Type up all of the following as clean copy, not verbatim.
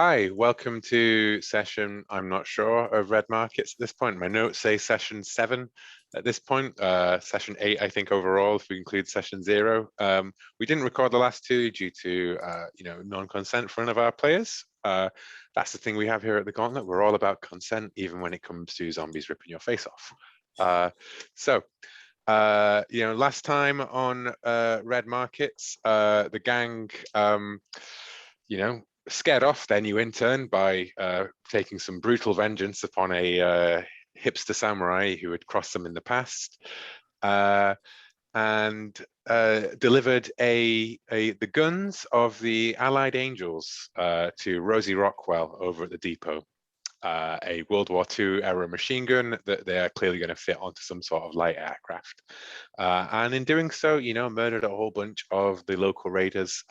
Hi, welcome to session, I'm not sure, of Red Markets at this point. My notes say session 7 at this point, session 8, I think, overall, if we include session 0. We didn't record the last two due to, non-consent for one of our players. That's the thing we have here at the Gauntlet. We're all about consent, even when it comes to zombies ripping your face off. Last time on Red Markets, the gang, scared off their new intern by taking some brutal vengeance upon a hipster samurai who had crossed them in the past, and delivered the guns of the Allied Angels to Rosie Rockwell over at the depot. A World War II era machine gun that they are clearly going to fit onto some sort of light aircraft. And in doing so, murdered a whole bunch of the local raiders,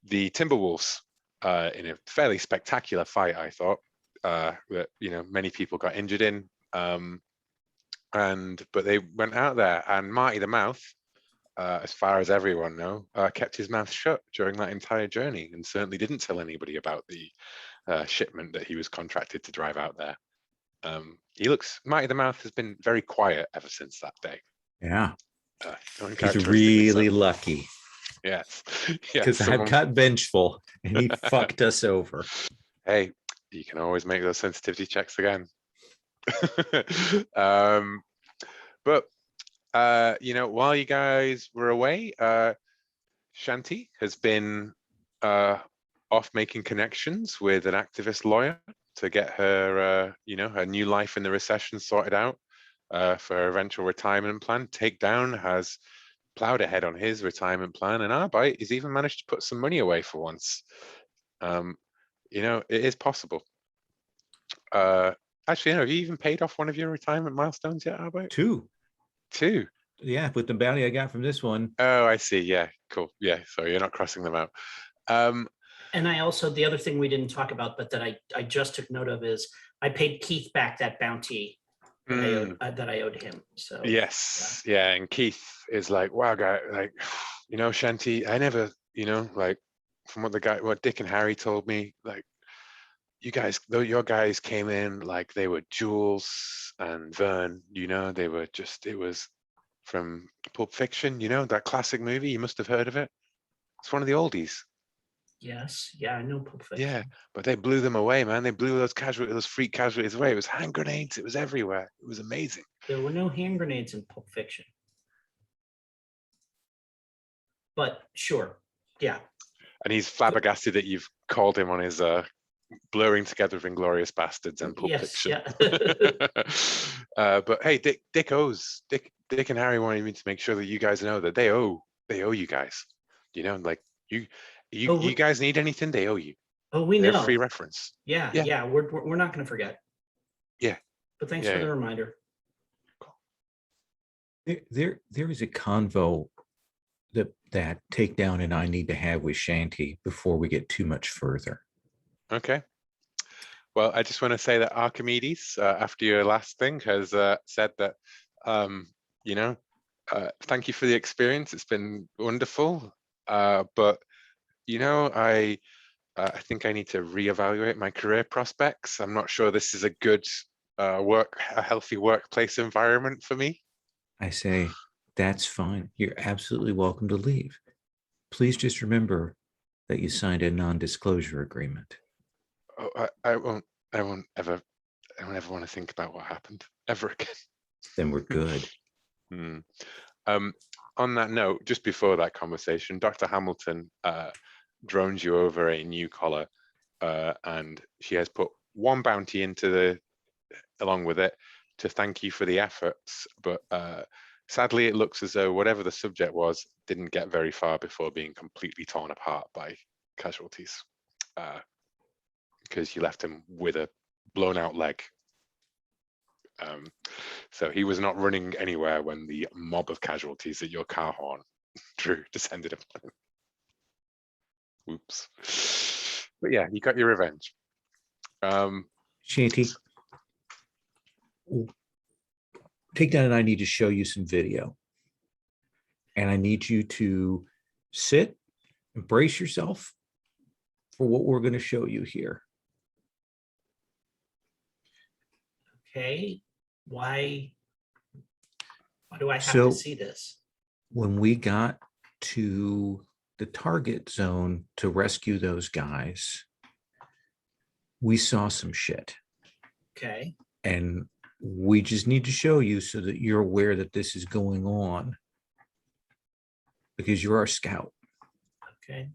the Timberwolves, in a fairly spectacular fight, I thought, that many people got injured in. But they went out there, and Marty the Mouth, as far as everyone know, kept his mouth shut during that entire journey, and certainly didn't tell anybody about the shipment that he was contracted to drive out there. Marty the Mouth has been very quiet ever since that day. Yeah, he's really lucky. Yes, because I got vengeful and he fucked us over. Hey, you can always make those sensitivity checks again. While you guys were away, Shanti has been off making connections with an activist lawyer to get her, her new life in the Recession sorted out for her eventual retirement plan. Takedown has plowed ahead on his retirement plan, and Arbite has even managed to put some money away for once. It is possible. Actually, have you even paid off one of your retirement milestones yet, Arbite? Two. Yeah, with the bounty I got from this one. Oh, I see. Yeah, cool. Yeah, so you're not crossing them out. And I also, the other thing we didn't talk about, but that I just took note of, is I paid Keith back that bounty that I owed him. So yes, yeah. And Keith is like, wow, guy, like, Shanti, I never, from what Dick and Harry told me, like, your guys came in like they were Jules and Vern, they were just, it was from Pulp Fiction, that classic movie. You must have heard of it. It's one of the oldies. Yes, yeah, I know Pulp Fiction. Yeah, but they blew them away, man. They blew those freak casualties away. It was hand grenades. It was everywhere. It was amazing. There were no hand grenades in Pulp Fiction. But sure, yeah. And he's flabbergasted that you've called him on his blurring together of Inglourious Bastards and Pulp Fiction. Yeah. But hey, Dick and Harry wanted me to make sure that you guys know that they owe you guys. Like you guys need anything, they owe you. Oh, we know. Free reference. Yeah. We're not going to forget. Yeah. But thanks for the reminder. Cool. There is a convo that Takedown and I need to have with Shanti before we get too much further. Okay. Well, I just want to say that Archimedes, after your last thing, has said that, thank you for the experience. It's been wonderful. But I think I need to reevaluate my career prospects. I'm not sure this is a good a healthy workplace environment for me. I say, that's fine. You're absolutely welcome to leave. Please just remember that you signed a non-disclosure agreement. Oh, I won't ever want to think about what happened ever again. Then we're good. On that note, just before that conversation, Dr. Hamilton drones you over a new collar, and she has put one bounty along with it to thank you for the efforts. But sadly, it looks as though whatever the subject was didn't get very far before being completely torn apart by casualties, because you left him with a blown out leg. So he was not running anywhere when the mob of casualties that your car horn drew descended upon him. Oops. But yeah, you got your revenge. Shanti, Takedown and I need to show you some video. And I need you to sit, embrace yourself, for what we're going to show you here. Okay. Why do I have So- to see this? When we got to the target zone to rescue those guys, we saw some shit. Okay. And we just need to show you so that you're aware that this is going on, because you're our scout. Okay.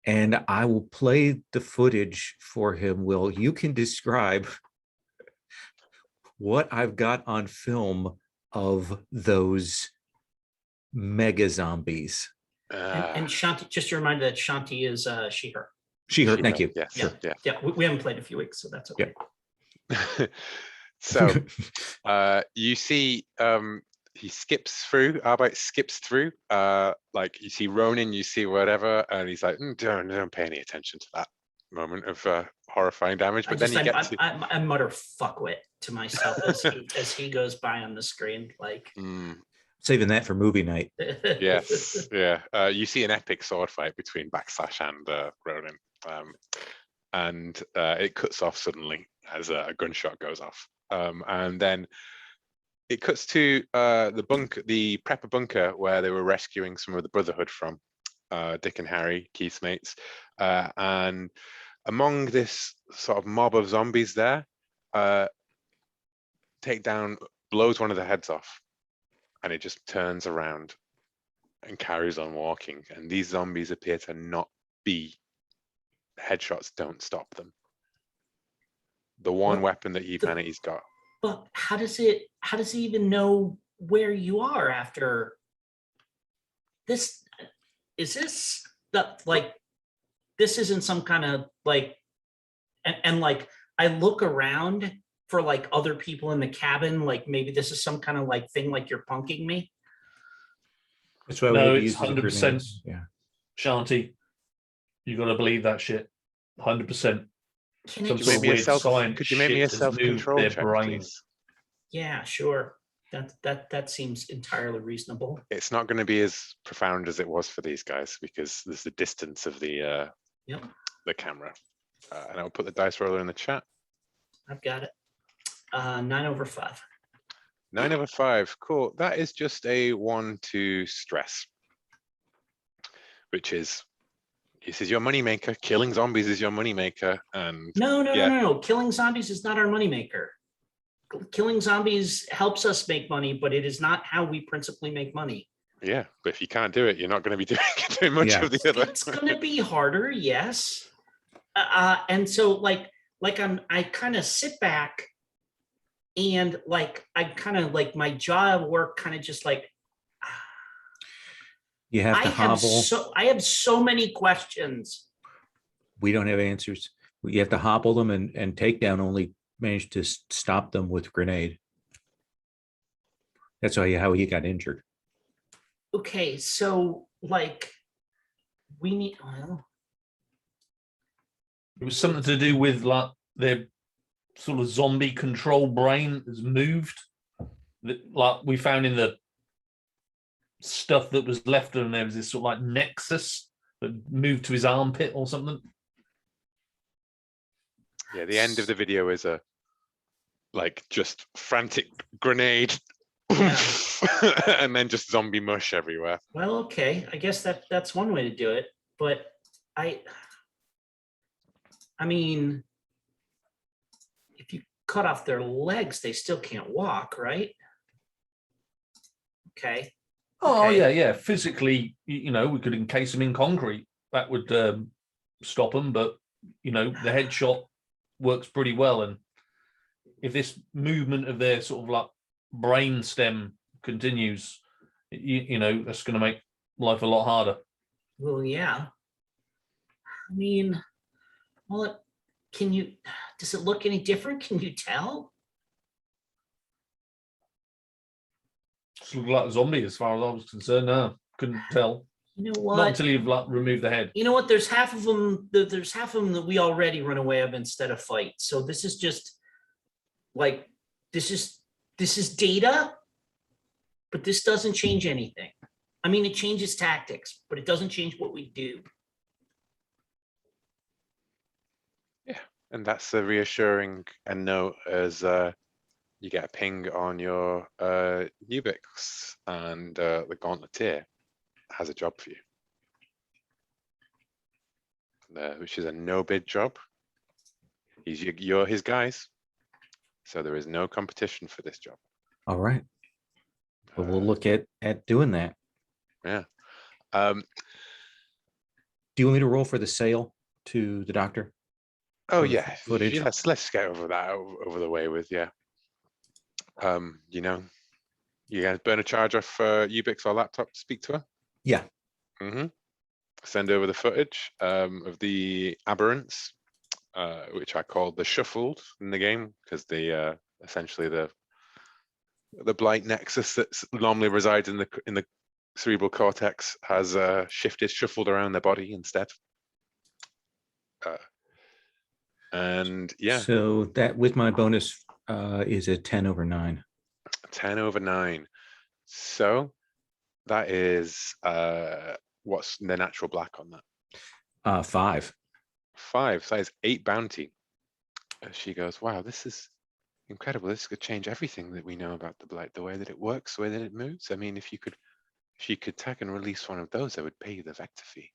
And I will play the footage for him. Will, you can describe what I've got on film of those mega zombies. And Shanti, just a reminder that Shanti is she/her. She/her, thank you. Yes. Yeah. Yeah. Yeah, we haven't played in a few weeks, so that's okay. So you see he skips through, Arbeit skips through, like you see Ronin, you see whatever, and he's like, don't pay any attention to that moment of horrifying damage. But then you get to I mutter fuckwit to myself as he goes by on the screen, like Saving that for movie night. yes, yeah. You see an epic sword fight between Backslash and Ronin, and it cuts off suddenly as a gunshot goes off, and then it cuts to the prepper bunker where they were rescuing some of the Brotherhood from, Dick and Harry, Keith's mates, and among this sort of mob of zombies there, Takedown blows one of the heads off, and it just turns around and carries on walking. And these zombies appear to not be, headshots don't stop them. The one weapon that humanity's got. But how does it even know where you are after this? Is this like this isn't some kind of like and like I look around for like other people in the cabin, like maybe this is some kind of like thing, like you're punking me. That's why No, we it's 100%. Yeah. Shanti, you got to believe that shit. 100%. Can Some it sort of weird science could you make me a shit has moved self-control their check, brain. please? Yeah, sure. That seems entirely reasonable. It's not going to be as profound as it was for these guys because there's the distance of the camera. And I'll put the dice roller in the chat. I've got it. 9/5. 9/5, cool. That is just a 1 to stress, which is, this is your moneymaker. Killing zombies is your moneymaker. And No. Killing zombies is not our moneymaker. Killing zombies helps us make money, but it is not how we principally make money. yeah, but if you can't do it, you're not going to be doing much of the other. It's going to be harder, yes. And so like I kind of sit back and like I kind of like my jaw work kind of just like You have to hobble. I have so many questions. We don't have answers. You have to hobble them, and Takedown only managed to stop them with grenade. That's how he got injured. Okay, so like we need It was something to do with like their sort of zombie control brain has moved. Like we found in the stuff that was left of him, there was this sort of like nexus that moved to his armpit or something. Yeah, the end of the video is a like just frantic grenade and then just zombie mush everywhere. Well, okay, I guess that's one way to do it, but I mean, if you cut off their legs, they still can't walk, right? Okay. Oh Okay. yeah. Physically, we could encase them in concrete. That would stop them. But the headshot works pretty well. And if this movement of their sort of like brain stem continues, that's going to make life a lot harder. Well, yeah. I mean, well, does it look any different? Can you tell? Just looked like a zombie as far as I was concerned. No, couldn't tell. You know what? Not until you've like removed the head. You know what? There's half of them that we already run away of instead of fight. So this is just like this is data, but this doesn't change anything. I mean, it changes tactics, but it doesn't change what we do. And that's a reassuring and note as you get a ping on your Ubix, and the Gauntleteer has a job for you, which is a no-bid job. You're his guys, so there is no competition for this job. All right. Well, we'll look at doing that. Yeah. Do you want me to roll for the sale to the doctor? Oh For the yeah. footage? Let's get over that over the way with. Yeah. You know, you guys burn a charge off Ubix or laptop to speak to her. Yeah. Mm-hmm. Send over the footage of the aberrants, which I call the shuffled in the game, because the essentially the blight nexus that normally resides in the cerebral cortex has shuffled around their body instead. And yeah. So that with my bonus is a 10/9. 10/9. So that is what's the natural black on that? 5. 5. So that is 8 bounty. She goes, wow, this is incredible. This could change everything that we know about the blight, the way that it works, the way that it moves. I mean, if she could tag and release one of those, I would pay you the vector fee.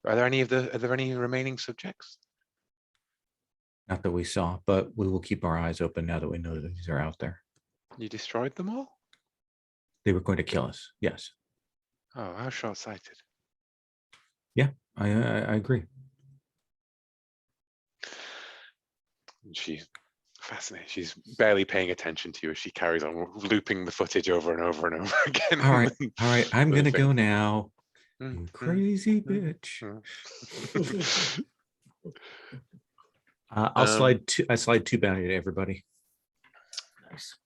Are there any remaining subjects? Not that we saw, but we will keep our eyes open now that we know that these are out there. You destroyed them all? They were going to kill us. Yes. Oh, how short-sighted. Yeah, I agree. She's fascinated. She's barely paying attention to you as she carries on looping the footage over and over and over again. All right. I'm going to go now. Mm, You crazy bitch. I'll slide 2 bounty to everybody. Nice.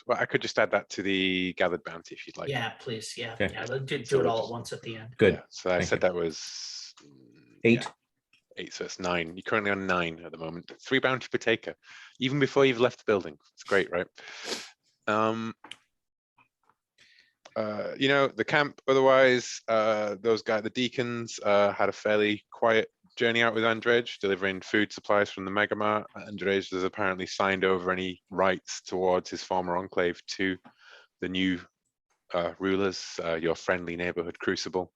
Well, I could just add that to the gathered bounty if you'd like. Yeah, please. Yeah. Okay. Yeah. Do So it we'll all just- at once at the end. Good. Yeah, so I Thank said you. that was 8. yeah, 8, so it's 9. You're currently on 9 at the moment. 3 bounty per taker, even before you've left the building. It's great, right? You know, the camp, otherwise, those guys, the deacons, had a fairly quiet journey out with Andrej, delivering food supplies from the Megamart. Andrej has apparently signed over any rights towards his former enclave to the new rulers, your friendly neighborhood Crucible.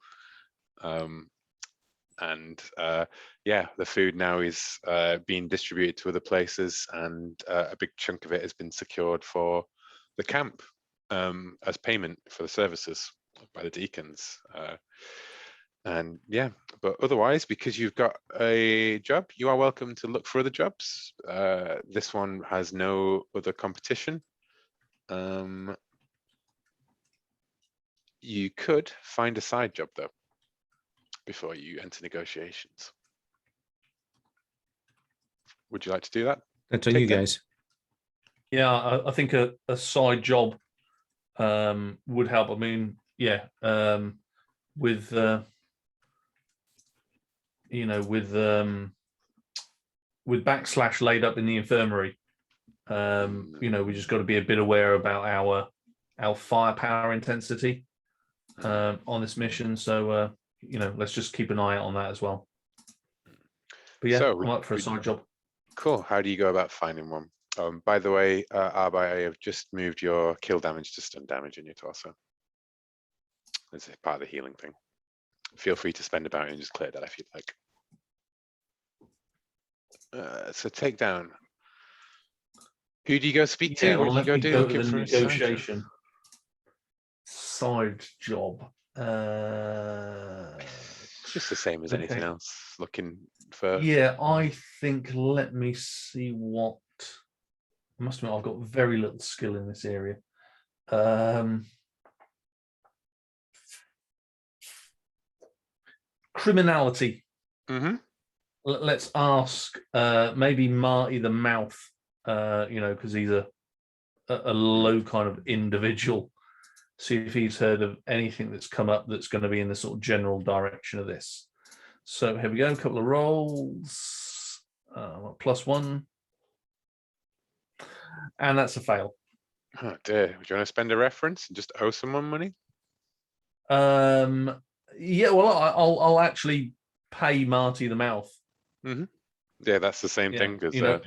And yeah, the food now is being distributed to other places, and a big chunk of it has been secured for the camp as payment for the services by the deacons. And yeah, but otherwise, because you've got a job, you are welcome to look for other jobs. This one has no other competition. You could find a side job though before you enter negotiations. Would you like to do that? That's on you Takedown? guys. Yeah, I think a side job would help. I mean, yeah, with you know, with backslash laid up in the infirmary, you know, we just got to be a bit aware about our firepower intensity on this mission. So you know, let's just keep an eye out on that as well. But yeah, So, I'm up for a side job. Cool. How do you go about finding one? By the way, Arbai, I have just moved your kill damage to stun damage in your torso. This is part of the healing thing. Feel free to spend a bounty and just clear that if you'd like. So Takedown. Who do you go speak to? Yeah, What well, do you let go me do? go to Looking the for a side job? negotiation side job. It's just the same as anything Okay. else. Looking for. Yeah, I think, let me see what. I must admit, I've got very little skill in this area. Criminality. Mm-hmm. Let's ask maybe Marty the Mouth, you know, because he's a low kind of individual. See if he's heard of anything that's come up that's going to be in the sort of general direction of this. So here we go, a couple of rolls. +1. And that's a fail. Oh dear. Do you want to spend a reference and just owe someone money? Yeah, well, I'll actually pay Marty the Mouth. Yeah, that's the same thing. You know,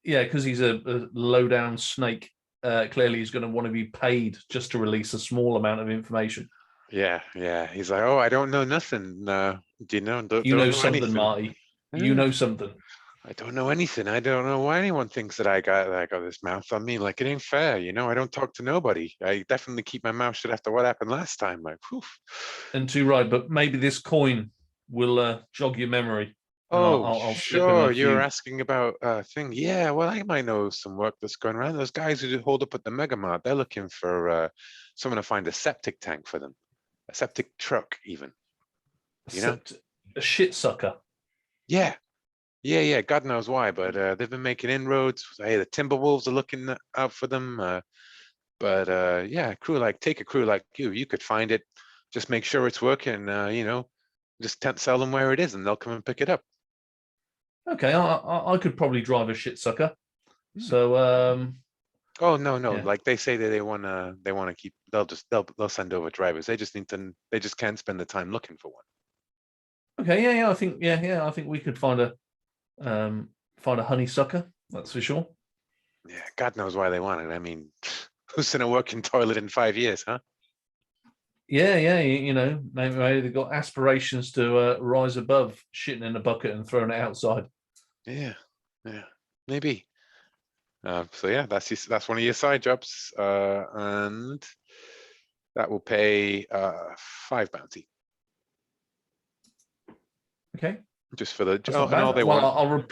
because he's a low down snake. Clearly, he's going to want to be paid just to release a small amount of information. Yeah. He's like, oh, I don't know nothing. Do you know? Don't You know know something, anything. Marty. You know something. I don't know anything. I don't know why anyone thinks that I got this mouth on me. Like, it ain't fair, you know. I don't talk to nobody. I definitely keep my mouth shut after what happened last time. Like, whew. And too right, but maybe this coin will jog your memory. Oh, I'll slip him sure. a You're few. asking about thing. Yeah, well, I might know some work that's going around. Those guys who hold up at the Mega Mart, they're looking for someone to find a septic tank for them, a septic truck, even. You know? A shit sucker. Yeah. God knows why, but they've been making inroads. Hey, the Timberwolves are looking out for them. But yeah, take a crew like you could find it. Just make sure it's working. You know, just tell them where it is, and they'll come and pick it up. Okay, I could probably drive a shit sucker. So oh no, yeah. like they say that they wanna keep. They'll send over drivers. They just can't spend the time looking for one. Okay, I think I think we could find a honeysucker. That's for sure. Yeah, God knows why they want it. I mean, who's in a working toilet in 5 years, huh? Yeah, you know, maybe they've got aspirations to rise above shitting in a bucket and throwing it outside. Yeah, maybe. So yeah, that's one of your side jobs, and that will pay 5 bounty. Okay, Just for the that's not and bad. all they Well, want.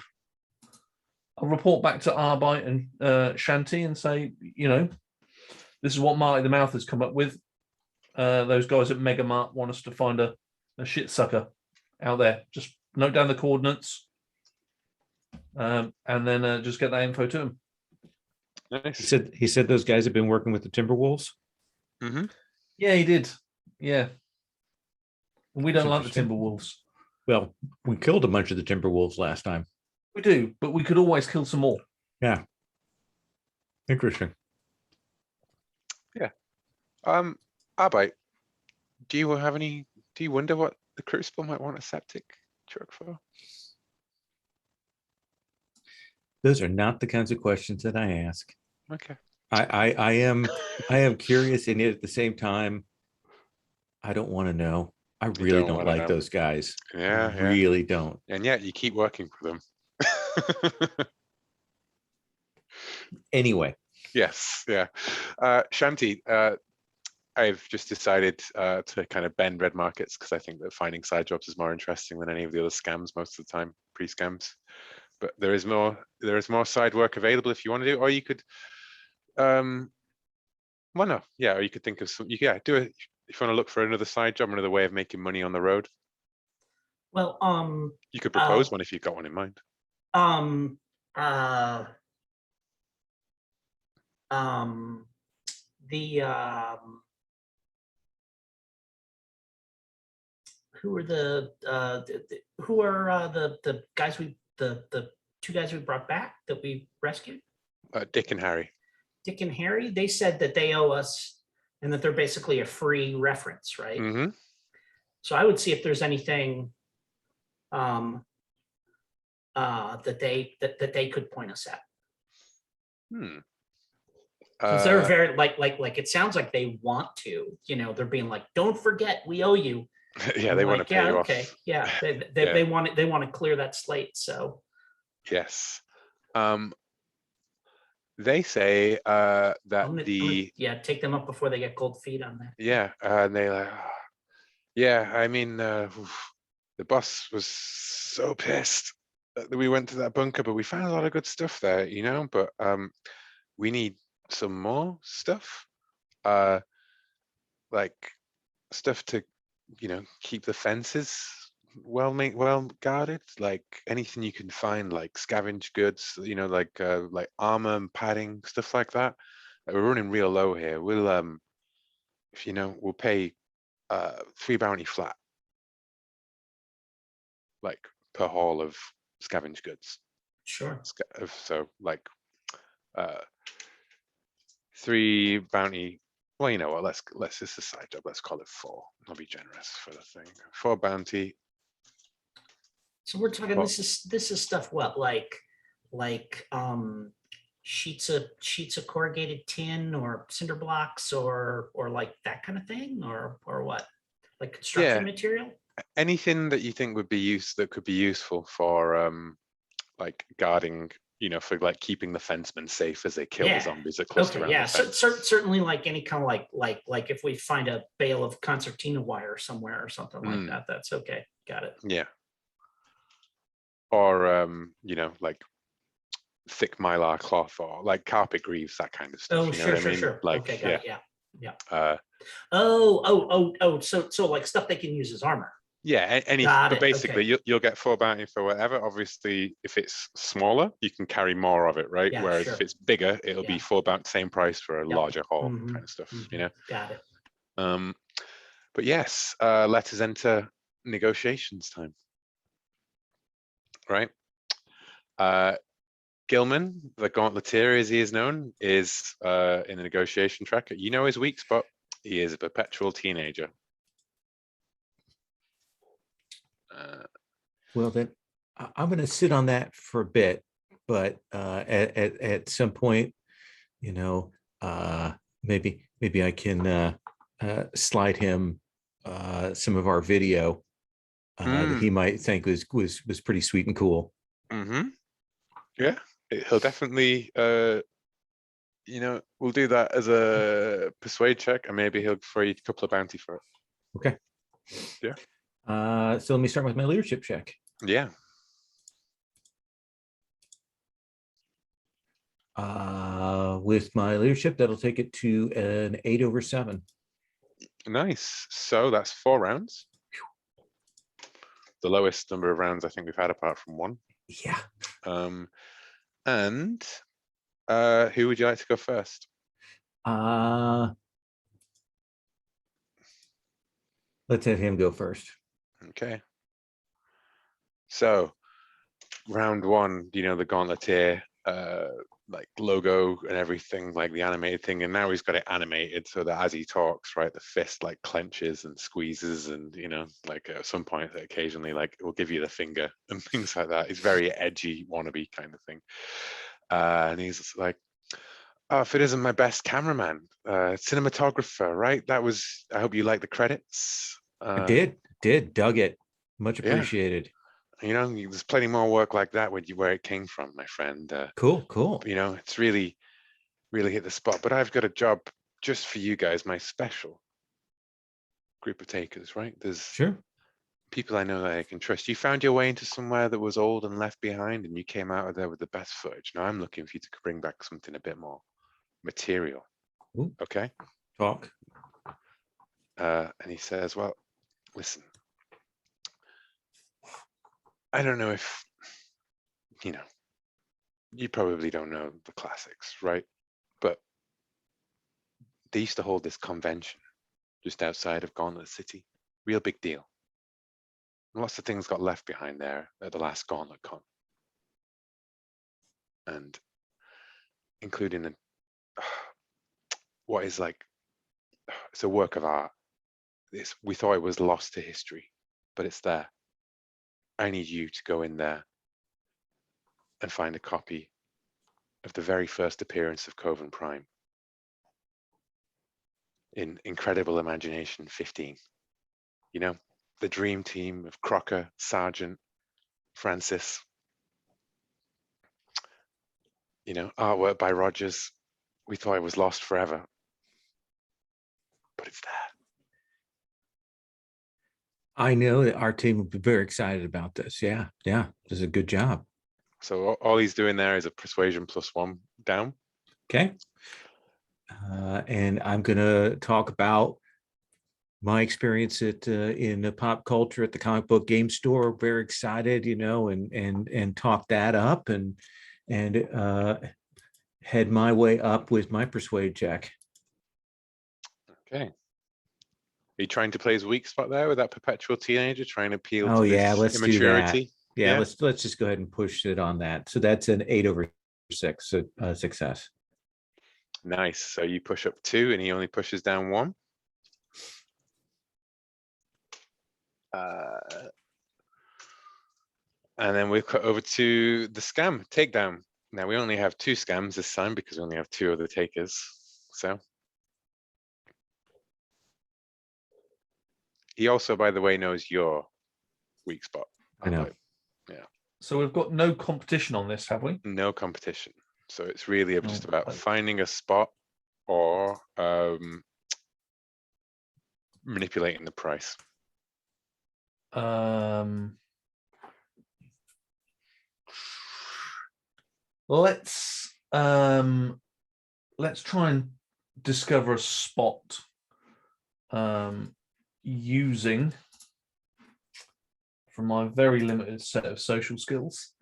I'll report back to Arbite and Shanti and say, you know, this is what Marty the Mouth has come up with. Those guys at Mega Mart want us to find a shit sucker out there. Just note down the coordinates, and then just get that info to him. Nice. He said those guys have been working with the Timberwolves. Mm-hmm. Yeah, he did. Yeah, and we don't like the Interesting. Timberwolves. Well, we killed a bunch of the Timberwolves last time. We do, but we could always kill some more. Yeah. Interesting. Yeah. Arbite, do you wonder what the Crucible might want a septic truck for? Those are not the kinds of questions that I ask. Okay. I am curious, and yet at the same time, I don't want to know. I really don't wanna like know. those guys. Yeah, I really don't. And yet you keep working for them. Anyway. Yes, yeah. Shanti, I've just decided to kind of bend red markets because I think that finding side jobs is more interesting than any of the other scams most of the time, pre-scams. But there is more side work available if you want to do, or you could or you could think of some, do it if you want to look for another side job, another way of making money on the road. Well, you could propose one if you've got one in mind. Who are the guys the 2 guys we brought back that we rescued? Dick and Harry. Dick and Harry, they said that they owe us and that they're basically a free reference, right? Mm-hmm. So I would see if there's anything that they could point us at. Because they're very like it sounds like they want to, you know, they're being like, don't forget we owe you. Yeah, they want to pay you okay. off. Yeah, they want to clear that slate. So yes. They say that take them up before they get cold feet on that. Yeah, and they like, yeah. I mean, the boss was so pissed that we went to that bunker, but we found a lot of good stuff there, you know. But we need some more stuff, like stuff to, you know, keep the fences well guarded, like anything you can find, like scavenged goods, you know, like armor and padding, stuff like that. We're running real low here. We'll if you know, we'll pay 3 bounty flat, like per haul of scavenged goods. Sure. So like 3 bounty. Well, you know what? Let's this is a side job. Let's call it 4. I'll be generous for the thing. 4 bounty. So we're talking, Well- this is stuff, what, like sheets of corrugated tin or cinder blocks or like that kind of thing, or what? Like construction Yeah. material? Anything that you think would be that could be useful for like guarding, for like keeping the fencemen safe as they kill the Yeah. zombies that cluster Okay, around yeah, the fence. certainly like any kind of like if we find a bale of concertina wire somewhere or something like that, that's okay. Got it. Yeah. Or like thick mylar cloth or like carpet greaves, that kind of stuff. Oh, You know sure, what I sure, mean? sure. Like, Okay, got it. Yeah, yeah. Uh, So like stuff they can use as armor. yeah, Got but it, basically okay. you'll get 4 bounty for whatever. Obviously, if it's smaller, you can carry more of it, right? Yeah, Whereas sure. if it's bigger, it'll be Yeah. 4 bounty, same price for a Yep. larger haul Mhm, kind of stuff, Got it. But yes, let us enter negotiations time. Right? Gilman, the Gauntleteer as he is known, is in the negotiation track. You know his weak spot. He is a perpetual teenager. Well, then I'm going to sit on that for a bit, but at some point, maybe I can slide him some of our video that he might think was pretty sweet and cool. Yeah, he'll definitely. We'll do that as a persuade check, and maybe he'll throw you a couple of bounty for it. Okay. Yeah. So let me start with my leadership check. Yeah. With my leadership, that'll take it to an 8/7. Nice. So that's 4 rounds. The lowest number of rounds I think we've had apart from 1. Yeah. And who would you like to go first? Let's have him go first. Okay. So round 1, the Gauntleteer like logo and everything, like the animated thing, and now he's got it animated so that as he talks, right, the fist like clenches and squeezes, and like at some point occasionally like it will give you the finger and things like that. It's very edgy wannabe kind of thing. And he's like, oh, if it isn't my best cameraman, cinematographer, right? I hope you like the credits. I did dug it. Much appreciated. There's plenty more work like that where it came from, my friend. Cool. It's really, really hit the spot. But I've got a job just for you guys, my special group of takers, right? There's Sure people I know that I can trust. You found your way into somewhere that was old and left behind, and you came out of there with the best footage. Now I'm looking for you to bring back something a bit more material. Ooh. Okay? Talk. And he says, well, listen, I don't know if, you probably don't know the classics, right? But they used to hold this convention just outside of Gauntlet City. Real big deal. Lots of things got left behind there at the last Gauntlet Con. And including what is like, it's a work of art. We thought it was lost to history, but it's there. I need you to go in there and find a copy of the very first appearance of Coven Prime in Incredible Imagination 15. The dream team of Crocker, Sargent, Francis. Artwork by Rogers. We thought it was lost forever, but it's there. I know that our team will be very excited about this. Yeah. This is a good job. So all he's doing there is a persuasion +1 down. Okay. And I'm going to talk about my experience in the pop culture at the comic book game store. Very excited, and talk that up and head my way up with my persuade check. Okay. Are you trying to play his weak spot there with that perpetual teenager trying to appeal to let's immaturity? do that. Yeah, let's just go ahead and push it on that. So that's an 8/6 success. Nice. So you push up 2 and he only pushes down 1. And then we'll cut over to the scam takedown. Now we only have 2 scams this time because we only have 2 of the takers. So he also, by the way, knows your weak spot. I know. So we've got no competition on this, have we? No competition. So it's really just No. about finding a spot or manipulating the price. Let's try and discover a spot using, from my very limited set of social skills,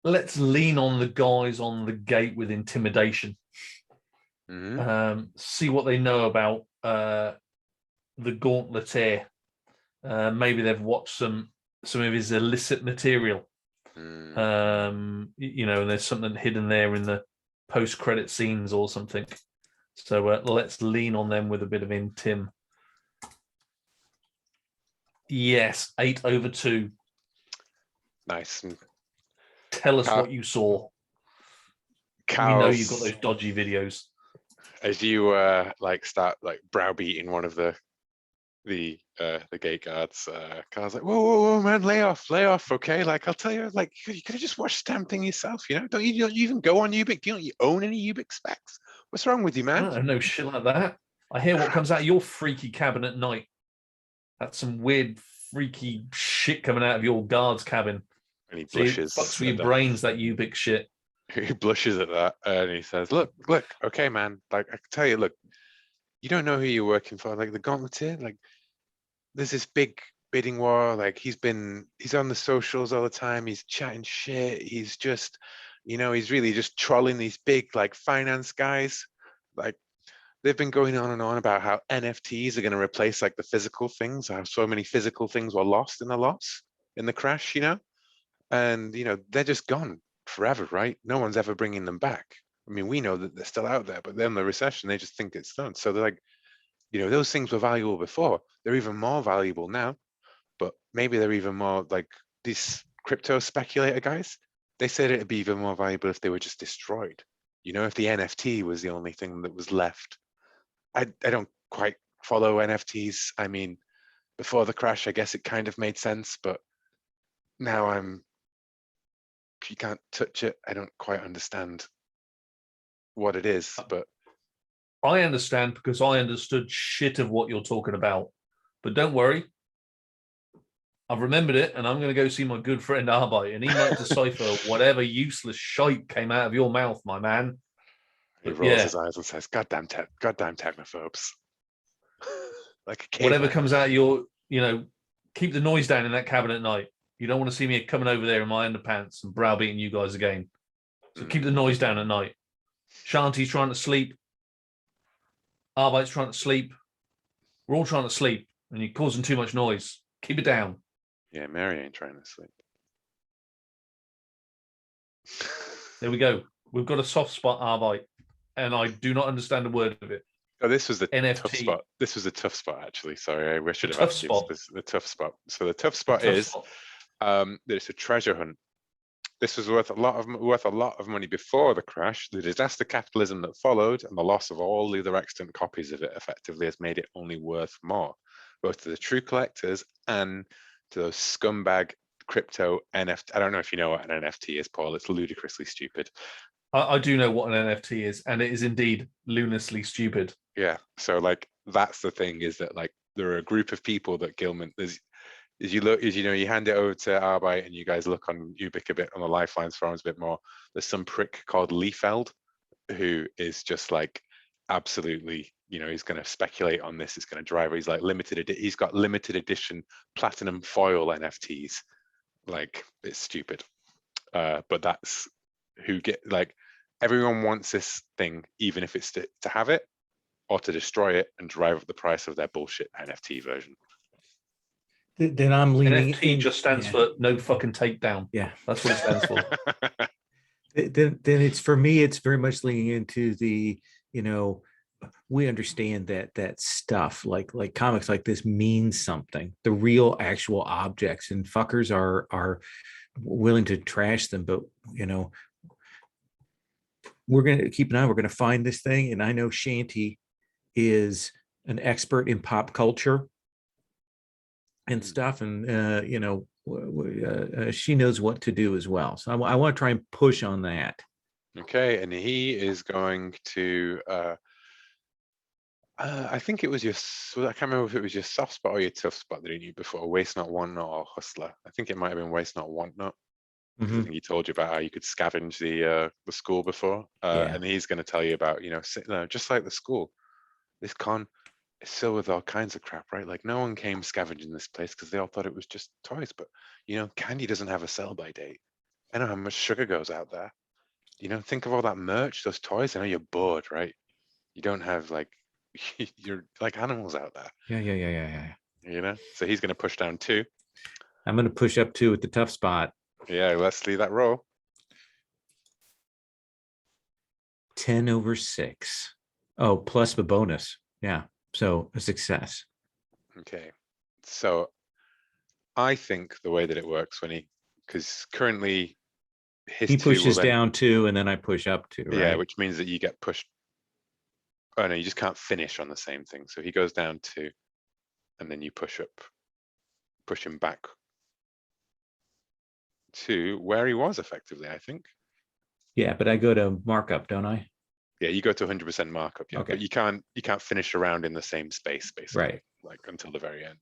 let's lean on the guys on the gate with intimidation. See what they know about the Gauntleteer. Maybe they've watched some of his illicit material. You know, and there's something hidden there in the post-credit scenes or something. So let's lean on them with a bit of intim. Yes, 8/2. Nice. Tell us what you saw. We know you've got those dodgy videos. As you start browbeating one of the gate guards, Carl's like, whoa, man, lay off, okay? Like, I'll tell you, like, you could have just watched the damn thing yourself, you know? Don't you even go on Ubik? Don't you own any Ubik specs? What's wrong with you, man? I don't know shit like that. I hear what comes out of your freaky cabin at night. That's some weird, freaky shit coming out of your guard's cabin. And he blushes. Fucks with your brains, that Ubik shit. He blushes at that, and he says, look, okay, man, like, I can tell you, look, you don't know who you're working for, like, the Gauntleteer, like, there's this big bidding war, like, he's on the socials all the time, he's chatting shit, he's just, you know, he's really just trolling these big, like, finance guys, like, they've been going on and on about how NFTs are going to replace, like, the physical things, how so many physical things were lost in the crash, you know, and, you know, they're just gone forever, right? No one's ever bringing them back. I mean, we know that they're still out there, but then the recession, they just think it's done. So they're like, you know, those things were valuable before. They're even more valuable now, but maybe they're even more like these crypto speculator guys. They said it'd be even more valuable if they were just destroyed. You know, if the NFT was the only thing that was left. I don't quite follow NFTs. I mean, before the crash, I guess it kind of made sense, but now you can't touch it. I don't quite understand what it is, but I understand because I understood shit of what you're talking about. But don't worry, I've remembered it, and I'm going to go see my good friend Arbite, and he might decipher whatever useless shite came out of your mouth, my man. He rolls his eyes and says, goddamn technophobes. Like a caveman. Whatever comes out of your, you know, keep the noise down in that cabin at night. You don't want to see me coming over there in my underpants and browbeating you guys again. So keep the noise down at night. Shanti's trying to sleep. Arbite's trying to sleep. We're all trying to sleep, and you're causing too much noise. Keep it down. Yeah, Mary ain't trying to sleep. There we go. We've got a soft spot, Arbite, and I do not understand a word of it. Oh, this was the NFT. tough spot. This was a tough spot, actually. Sorry, I should have Tough asked you. spot. This is the tough spot. So the tough spot is there's a treasure hunt. This was worth a lot of money before the crash. The disaster capitalism that followed and the loss of all the other extant copies of it effectively has made it only worth more, both to the true collectors and to those scumbag crypto NFT. I don't know if you know what an NFT is, Paul. It's ludicrously stupid. I do know what an NFT is, and it is indeed lunatically stupid. Yeah. So like that's the thing, is that like there are a group of people that Gilman you hand it over to Arbite and you guys look on Ubik a bit, on the Lifelines forums a bit more. There's some prick called Liefeld who is just like absolutely, you know, he's going to speculate on this. It's going to drive. He's like he's got limited edition platinum foil NFTs. Like it's stupid. But that's who everyone wants this thing, even if it's to have it or to destroy it and drive up the price of their bullshit NFT version. Then I'm leaning. NFT just stands for no fucking takedown. Yeah, that's what it stands for. Then it's, for me, it's very much leaning into the, you know, we understand that stuff like comics like this means something, the real actual objects, and fuckers are willing to trash them. But we're going to keep an eye. We're going to find this thing. And I know Shanti is an expert in pop culture and stuff. And, she knows what to do as well. So I want to try and push on that. Okay. And he is going to, I think it was I can't remember if it was your soft spot or your tough spot that he knew before, Waste Not, Want Not, or Hustler. I think it might have been Waste Not, Want Not. I think he told you about how you could scavenge the school before, and he's going to tell you about just like the school, this con is filled with all kinds of crap, right? Like no one came scavenging this place because they all thought it was just toys, but candy doesn't have a sell by date. I know how much sugar goes out there. Think of all that merch, those toys. I know you're bored, right? You don't have you're like animals out there. Yeah. So he's going to push down 2. I'm going to push up 2 at the tough spot. Yeah, let's leave that roll. 10/6. Oh, plus the bonus. Yeah. So a success. Okay. So I think the way that it works because currently he pushes down 2 and then I push up 2. Right? Yeah, which means that you get pushed. Oh no, you just can't finish on the same thing. So he goes down 2 and then you push him back to where he was effectively, I think. Yeah, but I go to markup, don't I? Yeah, you go to 100% markup, yeah. Okay. But you can't finish around in the same space, basically. Right. Like until the very end.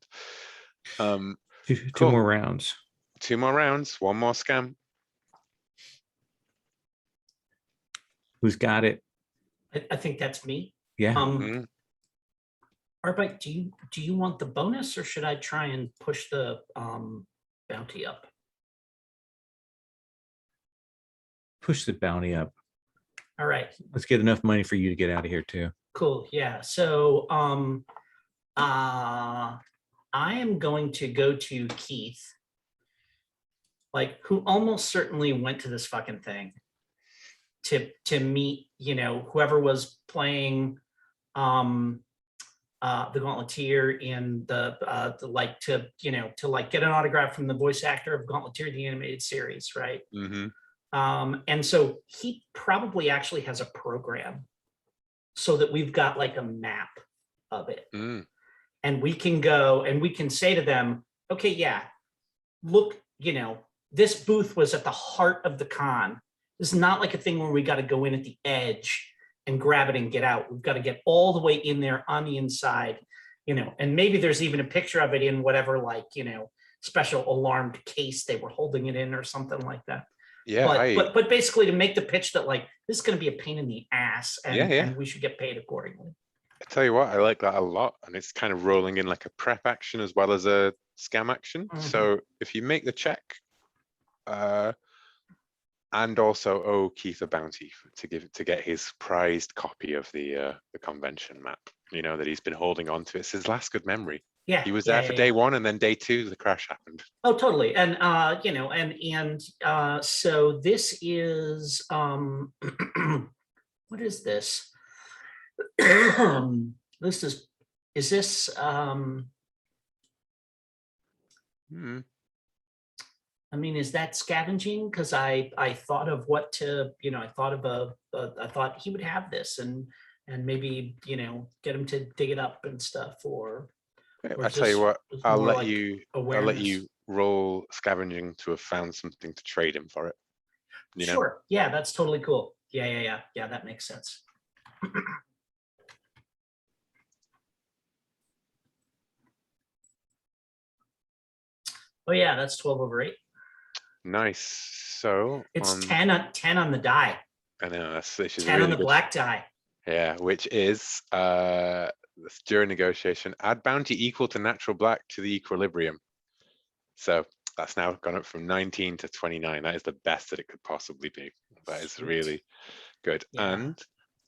Two cool. more rounds. 2 more rounds, 1 more scam. Who's got it? I think that's me. Yeah. Arbite, do you want the bonus, or should I try and push the bounty up? Push the bounty up. All right. Let's get enough money for you to get out of here too. Cool. Yeah. So I am going to go to Keith, who almost certainly went to this fucking thing to meet, whoever was playing the Gauntleteer in the get an autograph from the voice actor of Gauntleteer, the animated series, right? And so he probably actually has a program so that we've got a map of it. And we can go and we can say to them, okay, yeah, look, this booth was at the heart of the con. This is not like a thing where we got to go in at the edge and grab it and get out. We've got to get all the way in there on the inside, and maybe there's even a picture of it in whatever, special alarmed case they were holding it in or something like that. Yeah. But basically to make the pitch that this is going to be a pain in the ass and we should get paid accordingly. I tell you what, I like that a lot. And it's kind of rolling in like a prep action as well as a scam action. So if you make the check, and also owe Keith a bounty to get his prized copy of the convention map, that he's been holding on to. It's his last good memory. Yeah, he was there for day 1, and then day 2 the crash happened. Oh, totally. And so this is what is this? Is this I mean, is that scavenging? Because I thought of what to, I thought he would have this and maybe, get him to dig it up and stuff, or I'll tell you what, I'll let you awareness. roll scavenging to have found something to trade him for it. Sure. Yeah, that's totally cool. Yeah, that makes sense. Oh yeah, that's 12/8. Nice. So it's 10 on the die. I know, that's 10 really on the good. black die. Yeah, which is during negotiation, add bounty equal to natural black to the equilibrium. So that's now gone up from 19 to 29. That is the best that it could possibly be. That is really good. Yeah. And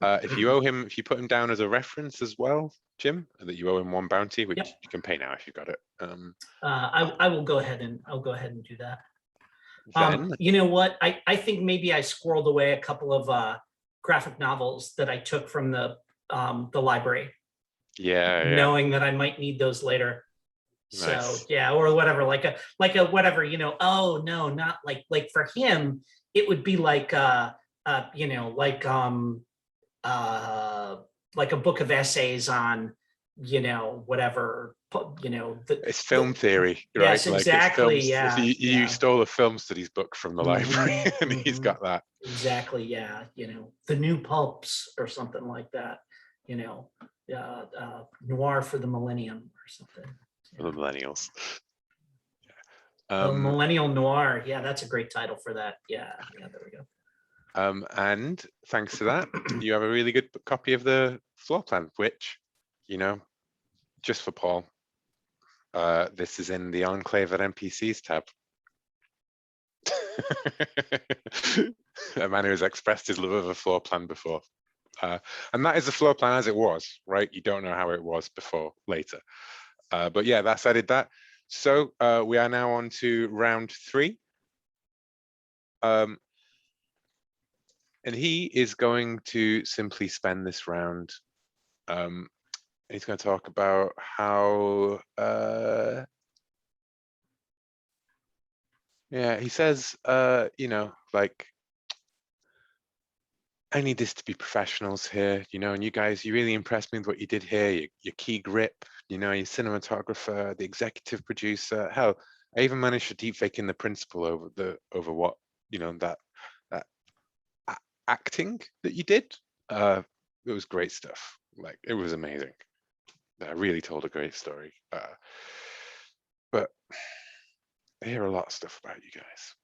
if you put him down as a reference as well, Jim, that you owe him 1 bounty, which you can pay now if you've got it. I will go ahead and do that. Then, you know what? I think maybe I squirreled away a couple of graphic novels that I took from the the library, Yeah. knowing that I might need those later. So Nice. yeah, or whatever, like a whatever, oh no, not like for him, it would be like like a book of essays on, whatever, It's film theory, right? Yes, Like it's exactly. films. Yeah. You Yeah. stole a film studies book from the library, and he's Mhm. got that. Exactly. Yeah. The new pulps or something like that, noir for the millennium or something. For the millennials. The millennial noir. Yeah, that's a great title for that. Yeah. Yeah. There we go. And thanks to that, you have a really good copy of the floor plan, which, just for Paul, this is in the Enclave at NPCs tab. A man who has expressed his love of a floor plan before. And that is the floor plan as it was, right? You don't know how it was before, later. But yeah, that's added that. So we are now on to round 3. And he is going to simply spend this round. He's going to talk about how, he says, like, I need this to be professionals here, and you guys, you really impressed me with what you did here, your key grip, your cinematographer, the executive producer. Hell, I even managed to deep fake in the principal over what, that acting that you did. It was great stuff. Like, it was amazing. I really told a great story. But I hear a lot of stuff about you guys.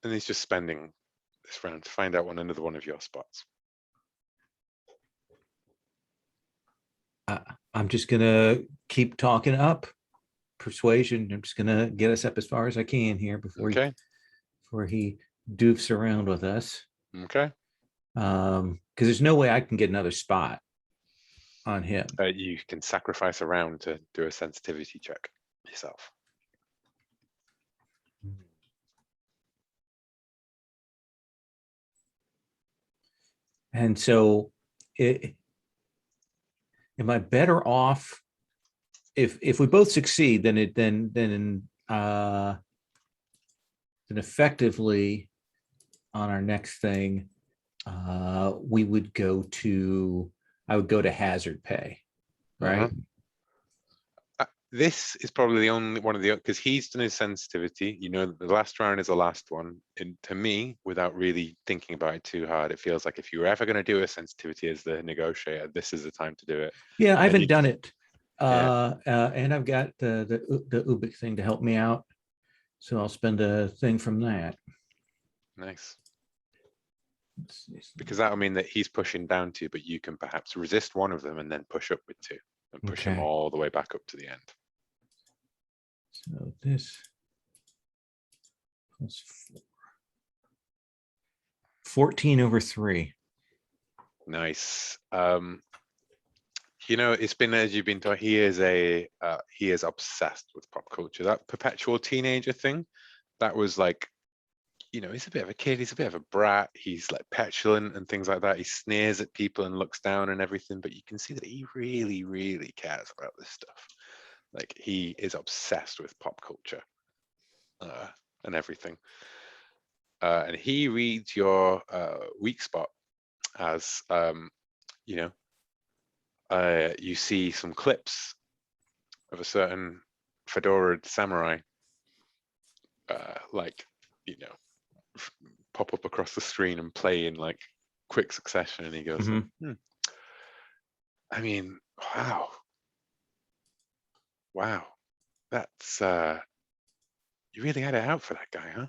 And he's just spending this round to find out another one of your spots. I'm just gonna keep talking up persuasion. I'm just gonna get us up as far as I can here before he doofs around with us. Okay. Because there's no way I can get another spot on him. You can sacrifice a round to do a sensitivity check yourself. And so am I better off if we both succeed, then effectively on our next thing, I would go to hazard pay, right? This is probably the only one of the, because he's done his sensitivity. The last round is the last one. And to me, without really thinking about it too hard, it feels like if you were ever going to do a sensitivity as the negotiator, this is the time to do it. Yeah, I haven't done it. And I've got the Ubik thing to help me out. So I'll spend a thing from that. Nice. Because that'll mean that he's pushing down 2, but you can perhaps resist one of them and then push up with 2 and push him all the way back up to the end. So this plus 4. 14 over 3. Nice. It's been, as you've been taught, he is obsessed with pop culture. That perpetual teenager thing, that was like, he's a bit of a kid, he's a bit of a brat, he's like petulant and things like that. He sneers at people and looks down and everything, but you can see that he really, really cares about this stuff. Like, he is obsessed with pop culture and everything. And he reads your weak spot as, you see some clips of a certain fedoraed samurai, pop up across the screen and play in like quick succession. And he goes, I mean, wow, that's you really had it out for that guy, huh?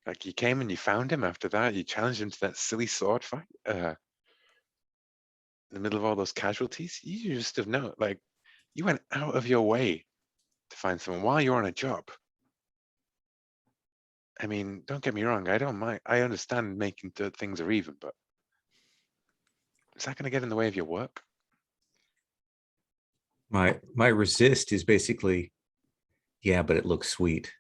Like, you came and you found him after that, you challenged him to that silly sword fight in the middle of all those casualties. You just have known, like, you went out of your way to find someone while you're on a job. I mean, don't get me wrong, I don't mind, I understand making things are even, but is that going to get in the way of your work? My resist is basically, yeah, but it looks sweet.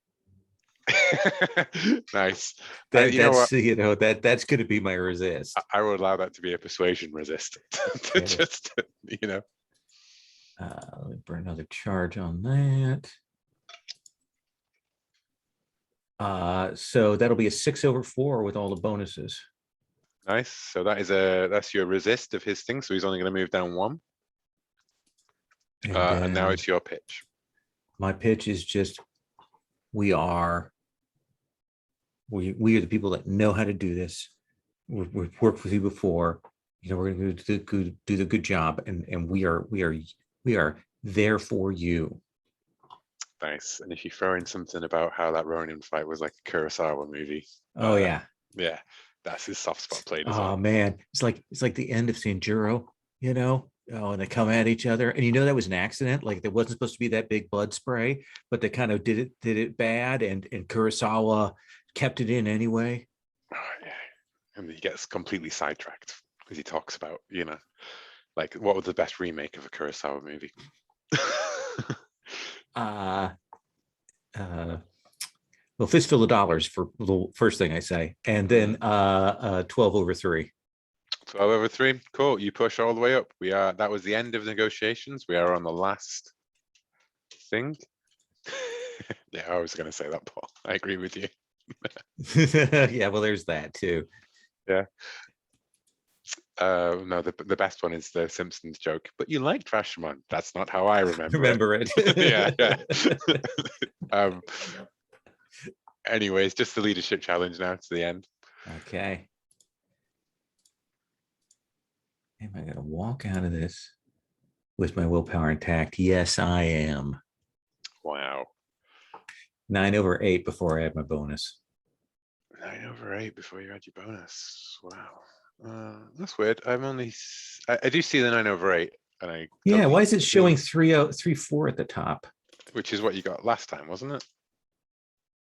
Nice. That You know what? that's going to be my resist. I will allow that to be a persuasion resist. To Okay. just, Let me burn another charge on that. So that'll be a 6/4 with all the bonuses. Nice. So that's your resist of his thing. So he's only going to move down 1. And now then it's your pitch. my pitch is just we are the people that know how to do this. We've worked with you before. We're going to do the good job, and we are there for you. Nice. And if you throw in something about how that Ronin fight was like a Kurosawa movie. Oh yeah, that's his soft spot played as oh well. man, it's like the end of Sanjuro, Oh, and they come at each other, and that was an accident. Like there wasn't supposed to be that big blood spray, but they kind of did it bad, and Kurosawa kept it in anyway. Oh, yeah. And he gets completely sidetracked because he talks about, like what was the best remake of a Kurosawa movie? Well, fistful of dollars for the first thing I say, and then 12/3. 12/3. Cool. You push all the way up. That was the end of negotiations. We are on the last thing. Yeah, I was going to say that, Paul. I agree with you. Yeah, well, there's that too. Yeah. No, the best one is the Simpsons joke. But you like Trashman. That's not how I remember it. Yeah. Anyways, just the leadership challenge now to the end. Okay. Am I going to walk out of this with my willpower intact? Yes, I am. Wow. 9/8 before I add my bonus. 9/8 before you add your bonus. Wow. That's weird. I do see the 9/8, and why is it showing 3/4 at the top? Which is what you got last time, wasn't it?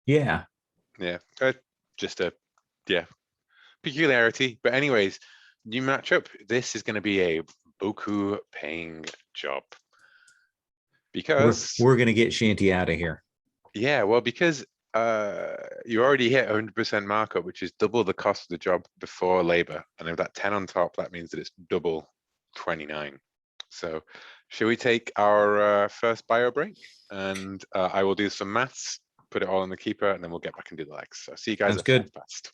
Yeah. Yeah. Just a peculiarity. But anyways, new matchup. This is going to be a Boku paying job because we're going to get Shanti out of here. Yeah, well, because you already hit 100% markup, which is double the cost of the job before labor, and if that 10 on top, that means that it's double 29. So, should we take our first bio break, and I will do some maths, put it all in the keeper, and then we'll get back and do the legs. So, see you guys Sounds at good. fast.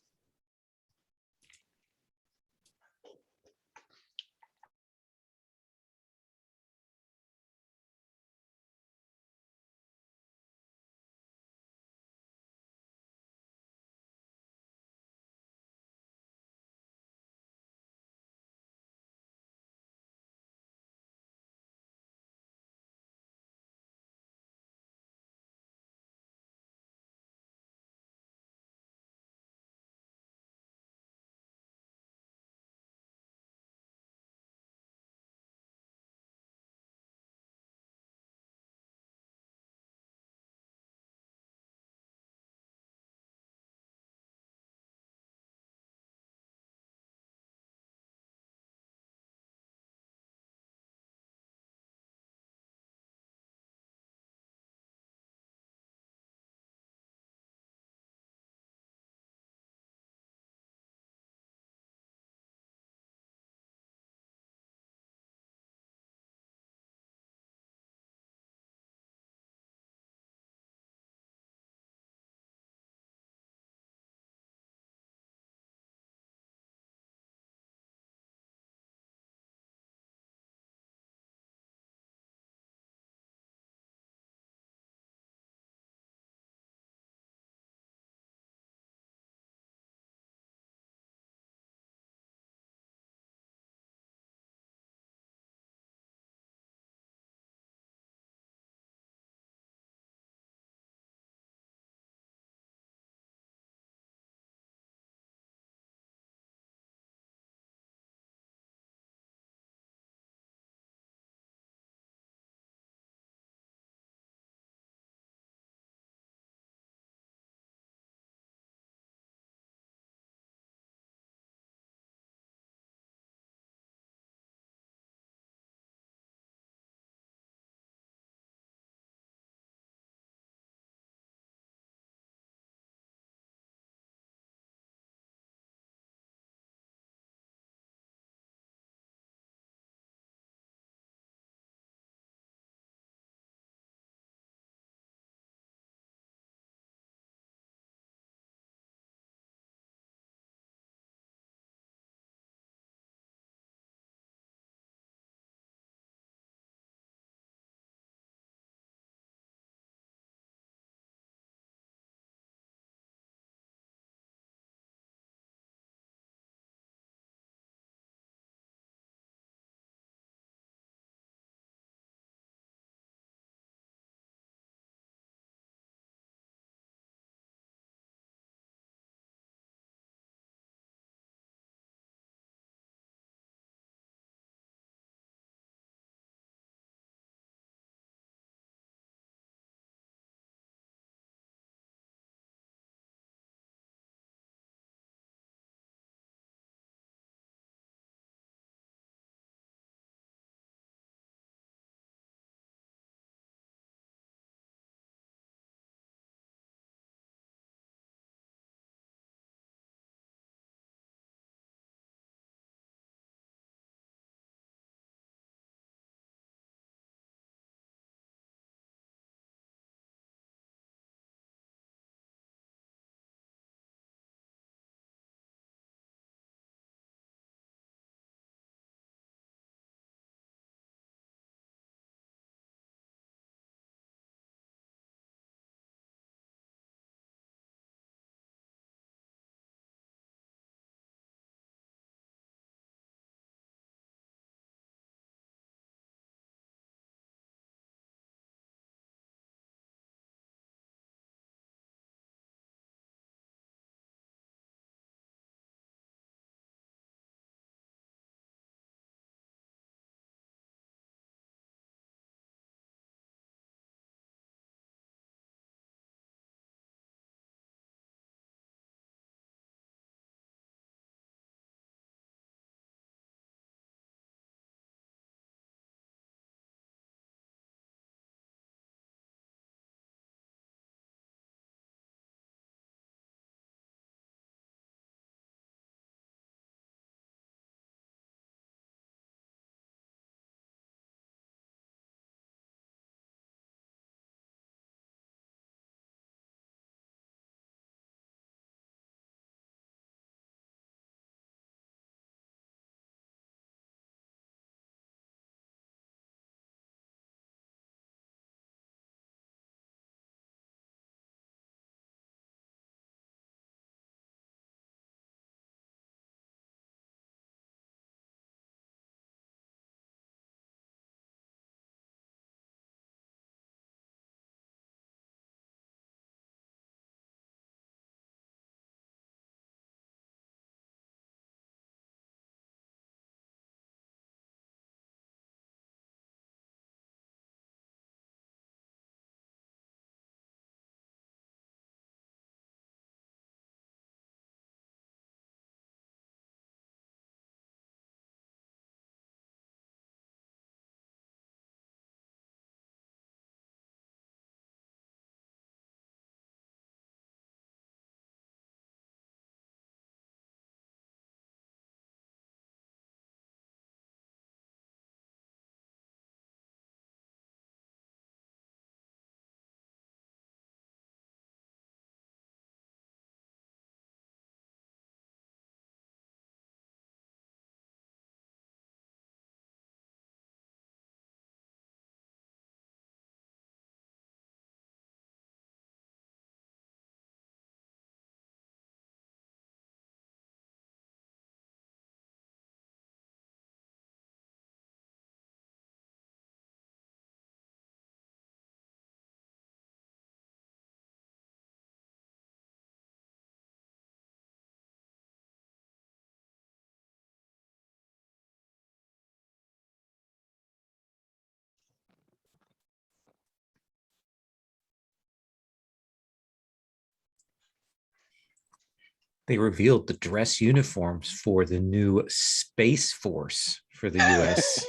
they revealed the dress uniforms for the new Space Force for the US.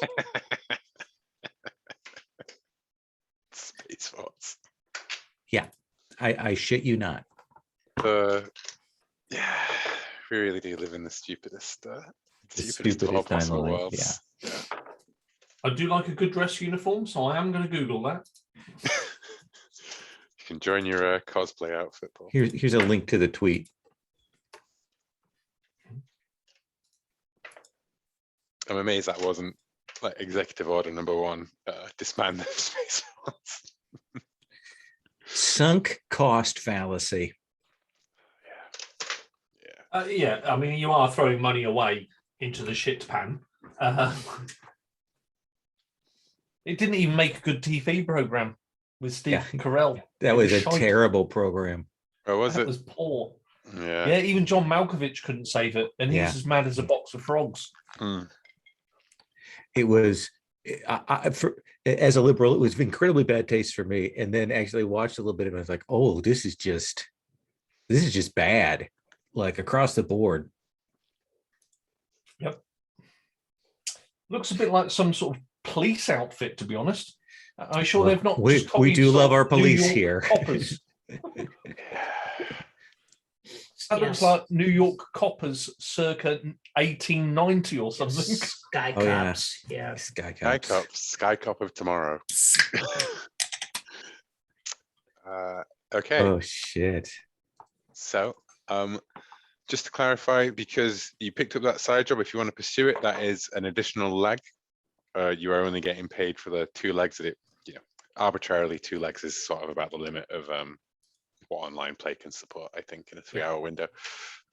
Space Force. Yeah, I shit you not. Yeah, we really do live in the stupidest of all Stupidest possible timeline. worlds. Yeah. I do like a good dress uniform, so I am going to Google that. You can join your cosplay outfit, Paul. Here's a link to the tweet. I'm amazed that wasn't like executive order number 1, disband the Space Force. Sunk cost fallacy. Yeah, I mean, you are throwing money away into the shit pan. It didn't even make a good TV program with Steve Carell. That was a terrible program. Or was That it? was poor. Yeah. Yeah, even John Malkovich couldn't save it, and he's as mad as a box of frogs. It was, as a liberal, it was incredibly bad taste for me. And then actually watched a little bit of it. I was like, oh, this is just bad, like across the board. Yep. Looks a bit like some sort of police outfit, to be honest. I'm sure they've not. We do love our police here. Coppers. That looks like New York coppers circa 1890 or something. Sky Cops. Yeah. Sky Cop of tomorrow. Okay. Oh shit. So, just to clarify, because you picked up that side job, if you want to pursue it, that is an additional leg. You are only getting paid for the 2 legs that arbitrarily 2 legs is sort of about the limit of what online play can support, I think, in a 3-hour window.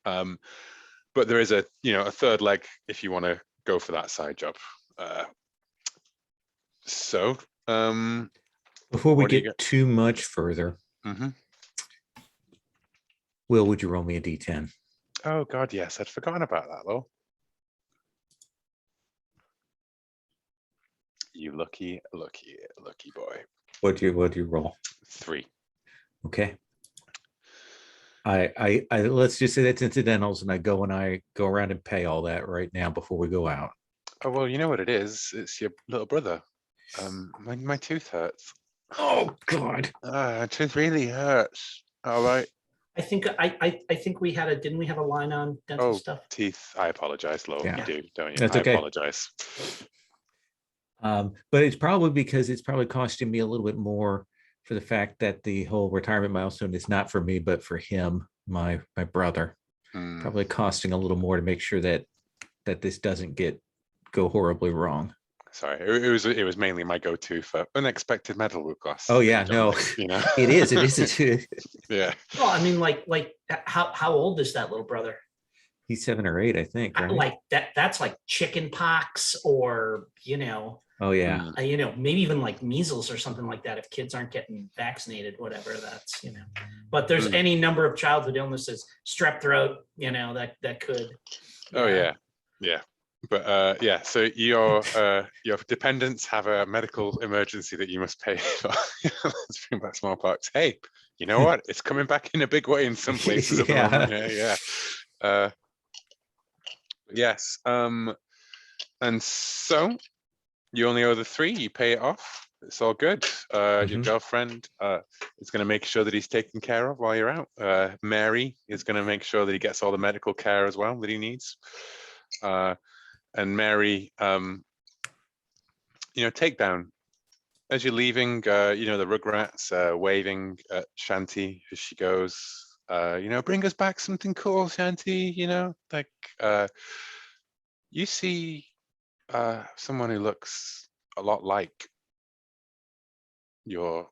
But there is a 3rd leg if you want to go for that side job. Before we get too much further, Will, would you roll me a D10? Oh God, yes, I'd forgotten about that though. You lucky boy. What'd you roll? 3. Okay. I let's just say that's incidentals, and I go around and pay all that right now before we go out. Oh well, you know what it is. It's your little brother. My tooth hurts. Oh God. Tooth really hurts. All right. I think we didn't we have a line on dental stuff? Teeth. I apologize, Lo. Yeah. You do, don't you? That's okay. I apologize. But it's probably because it's probably costing me a little bit more for the fact that the whole retirement milestone is not for me, but for him, my brother. Probably costing a little more to make sure that this doesn't go horribly wrong. Sorry, it was mainly my go-to for unexpected medical costs. Oh yeah, no, it is. Yeah. Well, I mean, like how old is that little brother? He's 7 or 8, I think. Right? Like that's like chicken pox, or Oh yeah. Maybe even like measles or something like that if kids aren't getting vaccinated, whatever that's, But there's any number of childhood illnesses, strep throat, that could. Oh yeah. Yeah. But so your dependents have a medical emergency that you must pay for. Let's bring back smallpox. Hey, you know what? It's coming back in a big way in some places. At the moment. Yeah. Yes. And so you only owe the 3. You pay it off. It's all good. Your girlfriend is going to make sure that he's taken care of while you're out. Mary is going to make sure that he gets all the medical care as well that he needs. And Mary, Takedown. As you're leaving, the Rugrats waving at Shanti as she goes. Bring us back something cool, Shanti. You see someone who looks a lot like your,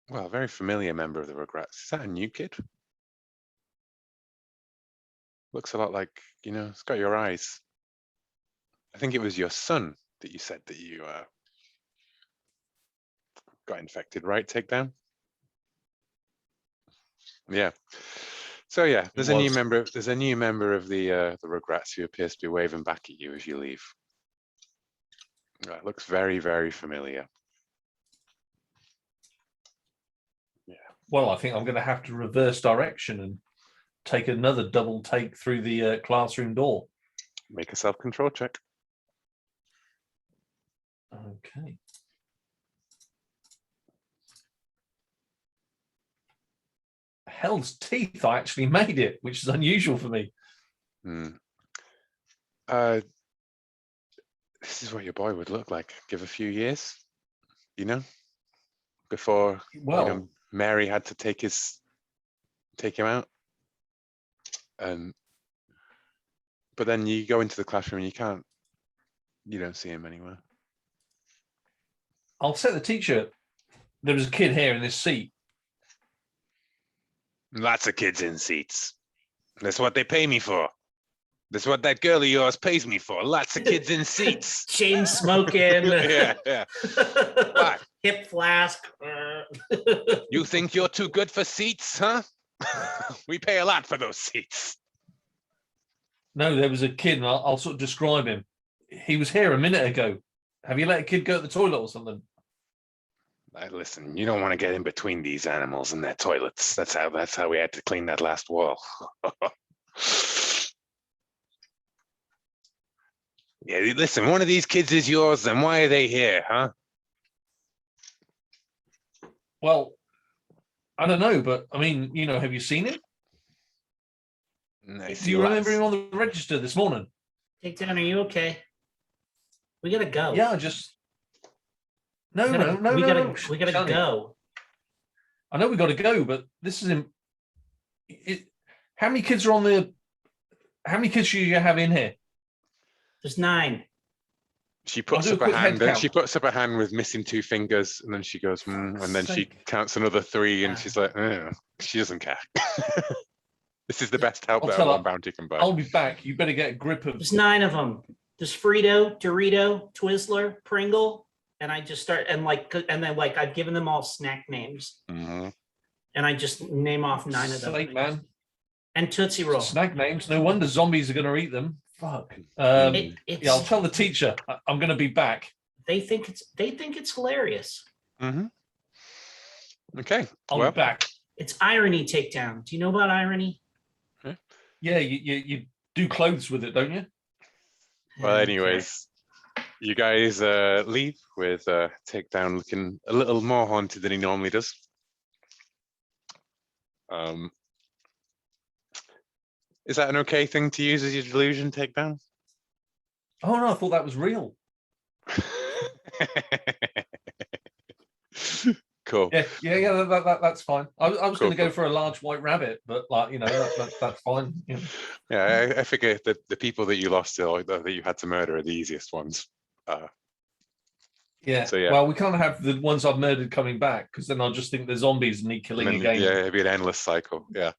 very familiar member of the Rugrats. Is that a new kid? Looks a lot like, it's got your eyes. I think it was your son that you said that you got infected, right? Takedown? Yeah. So yeah, there's a new member of the Rugrats who appears to be waving back at you as you leave. Looks very, very familiar. Yeah. Well, I think I'm going to have to reverse direction and take another double take through the classroom door. Make a self-control check. Okay. Hell's teeth! I actually made it, which is unusual for me. This is what your boy would look like. Give a few years, before Well, Mary had to take him out. But then you go into the classroom and you don't see him anywhere. I'll set the teacher. There was a kid here in this seat. Lots of kids in seats. That's what they pay me for. That's what that girl of yours pays me for. Lots of kids in seats. Chain smoking. Yeah. Why? Hip flask. You think you're too good for seats, huh? We pay a lot for those seats. No, there was a kid, and I'll sort of describe him. He was here a minute ago. Have you let a kid go to the toilet or something? Listen, you don't want to get in between these animals and their toilets. That's how we had to clean that last wall. Yeah, listen, one of these kids is yours, then why are they here, huh? Well, I don't know, but I mean, have you seen him? Do you remember him on the register this morning? Takedown, are you okay? We gotta go. Yeah, No. We gotta go. I know we gotta go, but this is how many kids are how many kids do you have in here? There's 9. She puts up a hand. She puts up a hand with missing 2 fingers, and then she goes, and then she counts another 3, and she's like, she doesn't care. This is the best help that one bounty can buy. I'll be back. You better get a grip of. There's 9 of them. There's Frito, Dorito, Twizzler, Pringle, and I just start and then I've given them all snack names, and I just name off 9 of them. Snake man. And Tootsie Roll. Snack names. No wonder zombies are going to eat them. Fuck. Yeah, I'll tell the teacher I'm going to be back. They think it's hilarious. Okay. I'll be back. It's irony takedown. Do you know about irony? Yeah, you do clothes with it, don't you? Well, anyways, you guys leave with Takedown looking a little more haunted than he normally does. Is that an okay thing to use as your delusion, Takedown? Oh no, I thought that was real. Cool. Yeah. That's fine. I was going to go for a large white rabbit, but that's fine. Yeah, I figure that the people that you lost or that you had to murder are the easiest ones. Yeah. So, yeah. Well, we can't have the ones I've murdered coming back because then I'll just think they're zombies and need killing again. Yeah, it'd be an endless cycle. Yeah.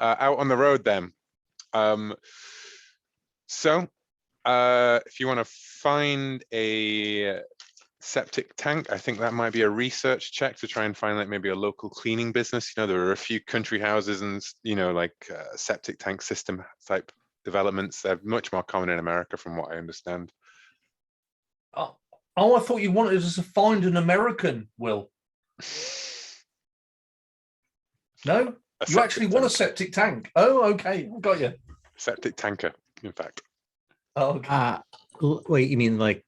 Out on the road then. So if you want to find a septic tank, I think that might be a research check to try and find like maybe a local cleaning business. There are a few country houses and septic tank system type developments. They're much more common in America from what I understand. Oh, I thought you wanted us to find an American, Will. No? You actually want a septic tank? Oh, okay. I got you. Septic tanker, in fact. Oh, okay. Wait, you mean like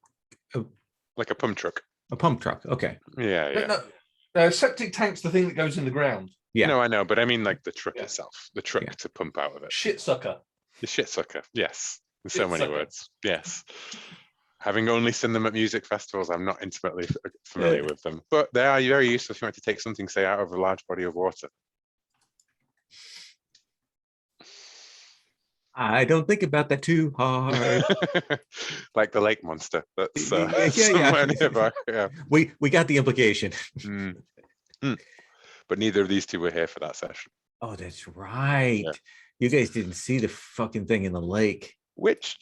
a pump truck? A pump truck, okay. Yeah. No, septic tank's the thing that goes in the ground. Yeah. No, I know, but I mean like the truck itself. The truck to pump out of it. Shit sucker. The shit sucker, yes. In so many words, yes. Having only seen them at music festivals, I'm not intimately familiar with them. But they are very useful if you want to take something, say, out of a large body of water. I don't think about that too hard. Like the lake monster. That's yeah. We got the implication. But neither of these two were here for that session. Oh, that's right. Yeah. You guys didn't see the fucking thing in the lake. Which,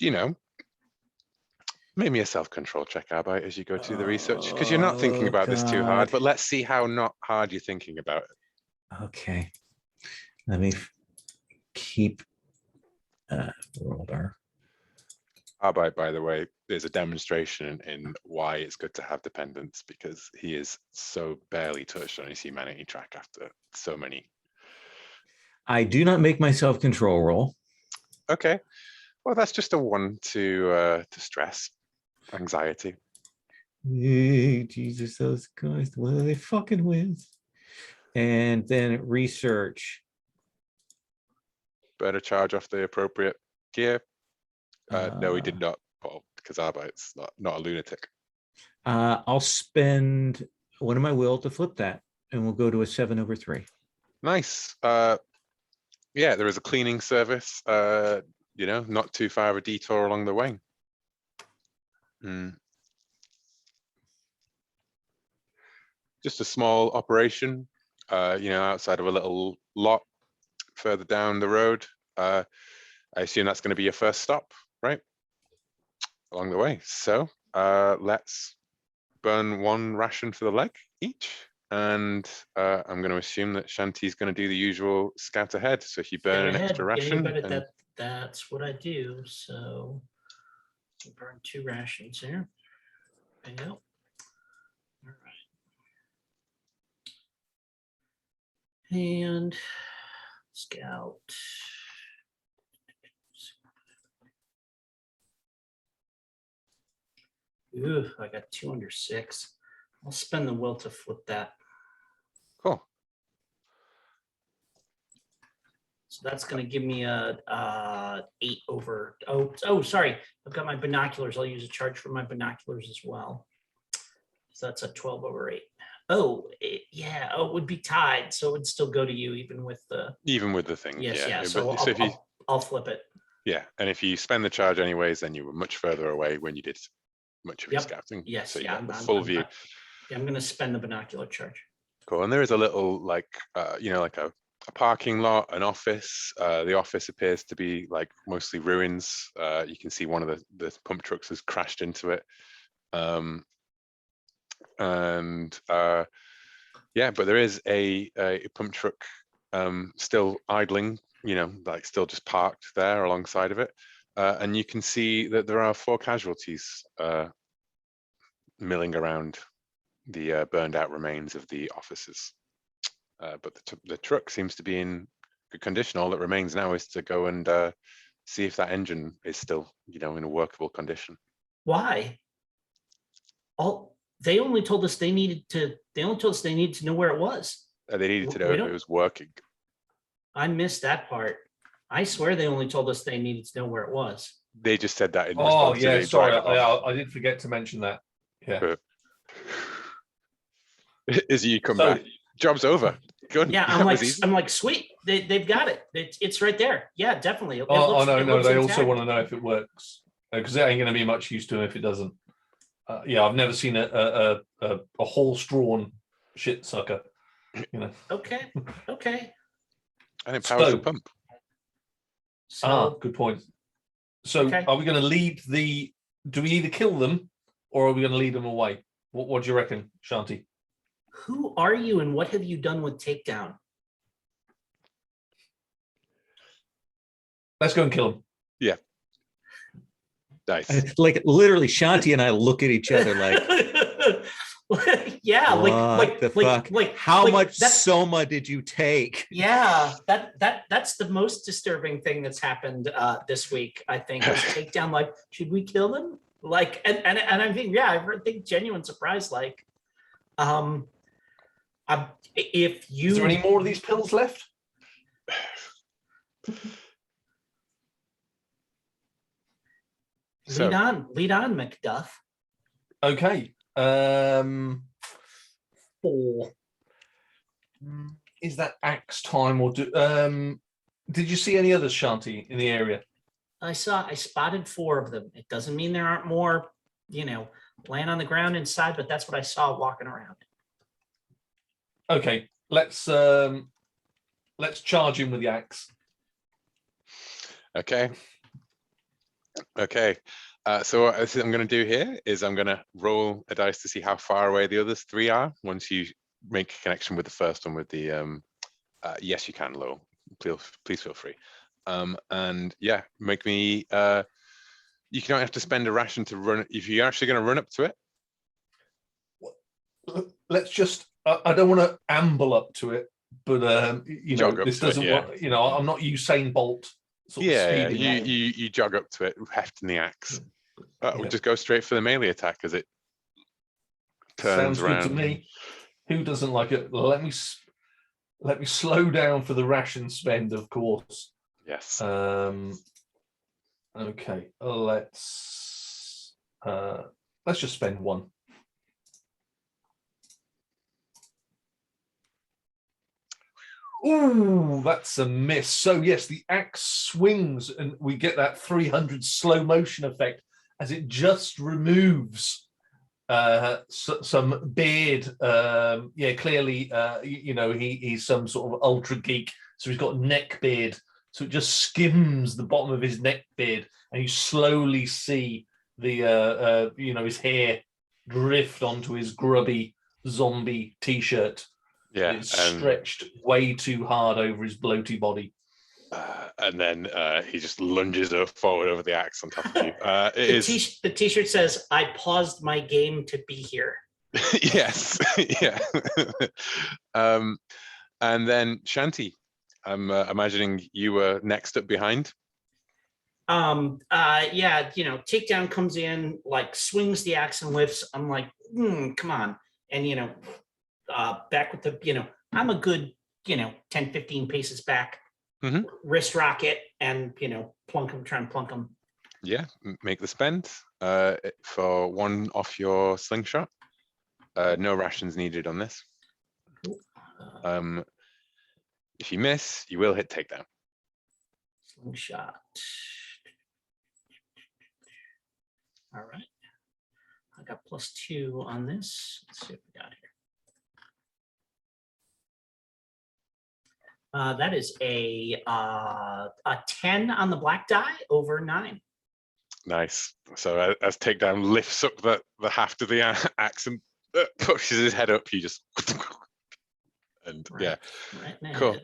maybe a self-control check, Arbite, as you go to the research, because you're not thinking about this too hard, but let's see how not hard you're thinking about it. Okay. Let me keep roller. Arbite, by the way, there's a demonstration in why it's good to have dependents, because he is so barely touched on his humanity track after so many. I do not make myself control roll. Okay. Well, that's just a 1 to stress, anxiety. Hey, Jesus, those guys, what are they fucking with? And then research. Burn a charge off the appropriate gear. No, he did not, Paul, because Arbite's not a lunatic. I'll spend one of my will to flip that, and we'll go to a 7/3. Nice. Yeah, there is a cleaning service, not too far of a detour along the way. Just a small operation, outside of a little lot further down the road. I assume that's going to be your first stop, right? Along the way. So let's burn 1 ration for the leg each. And I'm going to assume that Shanti's going to do the usual scout ahead. So if you burn an extra ration. That's what I do. So burn 2 rations here. There you go. All right. And scout. Ooh, I got 2 under 6. I'll spend the will to flip that. Cool. So that's going to give me a 8 over. Oh, sorry. I've got my binoculars. I'll use a charge for my binoculars as well. So that's a 12/8. Oh, yeah. Oh, it would be tied, so it would still go to you even with the thing. Yes, yeah. So I'll flip it. Yeah, and if you spend the charge anyways, then you were much further away when you did much of your scouting. Yes, so you yeah. got the full view. I'm going to spend the binocular charge. Cool. And there is a little like a parking lot, an office. The office appears to be like mostly ruins. You can see one of the pump trucks has crashed into it. But there is a pump truck still idling, like still just parked there alongside of it. And you can see that there are 4 casualties milling around the burned out remains of the officers. But the truck seems to be in good condition. All that remains now is to go and see if that engine is still, in a workable condition. Why? They only told us they needed to know where it was. They needed to know if it was working. I missed that part. I swear they only told us they needed to know where it was. They just said that in response to the sorry. driver. I did forget to mention that. Yeah. As you come back, job's over. Good. Yeah, I'm like, sweet. They've got it. It's right there. Yeah, definitely. No. They also want to know if it works because it ain't going to be much use to them if it doesn't. I've never seen a horse-drawn shit sucker. Okay. And it powers the pump. Good point. So, Are we going to lead do we either kill them or are we going to lead them away? What do you reckon, Shanti? Who are you and what have you done with Takedown? Let's go and kill them. Yeah. Nice. Like literally, Shanti and I look at each other like, yeah, what the fuck? How much soma did you take? Yeah, that's the most disturbing thing that's happened this week. I think is Takedown. Like, should we kill them? Like, and I think I think genuine surprise. Like, if you is there any more of these pills left? Lead on, Macduff. Okay. 4. Is that axe time or did you see any others, Shanti, in the area? I spotted 4 of them. It doesn't mean there aren't more, laying on the ground inside, but that's what I saw walking around. Okay, let's charge him with the axe. Okay. So what I'm going to do here is I'm going to roll a dice to see how far away the other 3 are. Once you make a connection with the first one with the yes, you can, Lowell. Please feel free. And yeah, make me. You don't have to spend a ration to run if you're actually going to run up to it. Let's just. I don't want to amble up to it, but you know, Jog up this to it, doesn't yeah. work. You know, I'm not Usain Bolt sort of Yeah, speeding. you jog up to it, hefting the axe. We'll Yeah. just go straight for the melee attack as it turns Sounds good around. to me. Who doesn't like it? Let me slow down for the ration spend, of course. Yes. Okay, let's just spend one. Ooh, that's a miss. So yes, the axe swings and we get that 300 slow motion effect as it just removes some beard. Yeah, clearly, you know, he's some sort of ultra geek, so he's got neck beard. So it just skims the bottom of his neck beard, and you slowly see the you know, his hair drift onto his grubby zombie t-shirt. Yeah, It's stretched way too hard over his bloaty body. and then he just lunges forward over the axe on top of you. The t-shirt says, "I paused my game to be here." Yes, yeah. And then Shanti, I'm imagining you were next up behind. Yeah, you know, Takedown comes in, like swings the axe and lifts. I'm like, come on. And, you know, back with the, you know, I'm a good, you know, 10, 15 paces back, wrist rocket and, you know, try and plunk him. Yeah, make the spend for one off your slingshot. No rations needed on this. If you miss, you will hit takedown. Slingshot. All right. I got +2 on this. Let's see what we got here. That is a 10 on the black die over 9. Nice. So as takedown lifts up the haft of the axe and pushes his head up, you just and Right, yeah, right cool.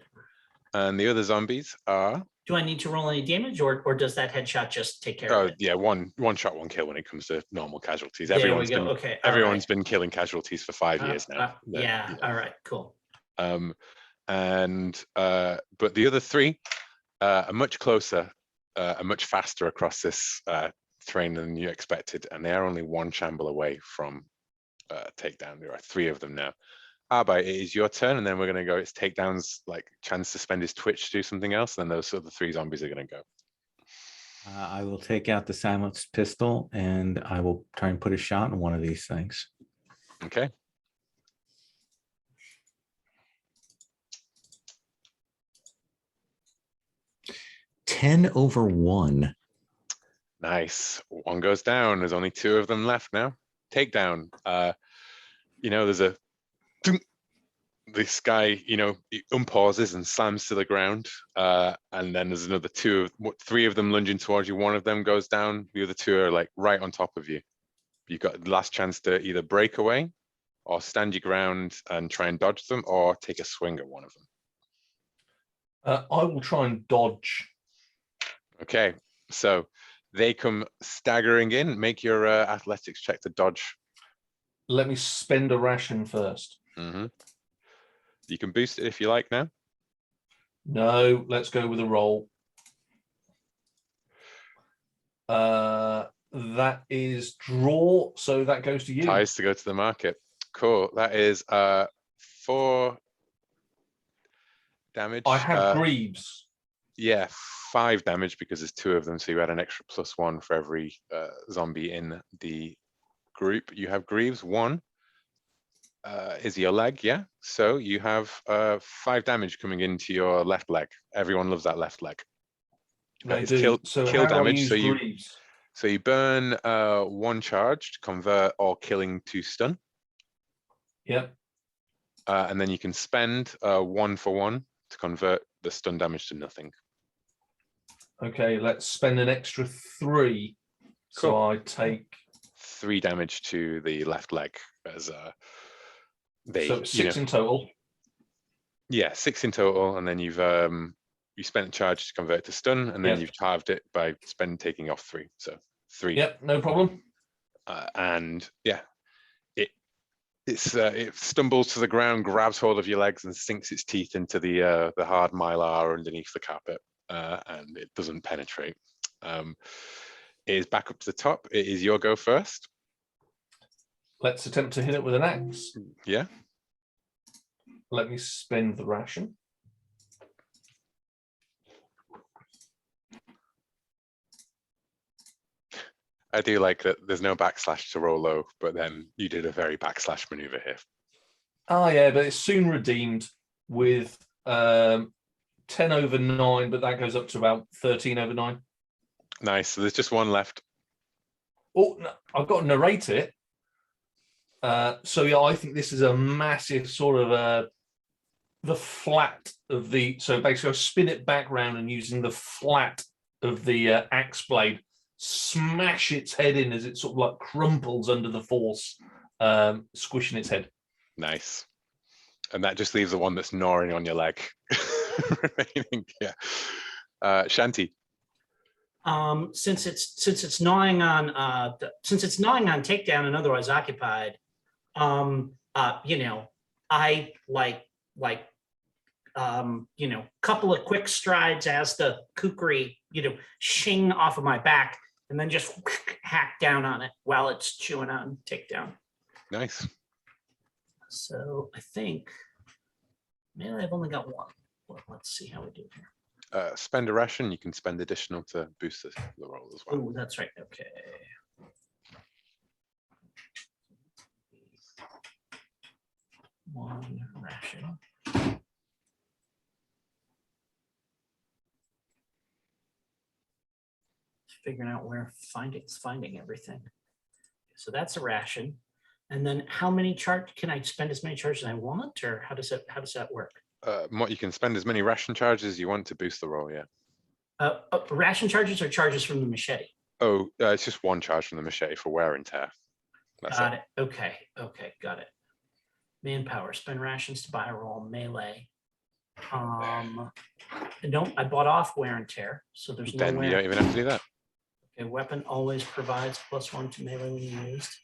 And the other zombies are. Do I need to roll any damage, or does that headshot just take care of it? Yeah, one shot, one kill when it comes to normal casualties. There we go. Okay. Everyone's been killing casualties for 5 years now. Yeah. All right. Cool. But the other 3 are much closer, are much faster across this terrain than you expected, and they are only 1 shamble away from takedown. There are 3 of them now. Arbai, it is your turn, and then we're going to go. It's takedown's like chance to spend his twitch to do something else. And then those other 3 zombies are going to go. I will take out the silenced pistol, and I will try and put a shot in one of these things. Okay. (10/1). Nice. 1 goes down. There's only 2 of them left now. Takedown. You know, there's this guy, you know, he unpauses and slams to the ground, and then there's another 3 of them lunging towards you. 1 of them goes down, the other 2 are like right on top of you. You've got the last chance to either break away or stand your ground and try and dodge them, or take a swing at one of them. I will try and dodge. Okay, so they come staggering in. Make your athletics check to dodge. Let me spend a ration first. You can boost it if you like now. No, let's go with a roll. That is draw, so that goes to you. Ties to go to the market. Cool. That is 4 damage. I have greaves. Yeah, 5 damage because there's 2 of them, so you add an extra +1 for every zombie in the group. You have greaves. 1 is your leg, yeah? So you have 5 damage coming into your left leg. Everyone loves that left leg. I It's do. kill damage, so you burn 1 charge to convert all killing to stun. Yep. And then you can spend 1 for 1 to convert the stun damage to nothing. Okay, let's spend an extra 3. Cool. So I take 3 damage to the left leg as so 6 in total. Yeah, 6 in total, and then you've you spent a charge to convert it to stun, and then you've halved it by taking off 3. So 3. Yep, no problem. And yeah, it stumbles to the ground, grabs hold of your legs, and sinks its teeth into the hard mylar underneath the carpet, and it doesn't penetrate. It is back up to the top. It is your go first. Let's attempt to hit it with an axe. Yeah. Let me spend the ration. I do like that there's no backslash to roll low, but then you did a very backslash maneuver here. Oh, yeah, but it's soon redeemed with 10 over 9, but that goes up to about 13 over 9. Nice. So there's just one left. Oh, no, I've got to narrate it. So, yeah, I think this is a massive sort of the flat of the... So basically, I spin it back round and using the flat of the axe blade, smash its head in as it sort of like crumples under the force, squishing its head. Nice. And that just leaves the one that's gnawing on your leg remaining. Yeah. Shanti. Since it's gnawing on takedown and otherwise occupied, I couple of quick strides as the kukri, shing off of my back, and then just hack down on it while it's chewing on takedown. Nice. So I think maybe I've only got one. Well, let's see how we do here. Spend a ration. You can spend additional to boost the roll as well. Oh, that's right. Okay. One ration. Figuring out where finding everything. So that's a ration. And then how many charge can I spend as many charges as I want, or how does that work? You can spend as many ration charges as you want to boost the roll, yeah. Ration charges or charges from the machete? Oh, it's just one charge from the machete for wear and tear. Got it. Okay, got it. Manpower, spend rations to buy a roll, melee. No, I bought off wear and tear, so there's no Then wear. you don't even have to do that. Okay, weapon always provides +1 to melee when used,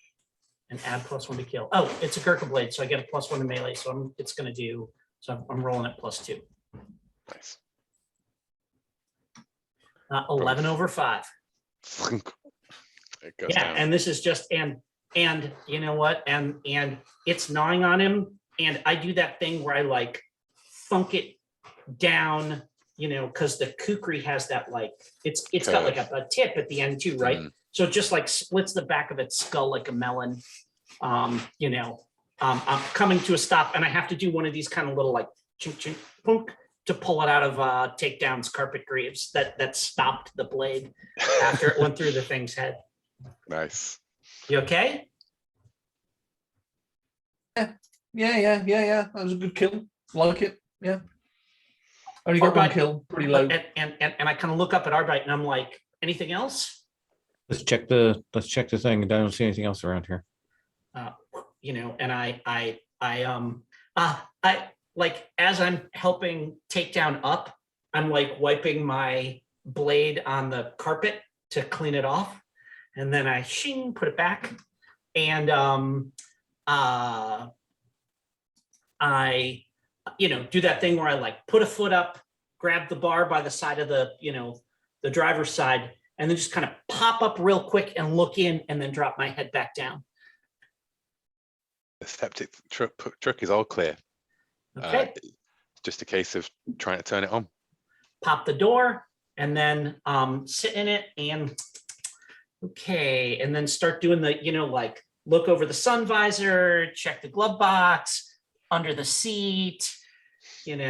and add +1 to kill. Oh, it's a Gurkha blade, so I get a +1 to melee. So it's going to do. So I'm rolling at +2. Nice. 11 over 5. It goes Yeah, down. and this is just and you know what? And it's gnawing on him, and I do that thing where I like thunk it down, because the kukri has that it's got like a tip at the end too, right? So it just like splits the back of its skull like a melon. I'm coming to a stop, and I have to do one of these kind of little like chink chink punk to pull it out of Takedown's carpet greaves that stopped the blade after it went through the thing's head. Nice. You okay? Yeah. That was a good kill. Like it. Yeah. Only got one kill, pretty low. And I kind of look up at Arbite and I'm like, anything else? Let's check the thing. I don't see anything else around here. And I like, as I'm helping Takedown up, I'm like wiping my blade on the carpet to clean it off. And then I put it back. And I do that thing where I like put a foot up, grab the bar by the side of the driver's side, and then just kind of pop up real quick and look in, and then drop my head back down. The septic truck is all clear. Okay. Just a case of trying to turn it on. Pop the door, and then sit in it, and okay, and then start doing the like look over the sun visor, check the glove box, under the seat, seeing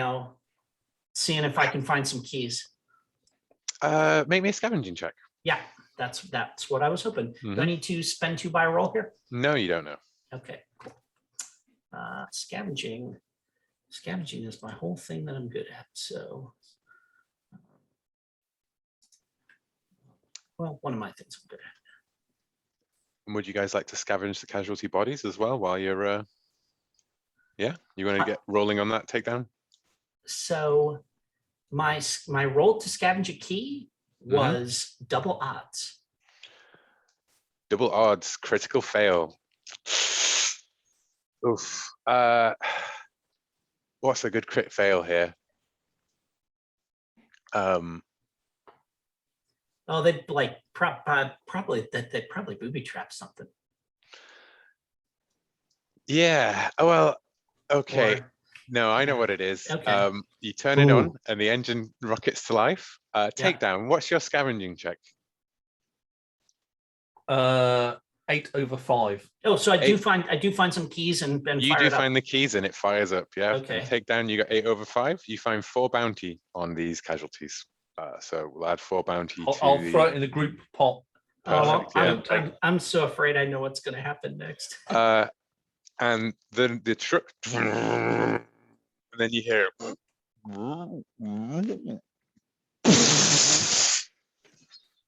if I can find some keys. Make me a scavenging check. Yeah, that's what I was hoping. Do I need to spend 2 by roll here? No, you don't know. Okay, cool. Scavenging is my whole thing that I'm good at. So, well, one of my things I'm good at. And would you guys like to scavenge the casualty bodies as well while you're yeah, you want to get rolling on that takedown? So my roll to scavenge a key was double odds. Double odds, critical fail. Oof. What's a good crit fail here? Oh, they'd like probably they'd probably booby trap something. Yeah. Well, okay. Or- No, I know what it is. Okay. You turn it on Ooh. and the engine rockets to life. Takedown. What's your scavenging check? 8/5. Oh, so I do Eight. find some keys and You fire do it up. find the keys and it fires up. Yeah. Okay. And takedown, you got 8/5. You find 4 bounty on these casualties. So we'll add 4 bounty to I'll throw it the. in the group pot. Perfect. Yeah. I'm so afraid I know what's going to happen next. And then the truck, and then you hear,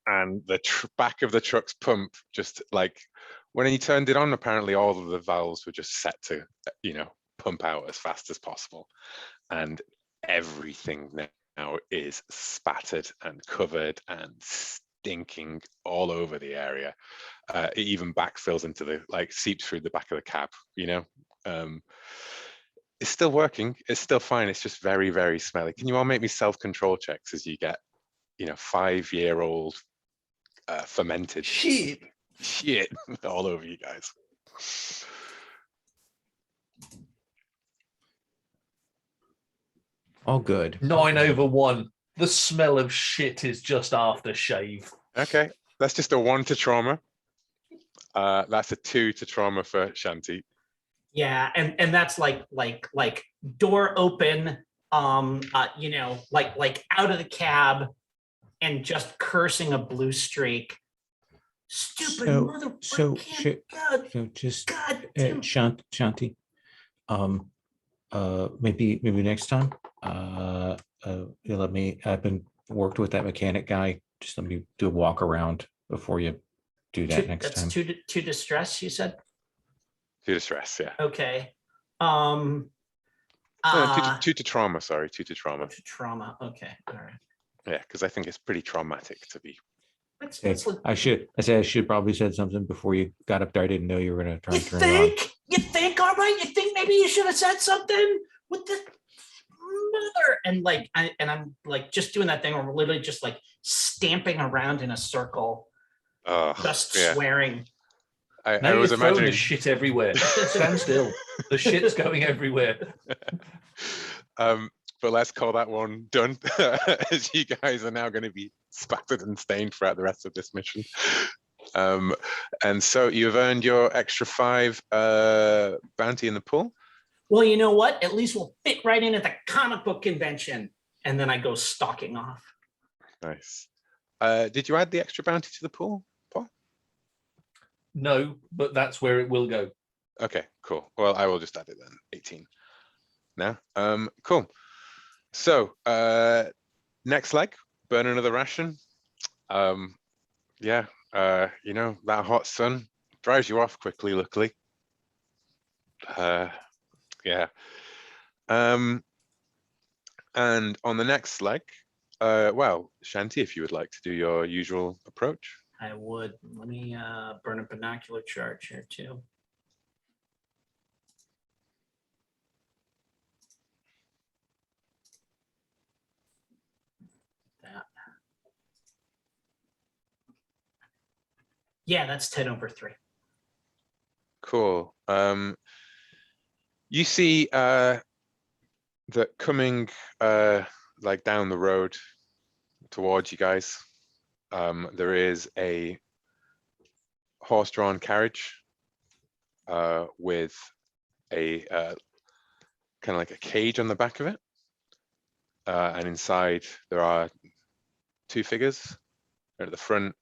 and the back of the truck's pump just like when he turned it on, apparently all of the valves were just set to, pump out as fast as possible, and everything now is spattered and covered and stinking all over the area. It even backfills into seeps through the back of the cab, it's still working, it's still fine, it's just very, very smelly. Can you all make me self-control checks as you get 5-year-old fermented shit all over you guys? All good. 9/1. The smell of shit is just aftershave. Okay, that's just a 1 to trauma. That's a 2 to trauma for Shanti. Yeah, and that's like door open, like out of the cab, and just cursing a blue streak. Stupid mother. So just God damn. Shanti. Maybe next time. I've been worked with that mechanic guy. Just let me do a walk around before you do that next time. That's to distress, you said? To distress, yeah. Okay. No, 2 to trauma, sorry, 2 to trauma. To trauma. Okay. All right. Yeah, because I think it's pretty traumatic to be. I should probably said something before you got up there. I didn't know you were gonna try You and turn it on. You think, all right? You think maybe you should have said something with the mother? And I'm like just doing that thing where we're literally just like stamping around in a circle, just swearing. I was imagining the shit everywhere. Stand still. The shit's going everywhere. But let's call that one done, as you guys are now going to be spattered and stained throughout the rest of this mission. And so you've earned your extra 5 bounty in the pool. Well, you know what? At least we'll fit right in at the comic book convention. And then I go stalking off. Nice. Did you add the extra bounty to the pool, Paul? No, but that's where it will go. Okay, cool. Well, I will just add it then. 18. Now, cool. So next leg, burn another ration. Yeah, that hot sun dries you off quickly, luckily. Yeah. And on the next leg, well, Shanti, if you would like to do your usual approach. I would. Let me burn a binocular charge here too. Yeah, that's 10/3. Cool. You see that coming down the road towards you guys, there is a horse-drawn carriage with a kind of like a cage on the back of it, and inside there are 2 figures. At the front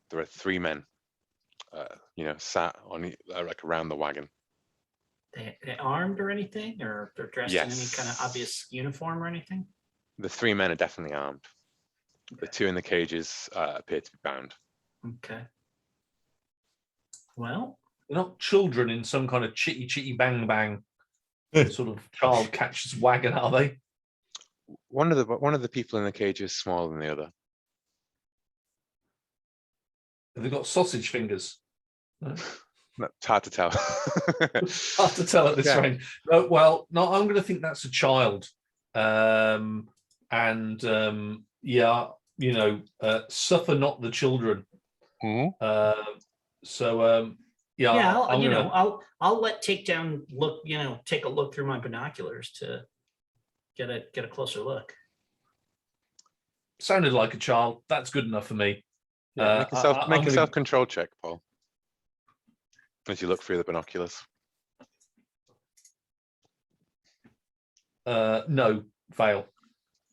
there are 3 men, sat on around the wagon. They armed or anything, or they're dressed in any kind of obvious uniform or anything? The 3 men are definitely armed. Okay. The 2 in the cages appear to be bound. Okay. Well, they're not children in some kind of chitty bang bang sort of child catcher's wagon, are they? One of the people in the cage is smaller than the other. Have they got sausage fingers? No? It's hard to tell. Hard to tell at this Yeah. range. No, well, no, I'm going to think that's a child. Yeah, you know, suffer not the children. Mhm. Yeah, Yeah, I'm you gonna, know, I'll let Takedown look, you know, take a look through my binoculars to get a closer look. sounded like a child. That's good enough for me. Yeah, I'm make a gonna- self-control check, Paul, as you look through the binoculars. No, fail.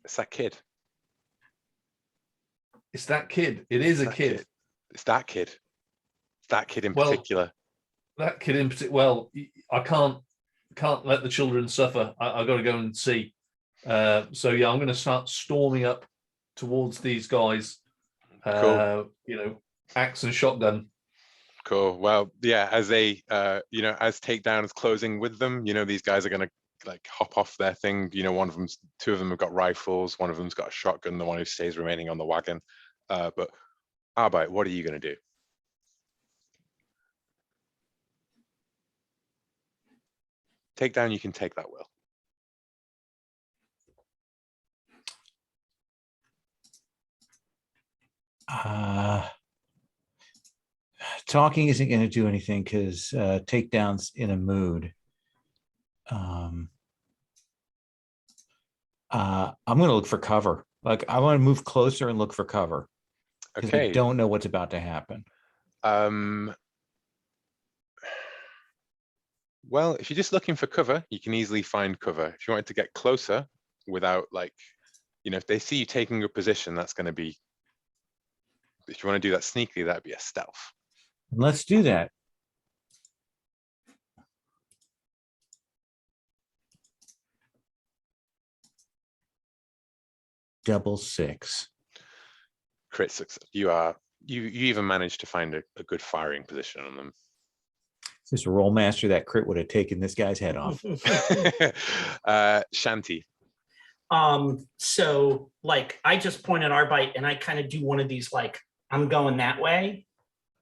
It's that kid. It's that kid. It is a That kid. It's that kid. That kid in Well, particular. That kid in particular. Well, I can't let the children suffer. I got to go and see. So yeah, I'm going to start storming up towards these guys. Cool. You know, axe and shotgun. Cool. Well, yeah, as they, you know, as Takedown is closing with them, you know, these guys are gonna like hop off their thing. You know, two of them have got rifles, one of them's got a shotgun, the one who stays remaining on the wagon. But Arbite, what are you gonna do? Takedown, you can take that, Will. Talking isn't going to do anything because Takedown's in a mood. I'm going to look for cover. Like I want to move closer and look for cover. Because I Okay. don't know what's about to happen. Well, if you're just looking for cover, you can easily find cover. If you wanted to get closer without, like, you know, if they see you taking a position, that's going to be, if you want to do that sneakily, that'd be a stealth. And let's do that. Double 6. Crit success. You even managed to find a good firing position on them. This roll master, that crit would have taken this guy's head off. Shanti. So like I just point at Arbite and I kind of do one of these, like, I'm going that way.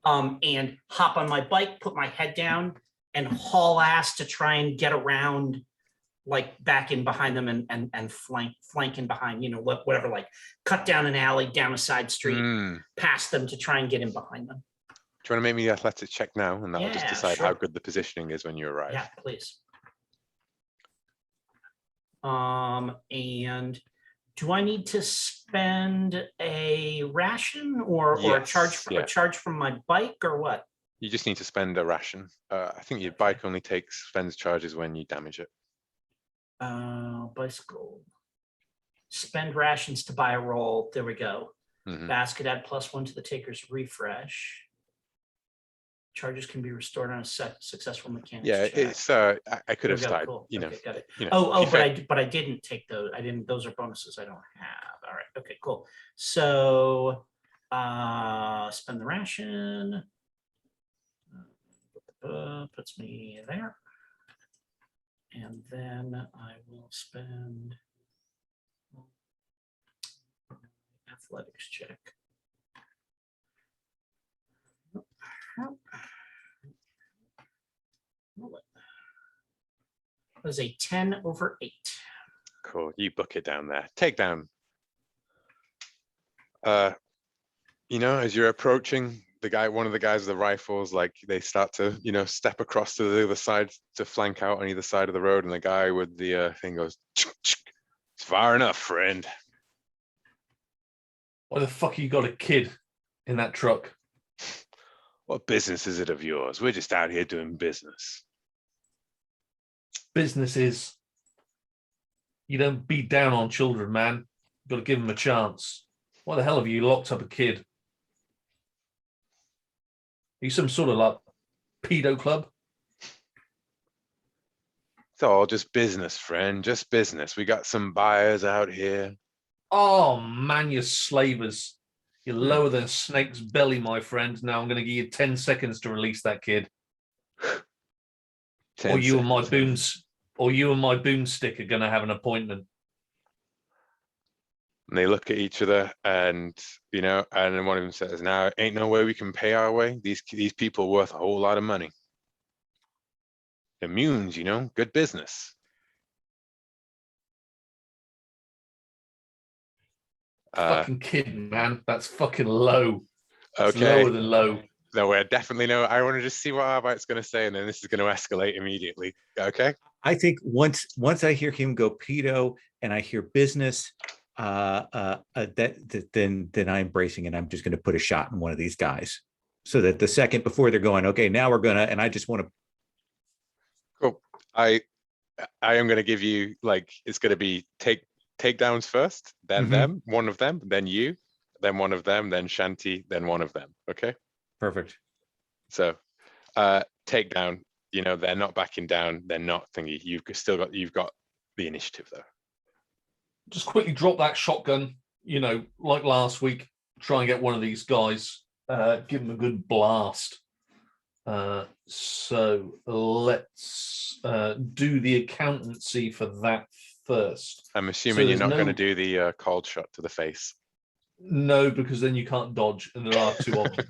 And hop on my bike, put my head down and haul ass to try and get around, like back in behind them and flank in behind, you know, whatever, like cut down an alley, down a side street, past them to try and get in behind them. Do you want to make me an athletics check now? And that'll just Yeah, decide how sure. good the positioning is when you arrive. Yeah, please. And do I need to spend a ration or a Yes, charge from my bike or what? You just need to spend a ration. I think your bike only spends charges when you damage it. Bicycle. Spend rations to buy a roll. There we go. Mhm. Basket add +1 to the taker's refresh. Charges can be restored on a successful mechanics Yeah, check. it's I could have There we go, started, cool. you know. Okay, got it. You know, Oh, if you but I didn't take those. Those are bonuses I don't have. All right. Okay, cool. So spend the ration. Puts me there. And then I will spend athletics check. It was a 10/8. Cool, you book it down there. Takedown. You know, as you're approaching one of the guys with the rifles, like they start to, you know, step across to the other side to flank out on either side of the road, and the guy with the thing goes, "It's far enough, friend." Why the fuck you got a kid in that truck? What business is it of yours? We're just out here doing business. Business is, you don't beat down on children, man. You've got to give them a chance. Why the hell have you locked up a kid? Are you some sort of like pedo club? It's all just business, friend, just business. We got some buyers out here. Oh man, you slavers. You're lower than a snake's belly, my friend. Now I'm going to give you 10 seconds to release that kid. Or you and my boomstick are going to have an appointment. And they look at each other, and you know, and then one of them says, "Now, ain't no way we can pay our way. These people worth a whole lot of money." Immunes, good business. Fucking kidding, man. That's fucking low. That's Okay. lower than low. No, we're definitely no. I want to just see what Arbeit's going to say, and then this is going to escalate immediately. Okay. I think once I hear him go pedo and I hear business, then I'm bracing and I'm just going to put a shot in one of these guys, so that the second before they're going, okay, now we're gonna, and I just want to. Cool. I am going to give you it's going to be takedowns first, then them, one of them, then you, then one of them, then Shanti, then one of them. Okay. Perfect. So, takedown. They're not backing down. They're not thingy. You've got the initiative though. Just quickly drop that shotgun. Like last week. Try and get one of these guys. Give them a good blast. So let's do the accountancy for that first. I'm assuming you're not no- going to do the cold shot to the face. No, because then you can't dodge, and there are two of them.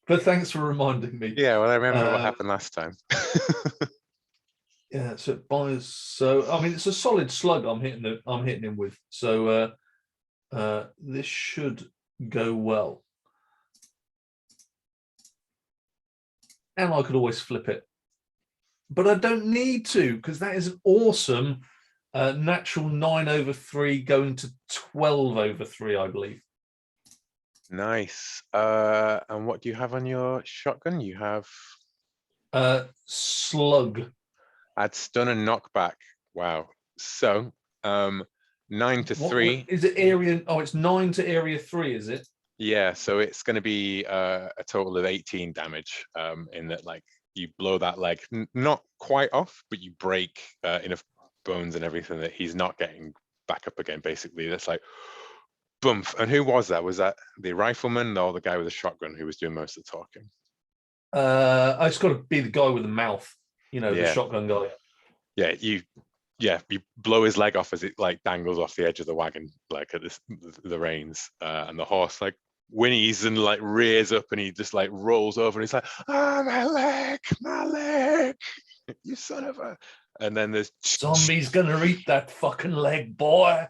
But thanks for reminding me. Yeah, well, I remember what happened last time. Yeah, so it buys. So I mean, it's a solid slug. I'm hitting him with. So this should go well. And I could always flip it, but I don't need to, because that is an awesome natural 9/3 going to 12/3, I believe. Nice. And what do you have on your shotgun? You have Slug. add stun and knockback. Wow. So 9 to 3. Is it area? Oh, it's 9 to area 3, is it? Yeah, so it's going to be a total of 18 damage. In that, you blow that leg not quite off, but you break enough bones and everything that he's not getting back up again. Basically, that's like bump. And who was that? Was that the rifleman or the guy with the shotgun who was doing most of the talking? It's got to be the guy with the mouth. The shotgun guy. Yeah, you blow his leg off as it dangles off the edge of the wagon, at the reins, and the horse whinnies and rears up, and he just rolls over, and he's like, "Ah, my leg, you son of a!" And then there's Zombie's gonna eat that fucking leg, boy.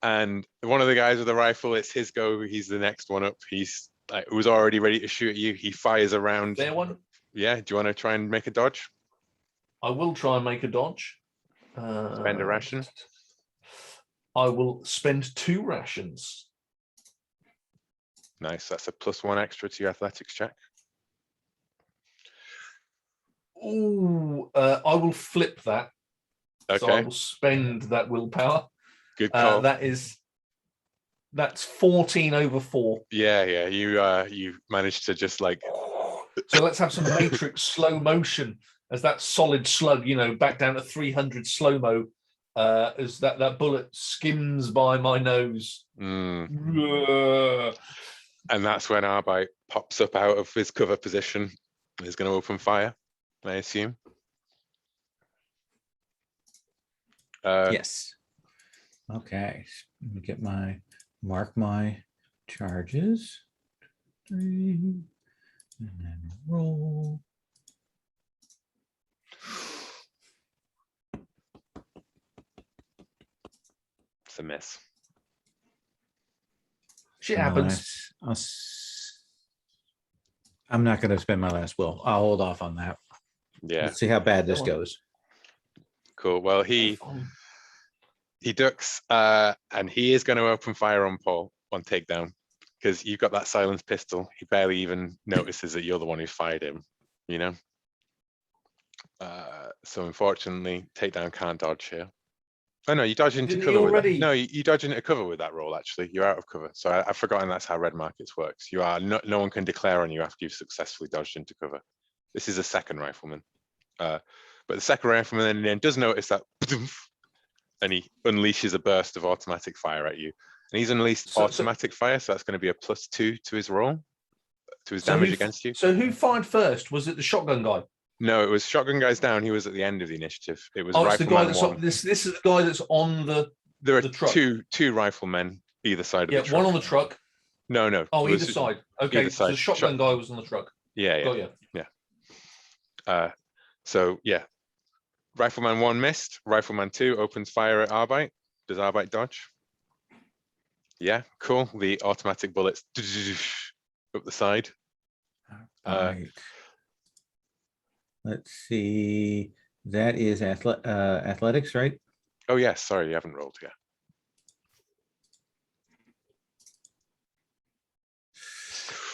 And one of the guys with the rifle, it's his go. He's the next one up. He's was already ready to shoot at you. He fires around. There one. Yeah. Do you want to try and make a dodge? I will try and make a dodge. Spend a ration. I will spend 2 rations. Nice. That's a +1 extra to your athletics check. Ooh, I will flip that. Okay. So I will spend that willpower. Good call. That's 14/4. Yeah. You managed to just So let's have some Matrix slow motion as that solid slug, back down to 300 slow-mo, as that bullet skims by my nose. And that's when Arbite pops up out of his cover position. He's going to open fire, I assume. Yes. Okay. Let me get mark my charges. 3, and then roll. It's a miss. Shit happens. I'm not going to spend my last will. I'll hold off on that. Yeah. Let's see how bad this goes. Cool. Well, he ducks, and he is going to open fire on Paul on takedown, because you've got that silenced pistol. He barely even notices that you're the one who fired him. So unfortunately, takedown can't dodge here. Oh no, you dodge into cover with that. No, you dodge into cover with that roll. Actually, you're out of cover. So I've forgotten that's how red markets works. You are no one can declare on you after you've successfully dodged into cover. This is a second rifleman, but the second rifleman then does notice that, and he unleashes a burst of automatic fire at you. And he's unleashed automatic fire, so that's going to be a +2 to his roll, to his damage against you. So who fired first? Was it the shotgun guy? No, it was shotgun guy's down. He was at the end of the initiative. It was it's the guy that's one. this is the guy that's on the. There are the truck. two riflemen either side of the truck. One on the truck. No. Oh, either side. Okay, so the shotgun guy was on the truck. Yeah, Got you. So yeah, Rifleman 1 missed. Rifleman 2 opens fire at Arbite. Does Arbite dodge? Yeah, cool. The automatic bullets up the side. Right. Let's see. That is athletics, right? Oh yes, sorry, you haven't rolled yet.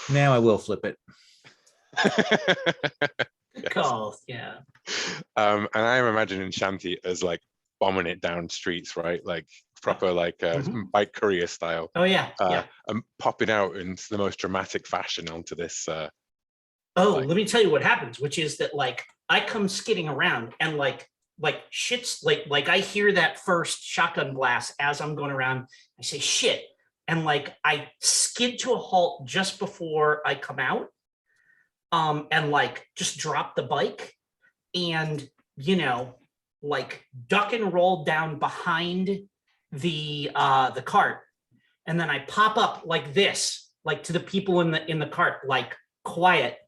Now I will flip it. Good call. Yeah. And I am imagining Shanti as like bombing it down streets, right? Like proper like bike courier style. Oh yeah. Yeah. And popping out in the most dramatic fashion onto this. Oh, like- let me tell you what happens, which is that like I come skidding around and like shit's like I hear that first shotgun blast as I'm going around. I say shit, and like I skid to a halt just before I come out, and like just drop the bike, and like duck and roll down behind the cart, and then I pop up like this, like to the people in the cart, like quiet.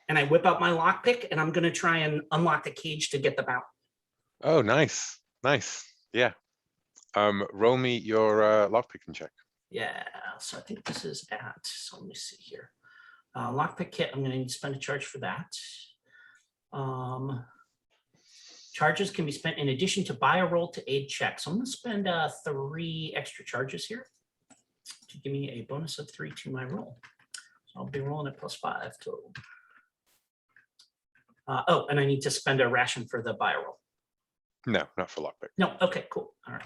And I whip out my lockpick, and I'm going to try and unlock the cage to get them out. Oh, nice. Yeah. Roll me your lockpicking check. Yeah. So I think this is at. So let me see here. Lockpick kit. I'm going to need to spend a charge for that. Charges can be spent in addition to buy a roll to aid check. So I'm going to spend 3 extra charges here to give me a bonus of 3 to my roll. So I'll be rolling at +5 total. Oh, and I need to spend a ration for the buy roll. No, not for lockpick. No, okay, cool. All right.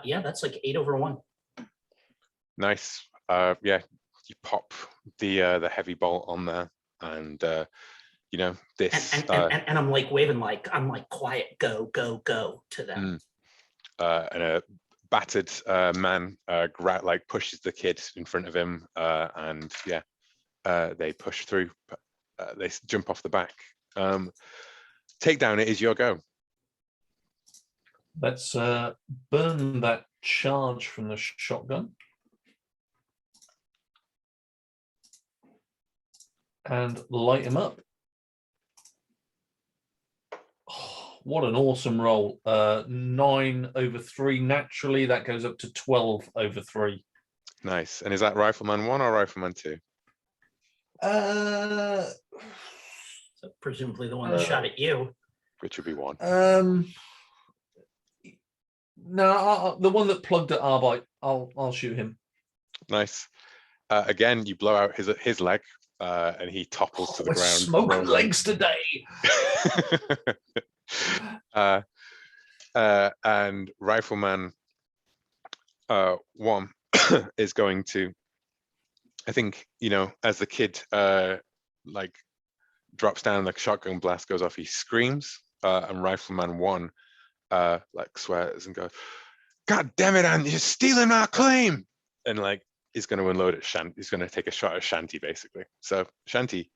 Yeah, that's like 8 over 1. Nice. Yeah, you pop the heavy bolt on there, and this And I'm like waving, like I'm like quiet, go to them. And a battered man like pushes the kid in front of him, and yeah, they push through. They jump off the back. Takedown, it is your go. Let's burn that charge from the shotgun. And light him up. Oh, what an awesome roll. 9 over 3. Naturally, that goes up to 12 over 3. Nice. And is that Rifleman 1 or Rifleman 2? So presumably the one that shot at you. Which would be 1. No, the one that plugged at Arbite. I'll shoot him. Nice. Again, you blow out his leg, and he topples to the ground. Smoke legs today. And Rifleman 1 is going to, I think, as the kid like drops down, the shotgun blast goes off, he screams, and Rifleman 1 like swears and goes, "God damn it, Andy, you're stealing our claim!" And like he's going to unload at Shanti. He's going to take a shot at Shanti, basically. So Shanti.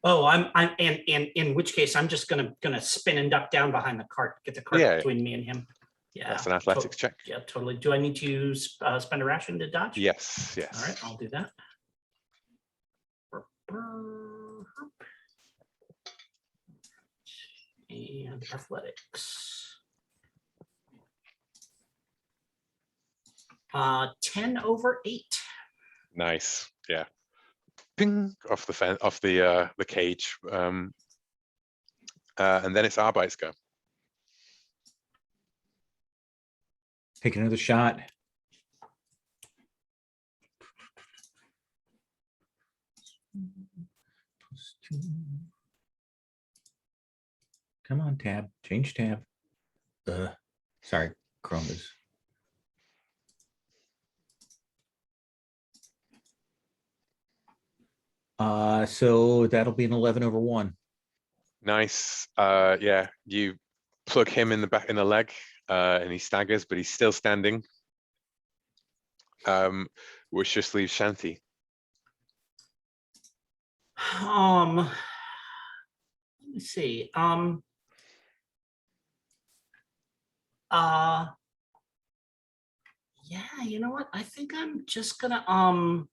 Oh, I'm and in which case I'm just gonna spin and duck down behind the cart, get the cart between me and him. Yeah, that's an athletics check. Yeah, totally. Do I need to spend a ration to dodge? Yes. All right, I'll do that. And athletics. 10 over 8. Nice. Yeah. Ping off the fence, off the cage. And then it's Arbite's go. Take another shot. Come on, tab. Change tab. Sorry, Chrome is. So that'll be an 11 over 1. Nice. Yeah, you plug him in the leg, and he staggers, but he's still standing. Which just leaves Shanti. Let me see. Yeah, you know what? I think I'm just gonna I'm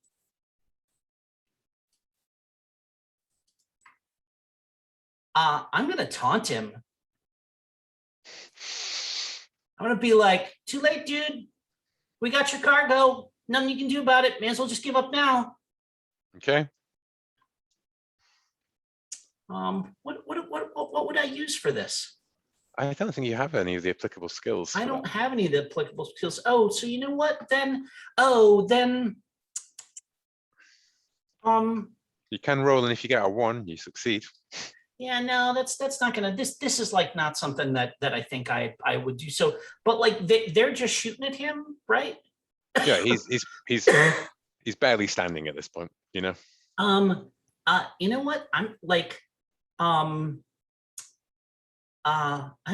gonna taunt him. I'm gonna be like, too late, dude. We got your cargo. Nothing you can do about it. May as well just give up now. Okay. What would I use for this? I don't think you have any of the applicable skills. I for don't that. have any of the applicable skills. Oh, so you know what? Then, You can roll, and if you get a 1, you succeed. yeah, no, that's not gonna. This is like not something that I think I would do. So, but like they're just shooting at him, right? Yeah, he's barely standing at this point. You know. You know what? I'm like, I'm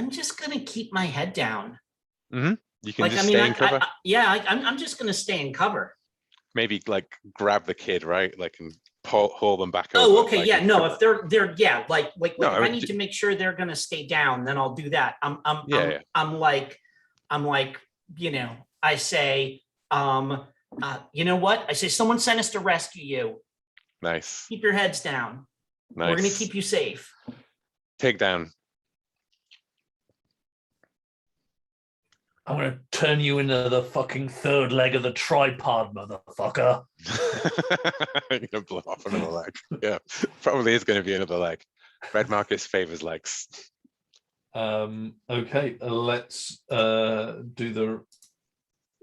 just gonna keep my head down. You can Like, just I mean, stay in cover. I'm just gonna stay in cover. Maybe like grab the kid, right? Like and haul them back over. Oh, okay, like, yeah, no, if they're yeah, like No, if I need to make sure they're gonna stay down, then I'll do that. Yeah. I'm like, you know, I say, you know what? I say, someone sent us to rescue you. Nice. Keep your heads down. Nice. We're gonna keep you safe. Takedown. I'm gonna turn you into the fucking third leg of the tripod, motherfucker. You're gonna blow off another leg. Yeah, probably is going to be another leg. Red Markets favors legs. Okay, let's do the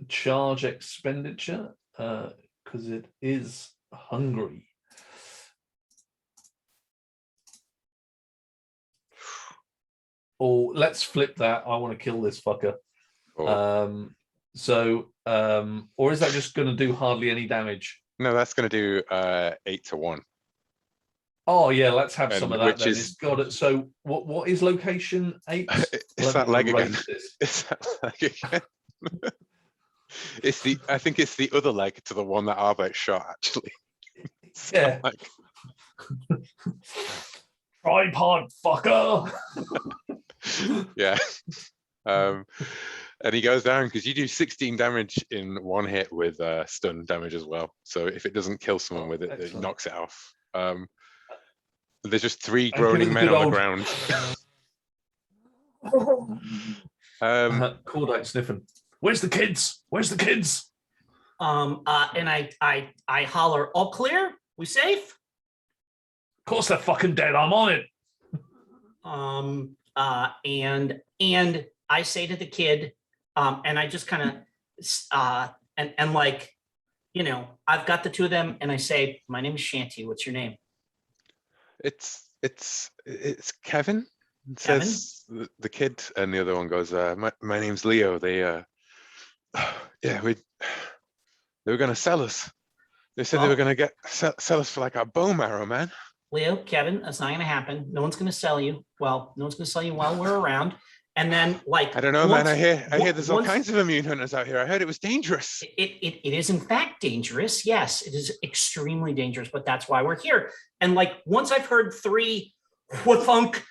charge expenditure because it is hungry. Or let's flip that. I want to kill this fucker. Cool. Or is that just going to do hardly any damage? No, that's going to do 8 to 1. Oh yeah, let's have some And of that. which Then is- it's got it. So what is location 8? It's that leg again. This. It's that leg again. I think it's the other leg to the one that Arbeit shot, actually. So, Yeah. like, Tripod fucker. yeah. And he goes down because you do 16 damage in one hit with stun damage as well. So if it doesn't kill someone with it, it excellent. knocks it off. There's just 3 groaning men on the ground. Cordite sniffing. Where's the kids? Where's the kids? And I holler, all clear? We safe? Of course they're fucking dead. I'm on it. And I say to the kid, and I just kind of and like, you know, I've got the 2 of them, and I say, my name is Shanti. What's your name? It's Kevin. It says the kid, and the other one goes, my name's Leo. They were gonna sell us. They said they were gonna sell us for like a bone marrow, man. Leo, Kevin, that's not going to happen. No one's going to sell you. Well, no one's going to sell you while we're around. And then, like, I don't know, man. I hear there's all kinds of immune hunters out here. I heard it was dangerous. It is in fact dangerous. Yes, it is extremely dangerous, but that's why we're here. And like, once I've heard 3 thunk,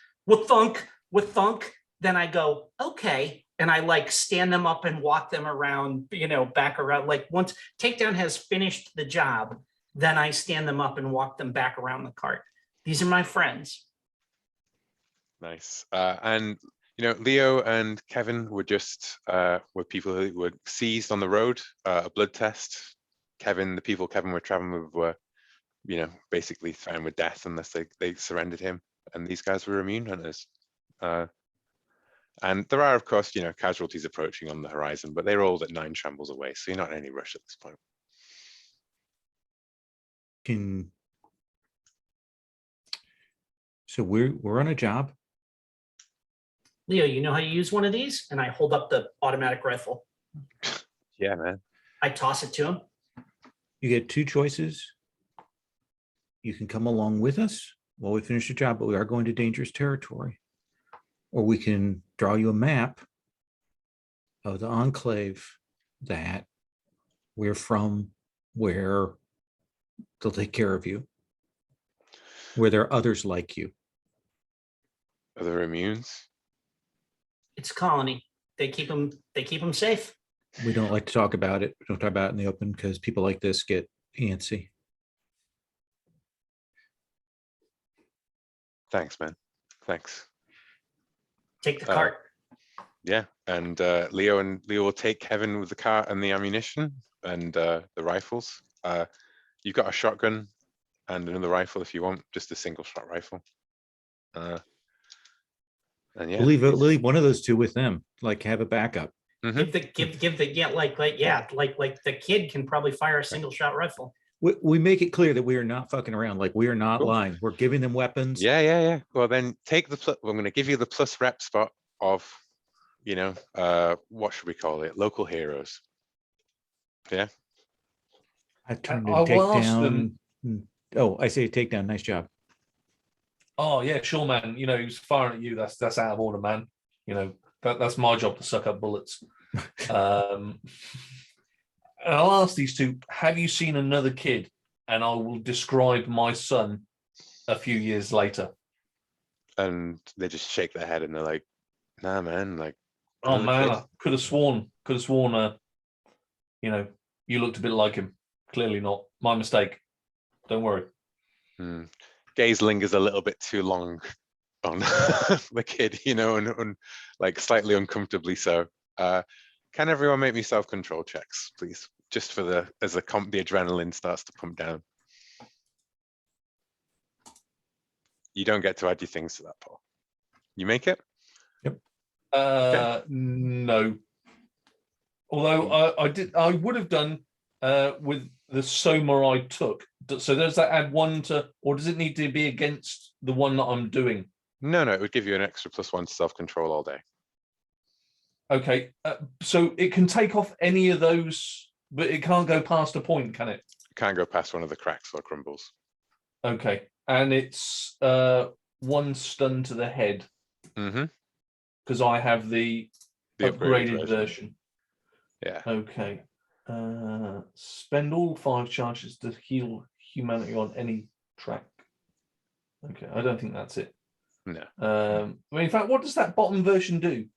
then I go, okay. And I like stand them up and walk them around, you know, back around. Like, once Takedown has finished the job, then I stand them up and walk them back around the cart. These are my friends. Nice. And you know, Leo and Kevin were just were people who were seized on the road, a blood test. The people Kevin were traveling with were, you know, basically threatened with death unless they surrendered him. And these guys were immune hunters. And there are, of course, you know, casualties approaching on the horizon, but they're all at 9 shambles away, so you're not in any rush at this point. So we're on a job. Leo, you know how you use one of these? And I hold up the automatic rifle. Yeah, man. I toss it to him. You get 2 choices. You can come along with us while we finish the job, but we are going to dangerous territory. Or we can draw you a map of the enclave that we're from, where they'll take care of you, where there are others like you. Other immunes? It's a colony. They keep them safe. We don't like to talk about it. We don't talk about it in the open because people like this get antsy. Thanks, man. Thanks. Take the cart. Yeah, and Leo will take Kevin with the car and the ammunition and the rifles. You've got a shotgun and another rifle if you want, just a single shot rifle. And yeah, We'll leave one of those two with them, like have a backup. Give the kid can probably fire a single shot rifle. We make it clear that we are not fucking around. Like we are not Cool. lying. We're giving them weapons. Yeah. Well, then take the. I'm going to give you the plus rep spot of, what should we call it? Local heroes. Yeah. I turned in I will ask takedown. them. Oh, I say takedown. Nice job. Oh yeah, sure, man. He's firing at you. That's out of order, man. That's my job to suck up bullets. And I'll ask these two, have you seen another kid? And I will describe my son a few years later. And they just shake their head and they're like, nah, man, like, Oh another man, kid. I could have sworn, you looked a bit like him. Clearly not. My mistake. Don't worry. Gaze lingers a little bit too long on the kid, and like slightly uncomfortably so. Can everyone make me self-control checks, please? Just for as the adrenaline starts to pump down. You don't get to add your things to that, Paul. You make it? Yep. Okay. No. Although I would have done with the Soma I took. So does that add one to, or does it need to be against the one that I'm doing? No, it would give you an extra +1 to self-control all day. Okay, so it can take off any of those, but it can't go past a point, can it? You can't go past one of the cracks or crumbles. Okay, and it's 1 stun to the head. Because I have the upgraded version. Yeah. Okay. Spend all 5 charges to heal humanity on any track. Okay, I don't think that's it. No. In fact, what does that bottom version do?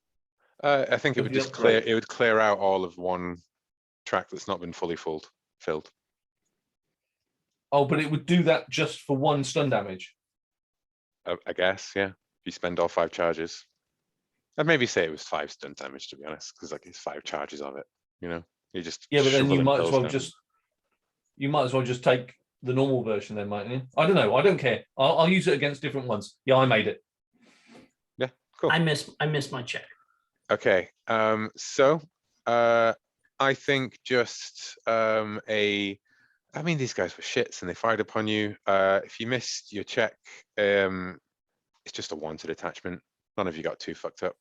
I think it would just clear out all of one track that's not been fully filled. Oh, but it would do that just for 1 stun damage. I guess, yeah. If you spend all 5 charges. I'd maybe say it was 5 stun damage, to be honest, because it's 5 charges of it. You just but then you might as well down. just take the normal version then, mightn't you? I don't know. I don't care. I'll use it against different ones. Yeah, I made it. Yeah, cool. I missed my check. Okay, so I think just these guys were shits and they fired upon you. If you missed your check, it's just a wanted attachment. None of you got too fucked up.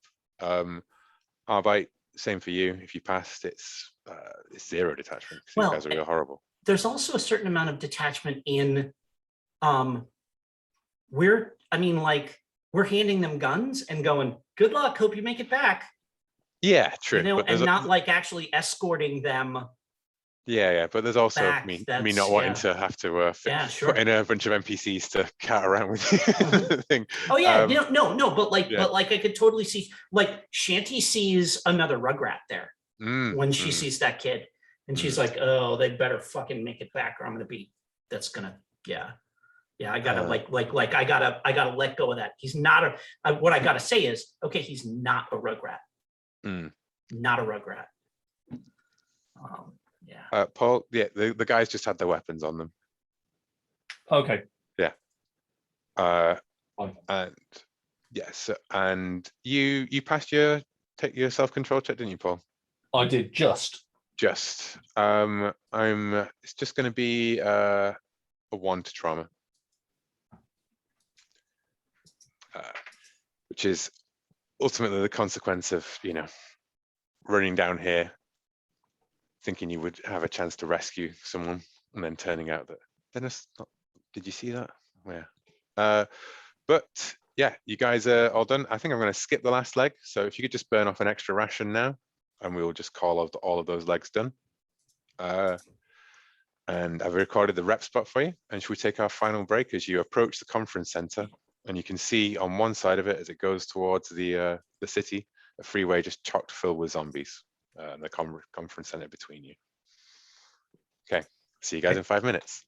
Arbite, same for you. If you passed, it's 0 detachment because Well, you guys are real horrible. There's also a certain amount of detachment in we're handing them guns and going, good luck, hope you make it back. Yeah, true. And not like actually escorting them. Yeah, but there's also back. me not wanting to have to put in a bunch of NPCs to cat around with you. Thing. Oh yeah, but I could totally see, like, Shanti sees another Rugrat there when she sees that kid, and she's like, oh, they better fucking make it back, or I'm gonna be. That's gonna I gotta I gotta let go of that. He's not what I gotta say is, okay, he's not a Rugrat. Not a Rugrat. Paul, the guys just had their weapons on them. Okay. Yeah. And yes, and you passed your self-control check, didn't you, Paul? I did just. It's just going to be a 1 to trauma, which is ultimately the consequence of running down here, thinking you would have a chance to rescue someone, and then turning out that they're just not. Did you see that? Yeah. But yeah, you guys are all done. I think I'm going to skip the last leg. So if you could just burn off an extra ration now, and we will just call out all of those legs done. And I've recorded the rep spot for you. And should we take our final break as you approach the conference center? And you can see on one side of it, as it goes towards the city, a freeway just chock full with zombies, and the conference center between you. Okay, see you guys in 5 minutes.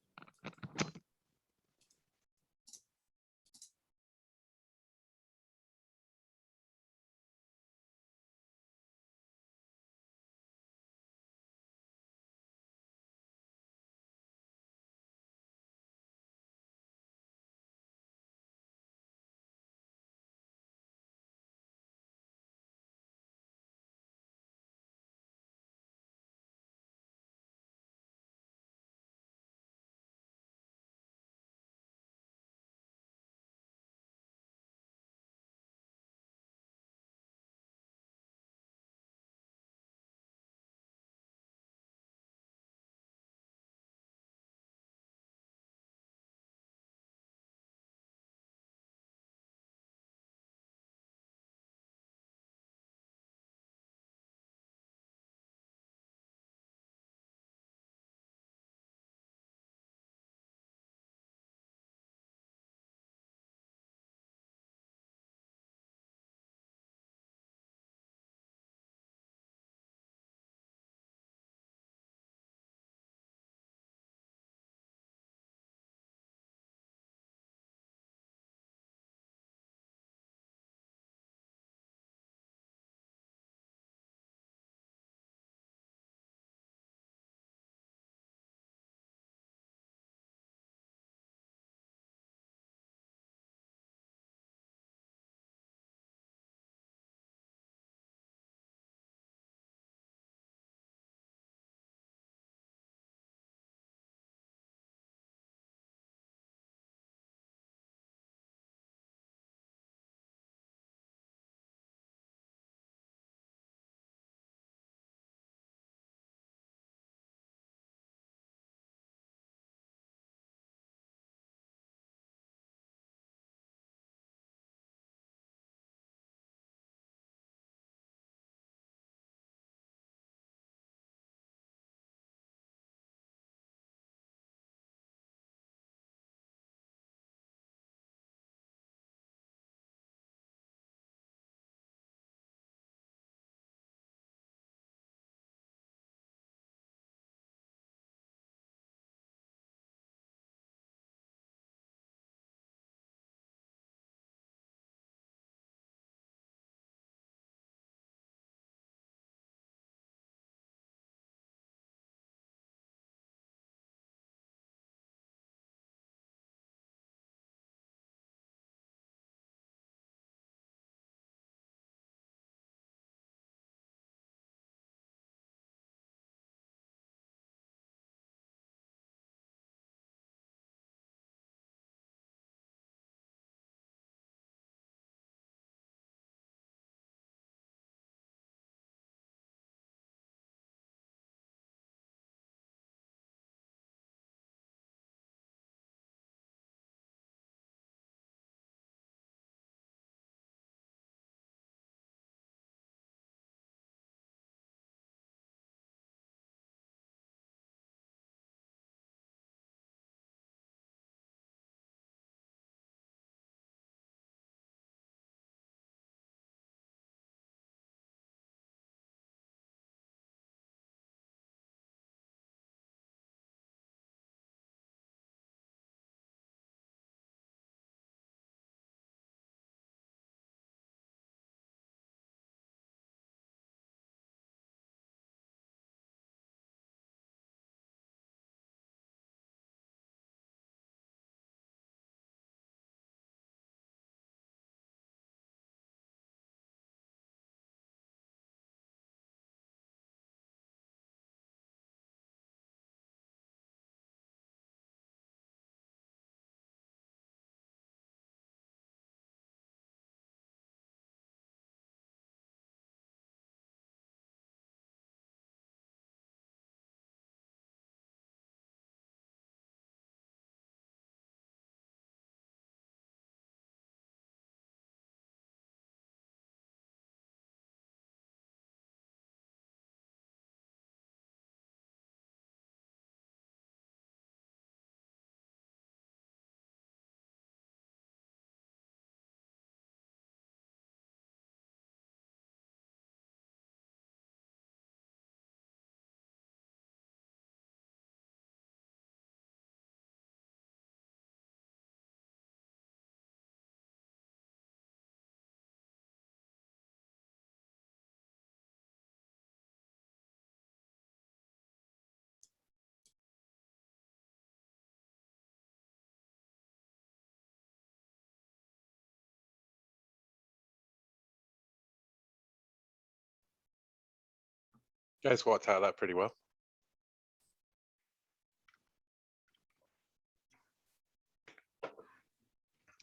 guys walked out of that pretty well.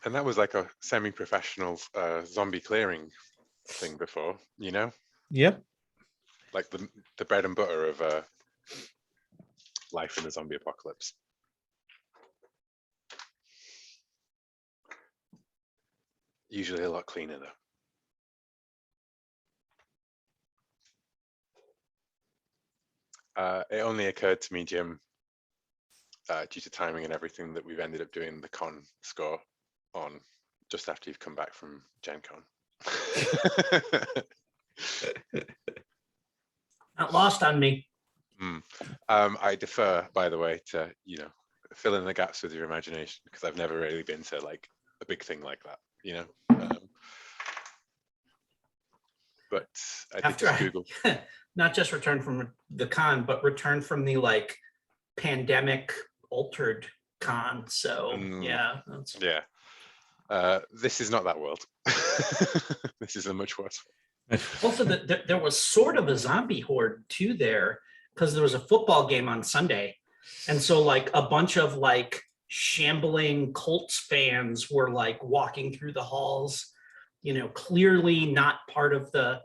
And that was like a semi-professional zombie clearing thing before, you know? Yep. Like the bread and butter of life in the zombie apocalypse. Usually a lot cleaner though. It only occurred to me, Jim, due to timing and everything, that we've ended up doing the con score on just after you've come back from Gen Con. Not lost on me. I defer, by the way, to, you know, fill in the gaps with your imagination, because I've never really been to like a big thing like that, you know. But I did After just Google. not just return from the con, but return from the like pandemic altered con. So yeah, Yeah. This is not that world. This is a much worse one. Also, there was sort of a zombie horde too there, because there was a football game on Sunday, and so like a bunch of like shambling Colts fans were like walking through the halls, you know, clearly not part of the,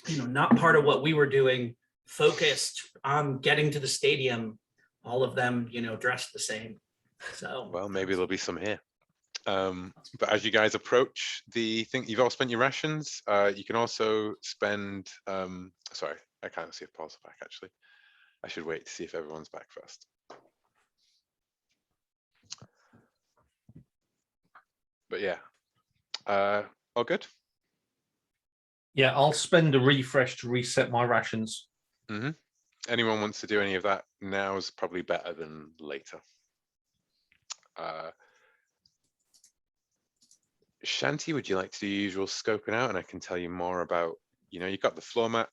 you know, not part of what we were doing, focused on getting to the stadium, all of them, you know, dressed the same. So well, maybe there'll be some here. But as you guys approach the thing, you've all spent your rations. You can also spend, sorry, I can't see if Paul's back actually. I should wait to see if everyone's back first. But yeah, all good. Yeah, I'll spend a refresh to reset my rations. Anyone wants to do any of that now is probably better than later. Shanti, would you like to do your usual scoping out, and I can tell you more about, you know, you've got the floor map.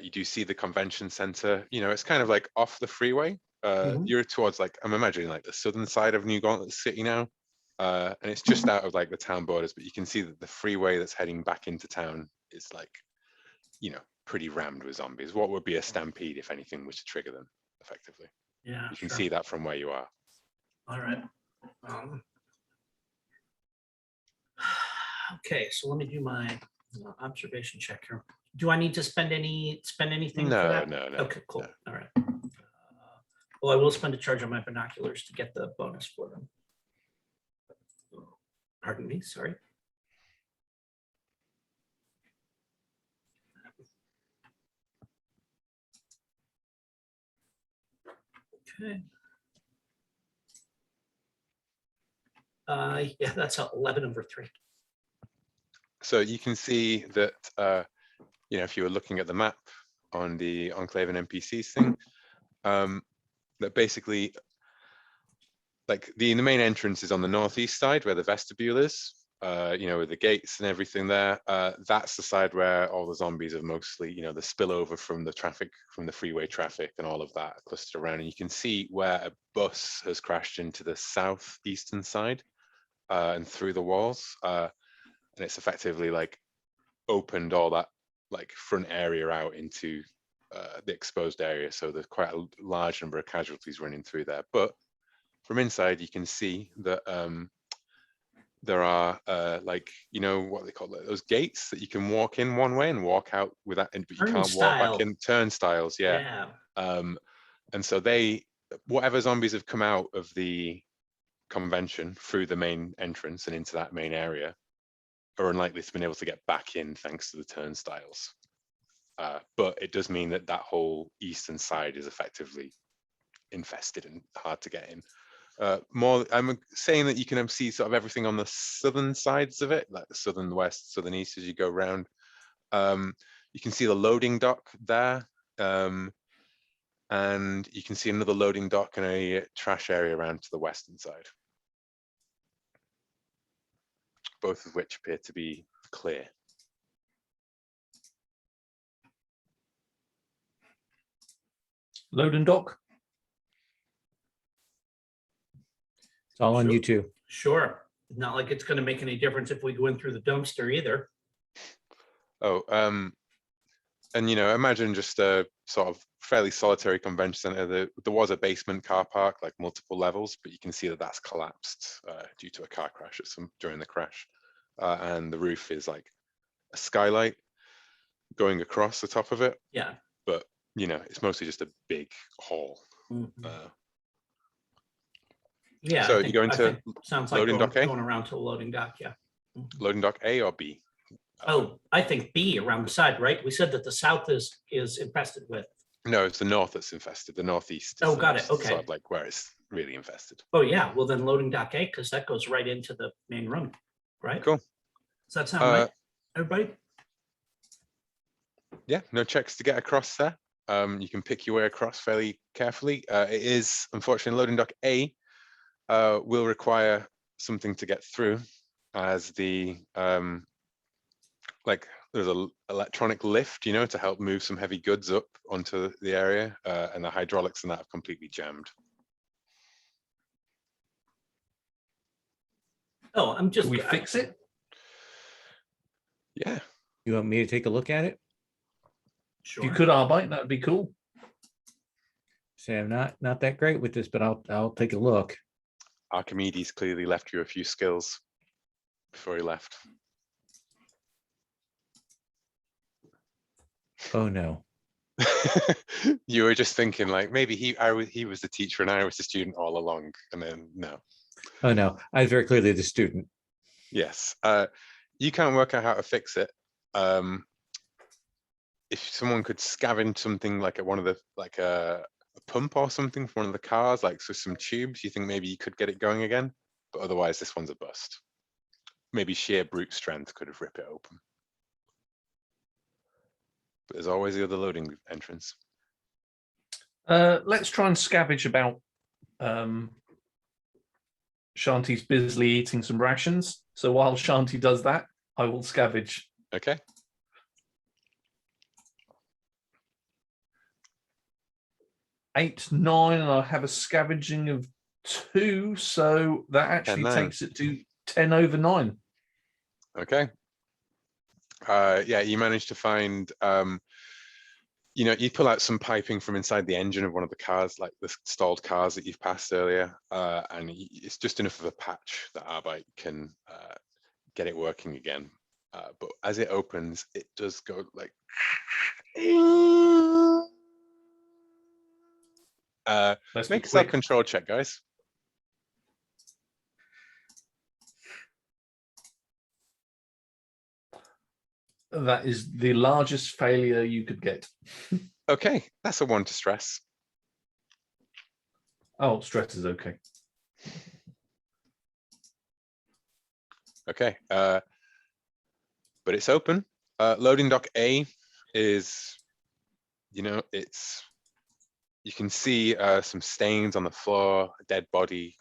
You do see the convention center. You know, it's kind of like off the freeway. You're towards, like, I'm imagining like the southern side of New Gauntlet City now. And it's just out of like the town borders, but you can see that the freeway that's heading back into town is like, you know, pretty rammed with zombies. What would be a stampede if anything was to trigger them effectively? yeah, You can sure. see that from where you are. All right. Okay, so let me do my observation check here. Do I need to spend anything for that? No. Okay, cool. No. All right. Well, I will spend a charge on my binoculars to get the bonus for them. Pardon me, sorry. Okay. Yeah, that's 11/3. So you can see that, you know, if you were looking at the map on the Enclave and NPCs thing, that basically, like the main entrance is on the northeast side where the vestibule is, you know, with the gates and everything there. That's the side where all the zombies are mostly, you know, the spillover from the traffic, from the freeway traffic and all of that clustered around. And you can see where a bus has crashed into the southeastern side and through the walls. And it's effectively like opened all that like front area out into the exposed area. So there's quite a large number of casualties running through there. But from inside, you can see that there are like, you know, what they call it, those gates that you can walk in one way and walk out with that, but you can't walk back in. Turnstiles, yeah. And so whatever zombies have come out of the convention through the main entrance and into that main area are unlikely to be able to get back in thanks to the turnstiles. But it does mean that that whole eastern side is effectively infested and hard to get in. I'm saying that you can see sort of everything on the southern sides of it, like the southern west, southern east as you go around. You can see the loading dock there. And you can see another loading dock and a trash area around to the western side. Both of which appear to be clear. Load and dock. It's all on Sure. you too. Sure. Not like it's going to make any difference if we go in through the dumpster either. Oh, And imagine just a sort of fairly solitary convention center. There was a basement car park, like multiple levels, but you can see that that's collapsed due to a car crash during the crash. And the roof is like a skylight going across the top of it. Yeah. But it's mostly just a big hall. Yeah. So I you go into think sounds like loading dock A? going around to the loading dock. Yeah. Loading dock A or B? Oh, I think B around the side, right? We said that the south is infested with. No, it's the north that's infested. The northeast. Oh, is got it. Okay. Sort of like where it's really infested. Oh, yeah. Well, then loading dock A, because that goes right into the main room, right? Cool. Does that sound right, everybody? Yeah, no checks to get across there. You can pick your way across fairly carefully. It is, unfortunately, loading dock A will require something to get through, as the there's an electronic lift, to help move some heavy goods up onto the area, and the hydraulics and that have completely jammed. Oh, I'm just. Can we fix it? Yeah. You want me to take a look at it? Sure. If you could, Arbite, that'd be cool. Say I'm not that great with this, but I'll take a look. Archimedes clearly left you a few skills before he left. Oh no. You were just thinking like maybe he was the teacher and I was the student all along, and then no. Oh no, I was very clearly the student. Yes. You can't work out how to fix it. If someone could scavenge something like at one of the a pump or something from one of the cars, like so some tubes, you think maybe you could get it going again, but otherwise this one's a bust. Maybe sheer brute strength could have ripped it open. But there's always the other loading entrance. Let's try and scavenge about Shanti's busily eating some rations. So while Shanti does that, I will scavenge. Okay. Eight, 9, and I have a scavenging of 2, so that actually 10, 9. takes it to 10 over 9. Okay. Yeah, you managed to find, you pull out some piping from inside the engine of one of the cars, like the stalled cars that you've passed earlier, and it's just enough of a patch that Arbite can get it working again. But as it opens, it does go like... Let's make be a quick. self-control check, guys. That is the largest failure you could get. Okay, that's a 1 to stress. Oh, stress is okay. Okay, but it's open. Loading dock A is, it's, you can see some stains on the floor, a dead body,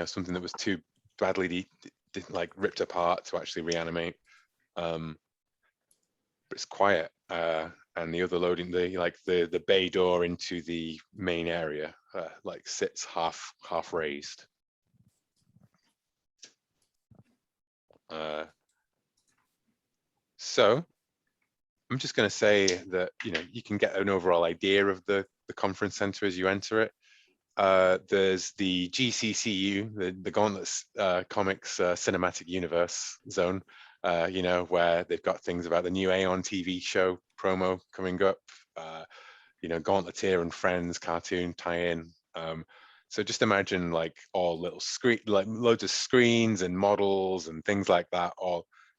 something that was too badly ripped apart to actually reanimate. But it's quiet, and the other loading, the bay door into the main area, sits half raised. So I'm just going to say that you can get an overall idea of the conference center as you enter it. There's the GCCU, the Gauntlet Comics Cinematic Universe zone, where they've got things about the new Aeon TV show promo coming up, Gauntleteer and Friends cartoon tie-in. So just imagine all little screen, loads of screens and models and things like that.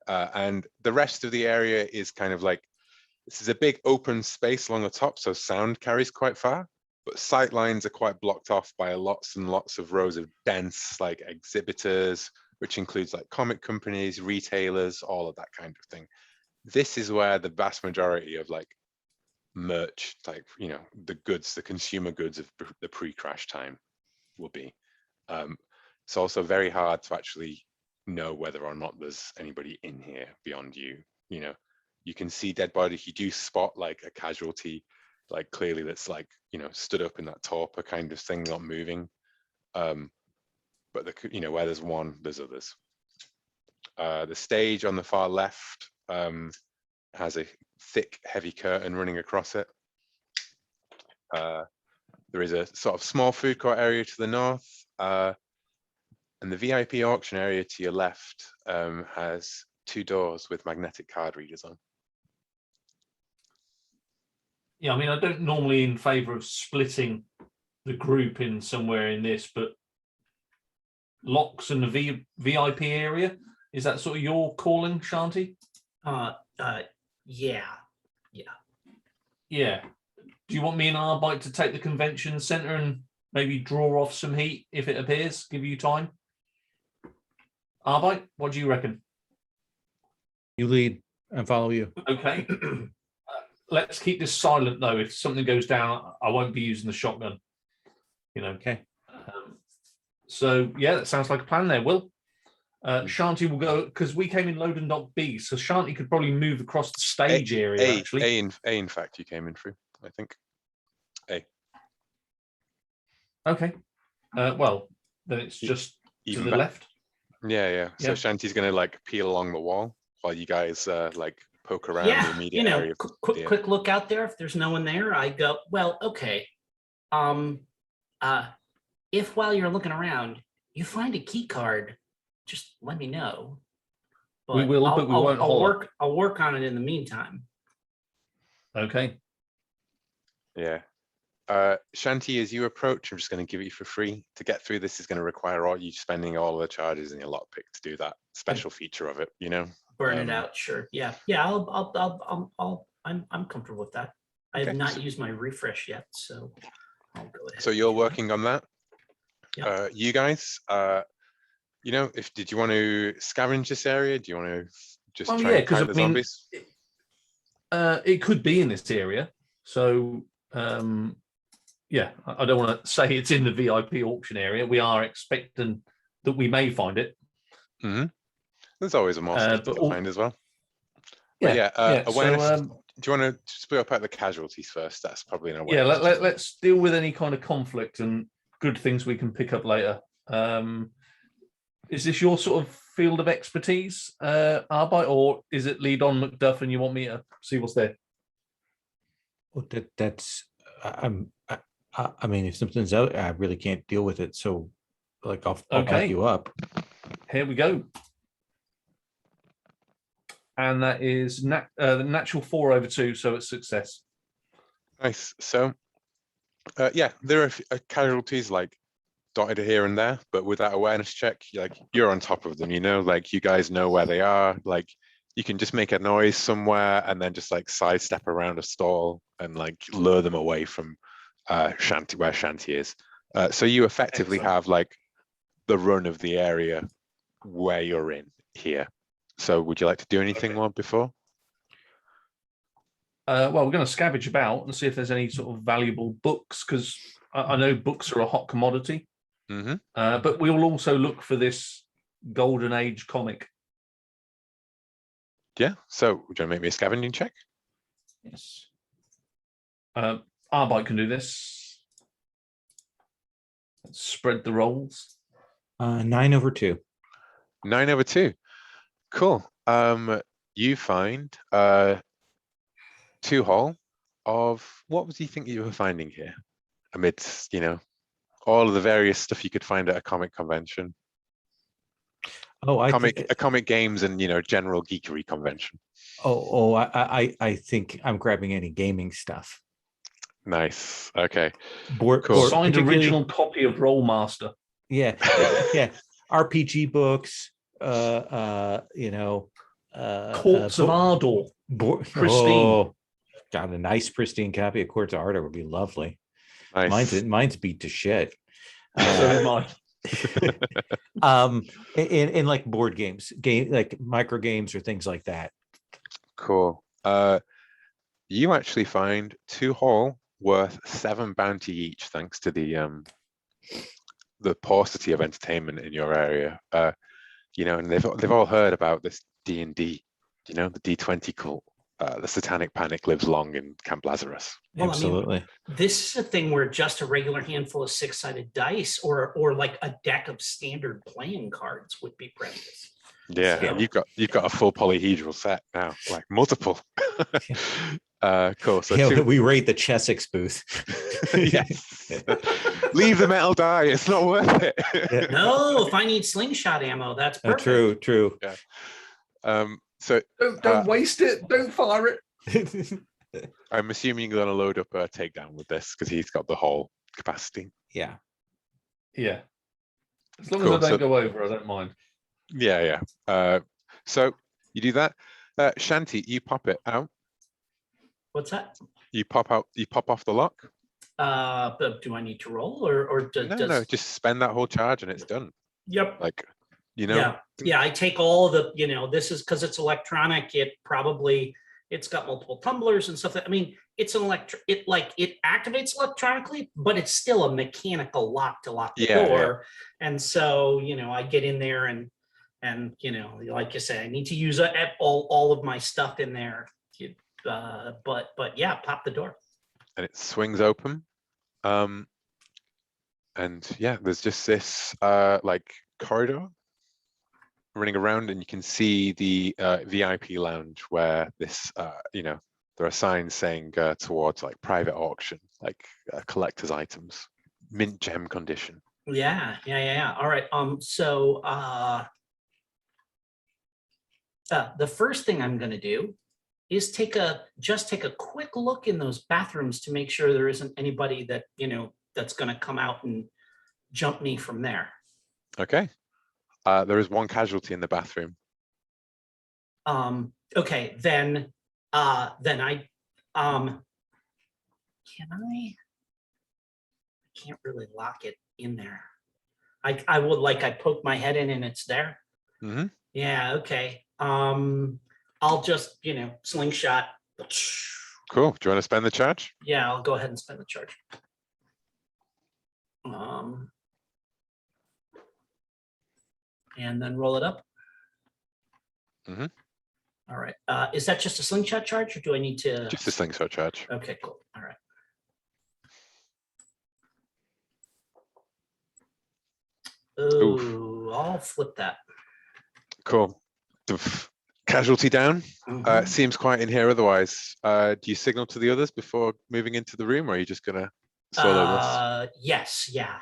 And the rest of the area is kind of this is a big open space along the top, so sound carries quite far, but sight lines are quite blocked off by lots and lots of rows of dense exhibitors, which includes comic companies, retailers, all of that kind of thing. This is where the vast majority of merch, the goods, the consumer goods of the pre-crash time will be. It's also very hard to actually know whether or not there's anybody in here beyond you. You can see dead bodies. You do spot a casualty, clearly that's stood up in that torpor kind of thing, not moving. But where there's one, there's others. The stage on the far left has a thick, heavy curtain running across it. There is a sort of small food court area to the north, and the VIP auction area to your left has 2 doors with magnetic card readers on. Yeah, I mean, I don't normally in favour of splitting the group in somewhere in this, but locks and the VIP area, is that sort of your calling, Shanti? Yeah. Yeah. Do you want me and Arbite to take the convention centre and maybe draw off some heat if it appears? Give you time? Arbite, what do you reckon? You lead and follow you. Okay. Let's keep this silent, though. If something goes down, I won't be using the shotgun. You know. Okay. So, yeah, that sounds like a plan there, Will. Shanti will go, because we came in load and dock B, so Shanti could probably move across the stage area, actually. In fact, you came in through, I think. A. Okay. Well, then it's just Even to the left. Yeah. So Yeah. Shanti's going to like peel along the wall while you guys like poke around the immediate area. Quick look out there. If there's no one there, I go, well, okay. If while you're looking around, you find a key card, just let me know. We will, but we won't holler. I'll work on it in the meantime. Okay. Yeah. Shanti, as you approach, I'm just going to give it you for free. To get through this is going to require all you spending all the charges in your lockpick to do that special feature of it, you know? Burn it out, sure. Yeah. I'm comfortable with that. I have not used my refresh yet, so I'll go ahead. So you're working on that? Yeah. You guys, you know, did you want to scavenge this area? Do you want to just try and fight the zombies? It could be in this area. So, yeah, I don't want to say it's in the VIP auction area. We are expecting that we may find it. Mm-hmm. There's always a more stuff to find as well. Yeah. Awareness. So, do you want to split up at the casualties first? That's probably an awareness. Yeah, let's deal with any kind of conflict and good things we can pick up later. Is this your sort of field of expertise, Arbite, or is it lead on Macduff and you want me to see what's there? Well, that's I mean, if something's out, I really can't deal with it. So, like, I'll back you up. Here we go. And that is the natural 4/2, so it's success. Nice. So, yeah, there are casualties like dotted here and there, but with that awareness check, you're on top of them. You know, like you guys know where they are. Like you can just make a noise somewhere and then just like sidestep around a stall and like lure them away from Shanti, where Shanti is. So you effectively have like the run of the area where you're in here. So would you like to do anything more before? Well, we're going to scavenge about and see if there's any sort of valuable books, because I know books are a hot commodity. Mm-hmm. But we will also look for this Golden Age comic. Yeah. So would you want to make me a scavenging check? Yes. Arbite can do this. Let's spread the rolls. 9/2. 9/2. Cool. You find 2 haul of what do you think you were finding here amidst, you know, all of the various stuff you could find at a comic convention. Comic games and, you know, general geekery convention. I think I'm grabbing any gaming stuff. Nice. Okay. Cool. Signed original copy of Rollmaster. Yeah. RPG books. You know, Courts of Ardor. Pristine. Got a nice pristine copy of Courts of Ardor would be lovely. Nice. Mine's beat to shit. So am I. In like board games, like micro games or things like that. Cool. You actually find 2 haul worth 7 bounty each, thanks to the paucity of entertainment in your area. You know, and they've all heard about this D&D, you know, the D20 cult. The satanic panic lives long in Camp Lazarus. Well, absolutely. I mean, this is a thing where just a regular handful of 6-sided dice or like a deck of standard playing cards would be precious. Yeah, So- you've got a full polyhedral set now, like multiple. Cool. So Yeah, we rate the Chessex booth. yes. Leave the metal die. It's not worth it. Yeah. No, if I need slingshot ammo, that's perfect. True. So Don't waste it. Don't fire it. I'm assuming you're going to load up a takedown with this because he's got the whole capacity. Yeah. Yeah. As long Cool, as I so- don't go over, I don't mind. Yeah. So you do that. Shanti, you pop it out. What's that? You pop off the lock. But do I need to roll or does? No, just spend that whole charge and it's done. Yep. Like, you know. Yeah. I take all of the, this is because it's electronic. It's got multiple tumblers and stuff. I mean, it's an it activates electronically, but it's still a mechanical lock to lock the door. And so, I get in there and like you say, I need to use all of my stuff in there. But yeah, pop the door. And it swings open. And yeah, there's just this like corridor running around, and you can see the VIP lounge where this there are signs saying towards like private auction, like collector's items, mint gem condition. Yeah. All right. So the first thing I'm going to do is take a quick look in those bathrooms to make sure there isn't anybody that that's going to come out and jump me from there. Okay. There is one casualty in the bathroom. Okay, then I can't really lock it in there. I would I poke my head in and it's there. Mm-hmm. Yeah, okay. I'll just, slingshot. Cool. Do you want to spend the charge? Yeah, I'll go ahead and spend the charge. And then roll it up. Mm-hmm. All right. Is that just a slingshot charge, or do I need to? Just a slingshot charge. Okay, cool. All right. Oh, I'll flip that. Cool. Casualty down. Mhm. Seems quiet in here otherwise. Do you signal to the others before moving into the room, or are you just gonna solo this? Yes. Yeah.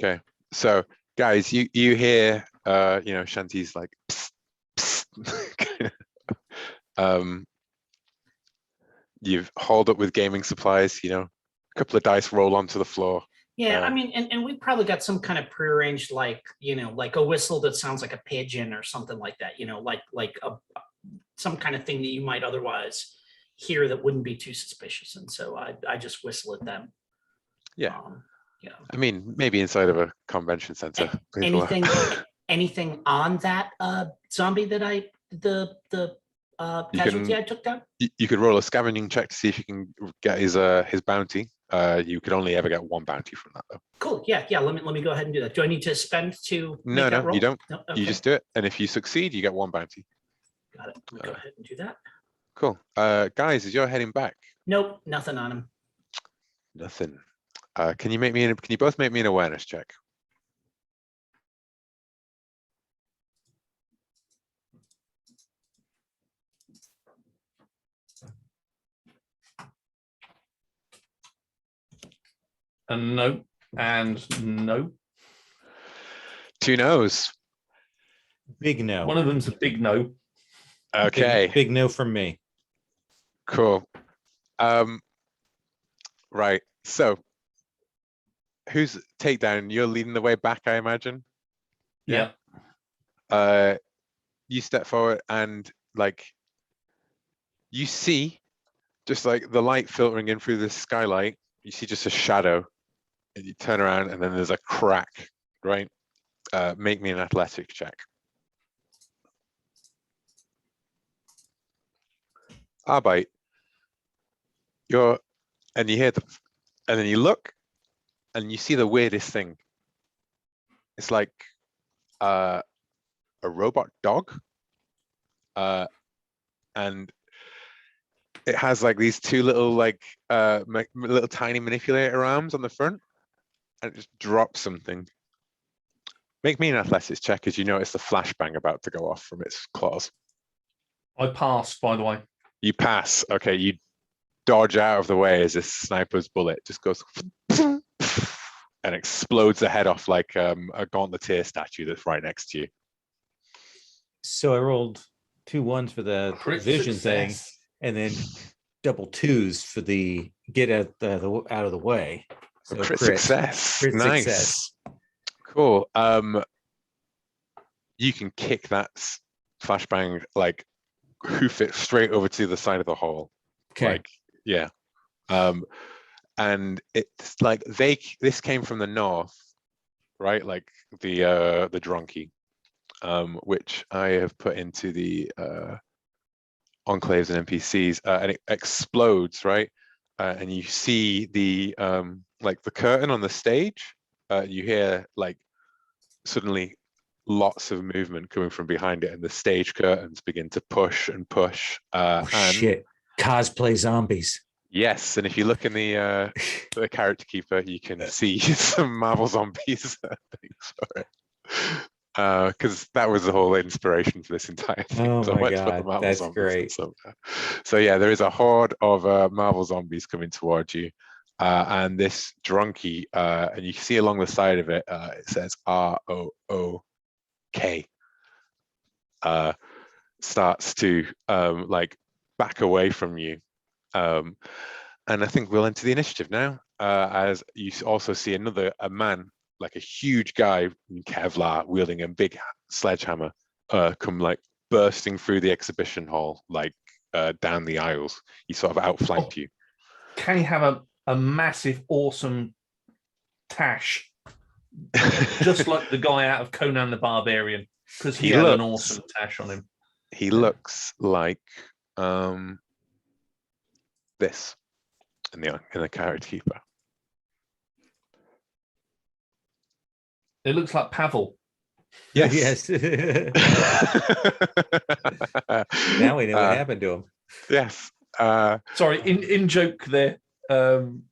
Okay. So guys, you hear Shanti's like psst, psst. You've hauled up with gaming supplies, a couple of dice roll onto the floor. Yeah, I mean, and we probably got some kind of prearranged, like a whistle that sounds like a pigeon or something like that. Some kind of thing that you might otherwise hear that wouldn't be too suspicious. And so I just whistle at them. Yeah. I mean, maybe inside of a convention center. Anything on that zombie that the casualty I took down? You could roll a scavenging check to see if you can get his bounty. You could only ever get one bounty from that, though. Cool. Yeah. Let me go ahead and do that. Do I need to spend to No, make that roll? you don't. No? You just do it, and if you succeed, you get one bounty. Got it. Let me go ahead and do that. Cool. Guys, as you're heading back, Nope, nothing on him. nothing. Can you both make me an awareness check? And no. And no. 2 no's. Big no. One of them's a big no. Okay. Big no from me. Cool. Right. So, who's takedown? You're leading the way back, I imagine. Yeah. You step forward and you see just like the light filtering in through the skylight. You see just a shadow, and you turn around, and then there's a crack. Right. Make me an athletics check. Arbite. And you hear and then you look, and you see the weirdest thing. It's like a robot dog, and it has like these 2 little little tiny manipulator arms on the front, and it just drops something. Make me an athletics check as you notice the flashbang about to go off from its claws. I passed, by the way. You pass. Okay, you dodge out of the way as this sniper's bullet just goes and explodes the head off like a Gauntleteer statue that's right next to you. So I rolled 2 1s for the Crit vision success. thing, and then double 2s for the get out of the way. So Crit success. Crit Nice. success. Cool. You can kick that flashbang, like hoof it straight over to the side of the hall. Okay. Like, yeah. And it's like this came from the north, right? Like the Dronki, which I have put into the enclaves and NPCs, and it explodes, right? And you see the like the curtain on the stage. You hear like suddenly lots of movement coming from behind it, and the stage curtains begin to push and push. Oh, and shit. Cosplay zombies. yes, and if you look in the character keeper, you can see some Marvel zombies things for it. Because that was the whole inspiration for this entire thing. Oh So my much for the God, Marvel that's zombies. great. So yeah, there is a horde of Marvel zombies coming towards you, and this drunkie, and you can see along the side of it, it says ROOK. Starts to like back away from you, and I think we'll enter the initiative now. As you also see a man, like a huge guy in Kevlar, wielding a big sledgehammer, come like bursting through the exhibition hall, like down the aisles. He sort of outflanked you. Can he have a massive, awesome tash, just like the guy out of Conan the Barbarian, because he had an awesome tash on him. He looks like this in the character keeper. It looks like Pavel. Yes. Yes. Now we know what happened to him. Yes. Sorry, in joke there,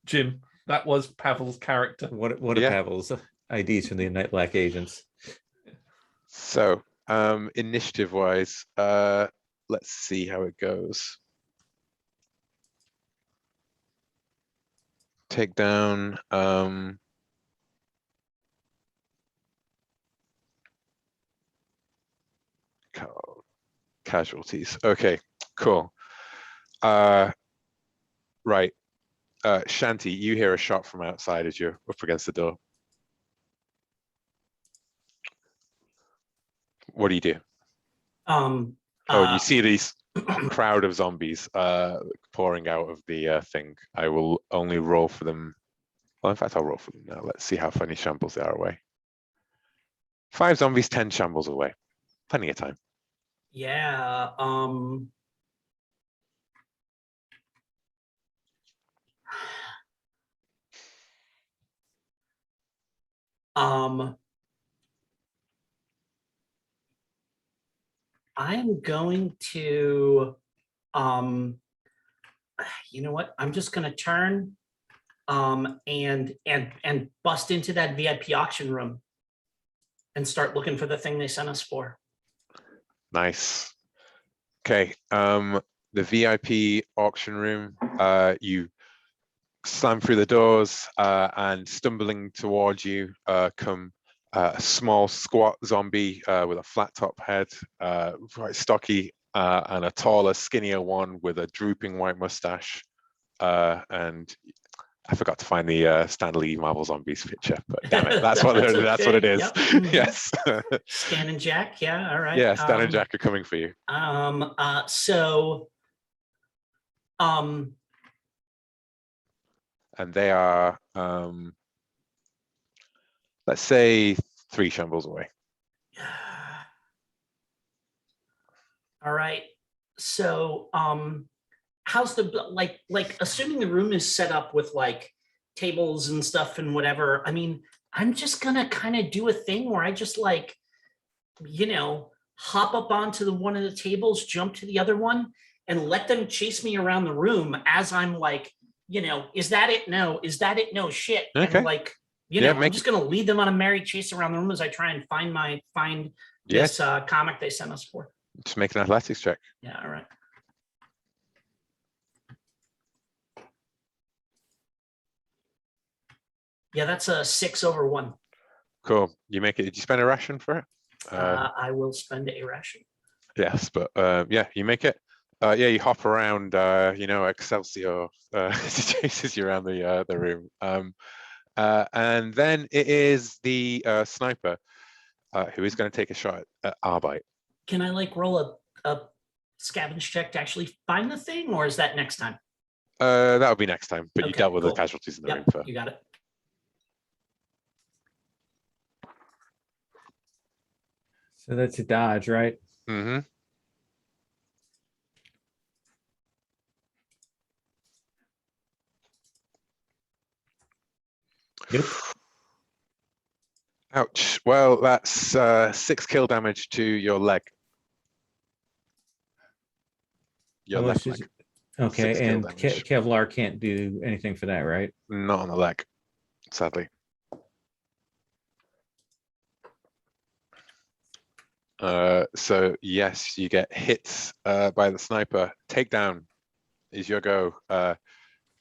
Jim. That was Pavel's character. What are Pavel's IDs from the Night Black agents? So, initiative-wise, let's see how it goes. Takedown. Casualties. Okay, cool. Right. Shanti, you hear a shot from outside as you're up against the door. What do you do? You see these crowd of zombies pouring out of the thing. I will only roll for them. Well, in fact, I'll roll for them now. Let's see how many shambles they are away. 5 zombies, 10 shambles away. Plenty of time. Yeah. I'm going to, you know what? I'm just going to turn and bust into that VIP auction room and start looking for the thing they sent us for. Nice. Okay. The VIP auction room, you slam through the doors, and stumbling towards you come a small squat zombie with a flat top head, quite stocky, and a taller, skinnier one with a drooping white mustache. And I forgot to find the Stan Lee Marvel Zombies picture, but damn it, that's what it is. Yep. Mm-hmm. Yes. Stan and Jack, yeah, all right. Yeah, Stan and Jack are coming for you. And they are, let's say 3 shambles away. All right. So, how's the like assuming the room is set up with like tables and stuff and whatever. I mean, I'm just gonna kind of do a thing where I just like, hop up onto one of the tables, jump to the other one, and let them chase me around the room as I'm like, is that it? No. Is that it? No, shit. Okay. And like You Yeah, know, I'm just gonna lead them on a merry chase around the room as I try and find Yes, this comic they sent us for. just make an athletics check. Yeah, all right. Yeah, that's a 6 over 1. Cool. You make it. Did you spend a ration for it? I will spend a ration. Yes, but yeah, you make it. Yeah, you hop around. Excelsior chases you around the room. And then it is the sniper who is going to take a shot at Arbite. Can I like roll a scavenge check to actually find the thing, or is that next time? That would be next time. But you Okay, dealt with cool. the casualties in the room Yep, first. you got it. So that's a dodge, right? Mm-hmm. Yep. Ouch. Well, that's 6 kill damage to your leg. Your Oh, left she's- leg. 6 Okay, kill and damage. Kevlar can't do anything for that, right? Not on the leg, sadly. So yes, you get hit by the sniper. Takedown is your go.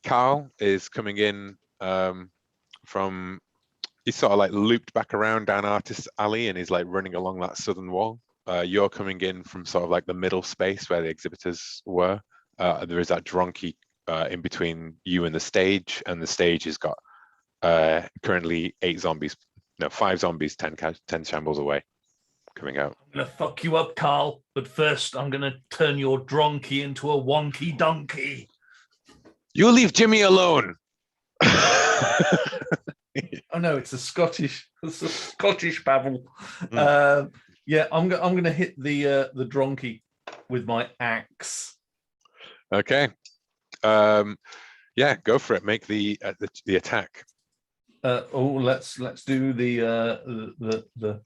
Carl is coming in from. He's sort of like looped back around down Artist Alley and he's like running along that southern wall. You're coming in from sort of like the middle space where the exhibitors were. There is that dronky in between you and the stage has got currently 5 zombies, 10 shambles away coming out. I'm gonna fuck you up, Carl. But first, I'm gonna turn your donkey into a wonky donkey. You leave Jimmy alone. Oh no, it's a Scottish babble. Yeah, I'm gonna hit the donkey with my axe. Okay. Yeah, go for it. Make the attack. Let's do the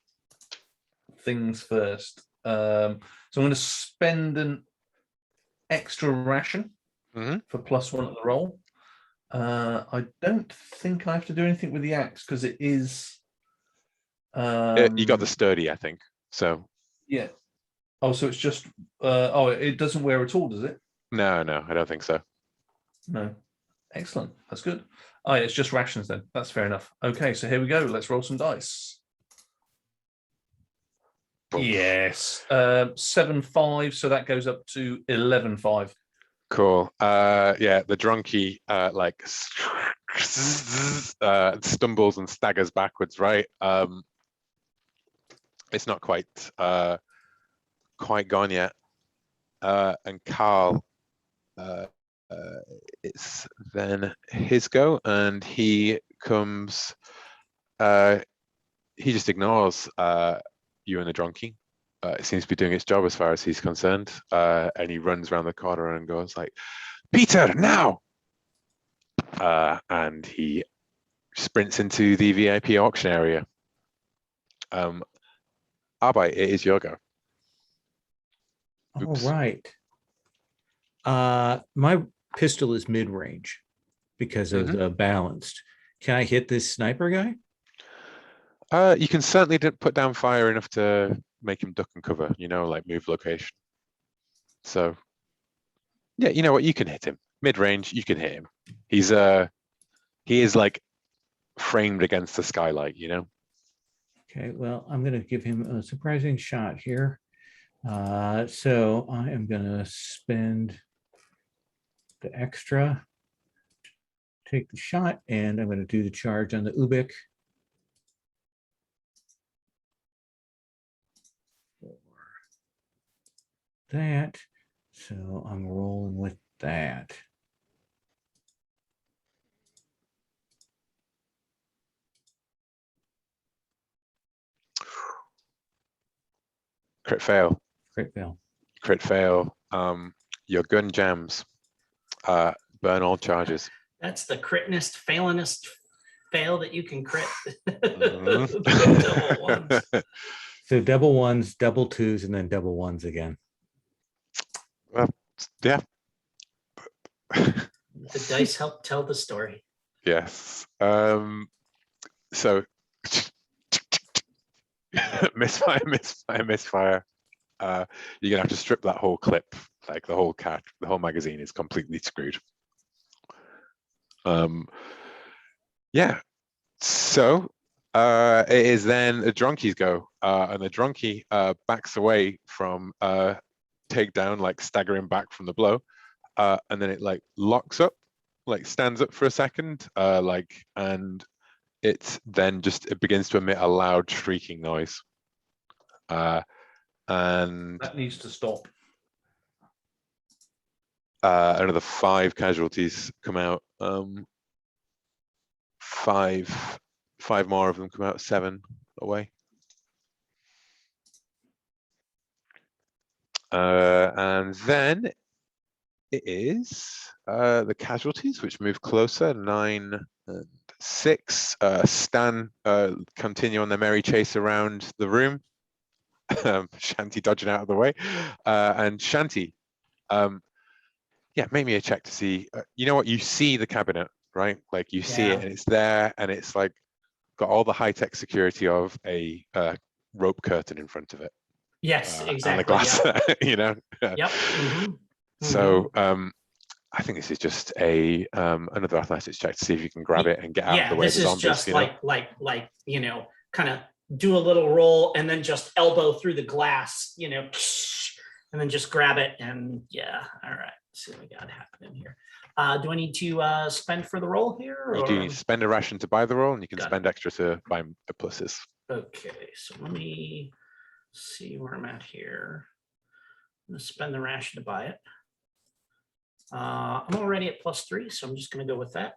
things first. So I'm going to spend an extra ration for +1 at the roll. I don't think I have to do anything with the axe because it is. You got the sturdy, I think. So. Yeah. Oh, so it's just. It doesn't wear at all, does it? No, I don't think so. No. Excellent. That's good. Oh, yeah, it's just rations then. That's fair enough. Okay, so here we go. Let's roll some dice. Boom. Yes. 7-5, so that goes up to 11-5. Cool. Yeah, the drunkie stumbles and staggers backwards, right? It's not quite gone yet. And Carl, it's then his go, and he comes. He just ignores you and the drunkie. It seems to be doing its job as far as he's concerned. And he runs around the corner and goes like, "Peter, now!" And he sprints into the VIP auction area. Arbite, it is your go. All Oops. right. My pistol is mid-range because of the balanced. Can I hit this sniper guy? You can certainly put down fire enough to make him duck and cover, like move location. So, yeah, you know what? You can hit him. Mid-range, you can hit him. He is like framed against the skylight, Okay, well, I'm going to give him a surprising shot here. So I am going to spend the extra, take the shot, and I'm going to do the charge on the Ubik. That, so I'm rolling with that. Crit fail. Crit fail. Crit fail. Your gun jams. Burn all charges. That's the critnest, failingest fail that you can crit. Mhm. Double ones. So double ones, double twos, and then double ones again. Well, yeah. The dice help tell the story. Yes. So misfire, misfire, misfire. You're gonna have to strip that whole clip, like the whole magazine is completely screwed. Yeah. So it is then the drunkies go, and the drunkie backs away from takedown, like staggering back from the blow, and then it like locks up, like stands up for a second, and it begins to emit a loud shrieking noise. And That needs to stop. another 5 casualties come out. 5 more of them come out, 7 away. And then it is the casualties, which move closer, 9 and 6. Stan continue on their merry chase around the room. Shanti dodging out of the way. And Shanti, yeah, make me a check to see. You know what? You see the cabinet, right? Like you see it, and it's there, and it's like got all the high-tech security of a rope curtain in front of it. Yes, exactly. And the glass, you know. Yep. Mm-hmm. So I think this is just a another athletics check to see if you can grab it and get out of the way of the zombies. Yeah, this is just like you know, kind of do a little roll and then just elbow through the glass, you know, and then just grab it and yeah. All right, let's see what we got happening here. Do I need to spend for the roll here? Or? You do spend a ration to buy the roll, and you can spend extra to buy the pluses. Okay, so let me see where I'm at here. I'm gonna spend the ration to buy it. I'm already at +3, so I'm just gonna go with that.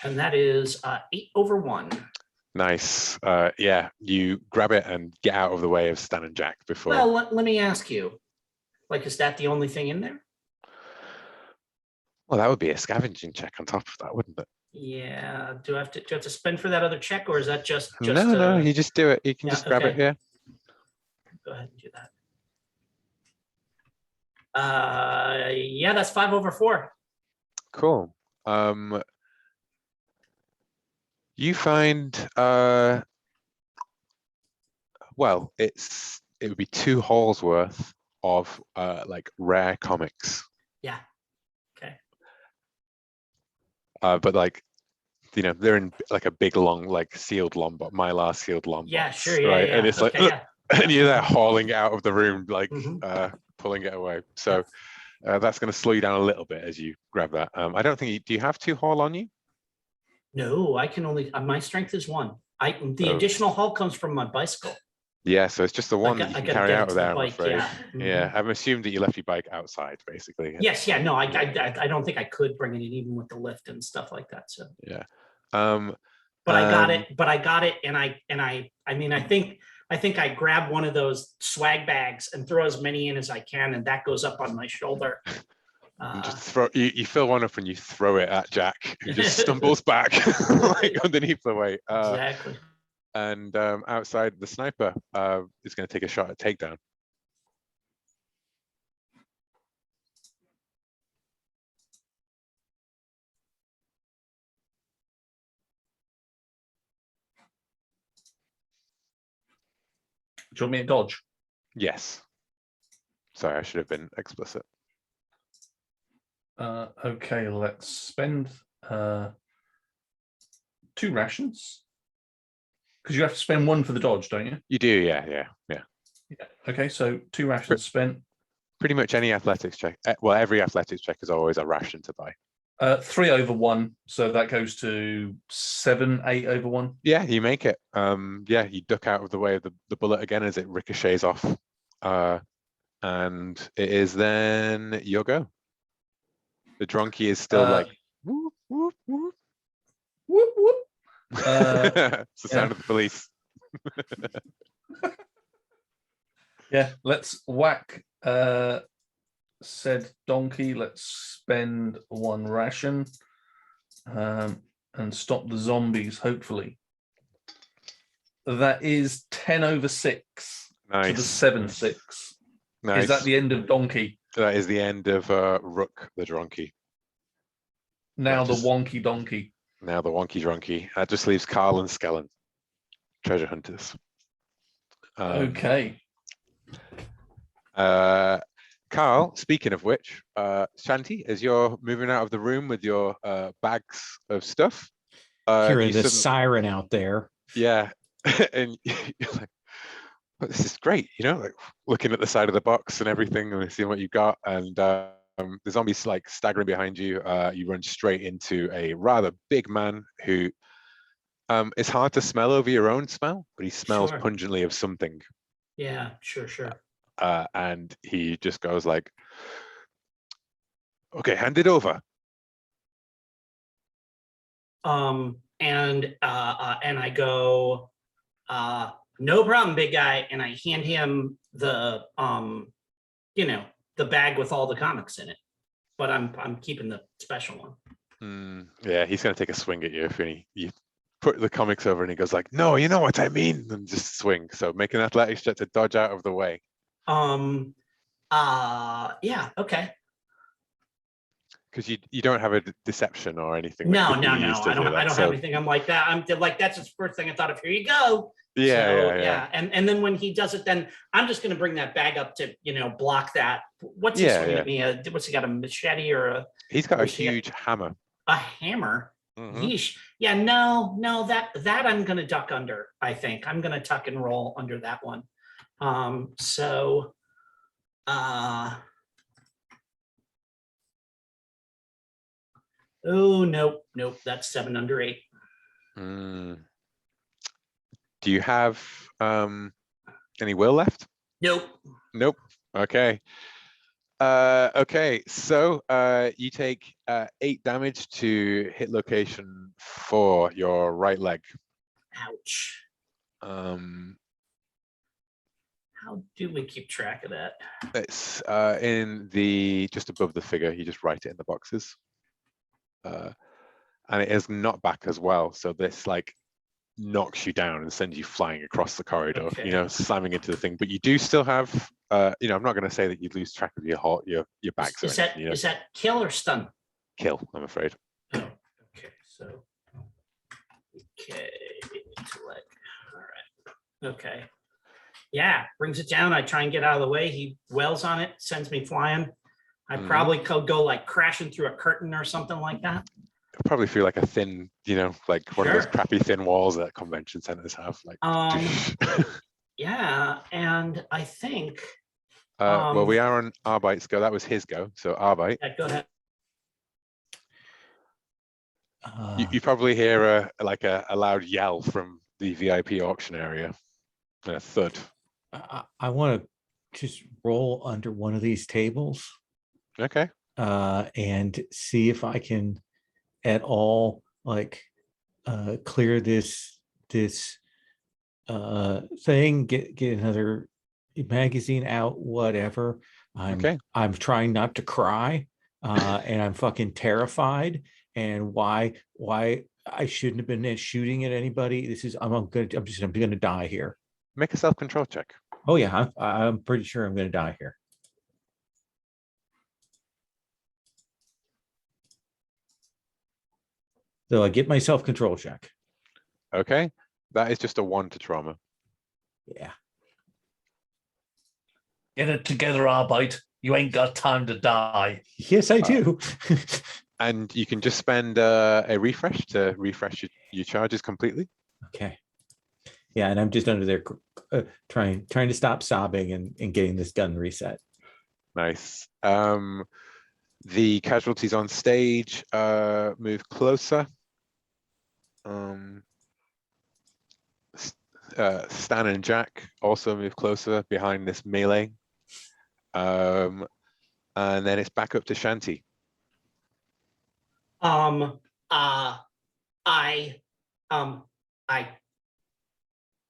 And that is 8 over 1. Nice. Yeah, you grab it and get out of the way of Stan and Jack before. Well, let me ask you, like, is that the only thing in there? Well, that would be a scavenging check on top of that, wouldn't it? Yeah. Do I have to spend for that other check, or is that just no? You just do it. You can just grab it. Yeah. Go ahead and do that. Yeah, that's 5 over 4. Cool. You find well, it would be 2 hauls worth of like rare comics. Yeah. Okay. But like, you know, they're in like a big long, like sealed Lombard, Mylar sealed Lombard. Yeah, sure. Yeah, right? yeah. And it's okay, like, yeah. and you're there hauling it out of the room, like pulling it away. So that's going to slow you down a little bit as you grab that. I don't think do you have 2 haul on you? No, I can only, my strength is 1. The additional haul comes from my bicycle. Yeah, so it's just the one that you can carry out of there, I'm afraid. Yeah. Yeah, I've assumed that you left your bike outside, basically. Yes, yeah, no, I don't think I could bring it in even with the lift and stuff like that. So yeah. But I got it, and I mean, I think I grab one of those swag bags and throw as many in as I can, and that goes up on my shoulder. Just throw you fill one up and you throw it at Jack, who just stumbles back like underneath the weight. Exactly. And outside, the sniper is going to take a shot at takedown. Do you want me to dodge? Yes. Sorry, I should have been explicit. Okay, let's spend 2 rations. Because you have to spend 1 for the dodge, don't you? You do, yeah. Okay, so 2 rations spent. Pretty much any athletics check. Well, every athletics check is always a ration to buy. 3 over 1, so that goes to 7, 8 over 1. Yeah, you make it. Yeah, you duck out of the way of the bullet again as it ricochets off. And it is then your go. The drunkie is still like whoop, whoop, whoop. Whoop, whoop. It's the sound of the police. Yeah, let's whack said donkey. Let's spend 1 ration and stop the zombies, hopefully. That is 10 over 6 Nice. to the 7-6. Nice. Is that the end of donkey? That is the end of Rook the drunkie. Now the just- wonky donkey. Now the wonky drunky. That just leaves Carl and Skellen, treasure hunters. Okay. Carl, speaking of which, Shanti, as you're moving out of the room with your bags of stuff, Hearing you the suddenly- siren out there. yeah, and you're like, "Oh, this is great," like looking at the side of the box and everything and seeing what you got, and the zombies like staggering behind you. You run straight into a rather big man who it's hard to smell over your own smell, but he smells Sure. pungently of something. Yeah, sure. And he just goes like, "Okay, hand it over." And I go, no problem, big guy. And I hand him the, the bag with all the comics in it. But I'm keeping the special one. Yeah, he's gonna take a swing at you if you put the comics over, and he goes like, "No, you know what I mean," and just swing. So make an athletics check to dodge out of the way. Yeah, okay. Because you don't have a deception or anything. No. That could be used to I don't do that, have so- anything. I'm like that. I'm like, that's the first thing I thought of. Here you go. Yeah, So, yeah. And then when he does it, then I'm just going to bring that bag up to, block that. What's he swinging at me? What's he got, a machete or a He's got a What's he got? huge hammer. hammer? Mhm. Yeesh. Yeah, no, that I'm going to duck under. I think I'm going to tuck and roll under that one. Oh, nope. That's 7 under 8. Mm. Do you have any will left? Nope. Nope. Okay. Okay, so you take 8 damage to hit location 4, your right leg. Ouch. Um, How do we keep track of that? it's in the just above the figure. You just write it in the boxes, and it is not back as well. So this like knocks you down and sends you flying across the corridor. Okay. Slamming into the thing. But you do still have. I'm not going to say that you lose track of your backs. Is or that anything, is that kill or stun? kill? I'm afraid. Oh, okay, so intellect. All right. Okay. Yeah, brings it down. I try and get out of the way. He wails on it, sends me flying. I Mhm. probably could go like crashing through a curtain or something like that. It'll probably feel like a thin, like one of those Sure. crappy thin walls that convention centers have. Like, Yeah, and I think well, we are on Arbite's go. That was his go. So Arbite, yeah, go ahead. you probably hear a loud yell from the VIP auction area, and a thud. I want to just roll under one of these tables Okay. and see if I can at all clear this thing, get another magazine out, whatever. I'm trying not to cry, and I'm fucking terrified. And why I shouldn't have been shooting at anybody. I'm gonna die here. Make a self-control check. Oh yeah, I'm pretty sure I'm gonna die here. So I get my self-control check. Okay. That is just a 1 to trauma. Yeah. Get it together, Arbite. You ain't got time to die. Yes, I do. And you can just spend a refresh to refresh your charges completely. Okay. Yeah, and I'm just under there trying to stop sobbing and getting this gun reset. Nice. The casualties on stage move closer. Stan and Jack also move closer behind this melee. And then it's back up to Shanti. I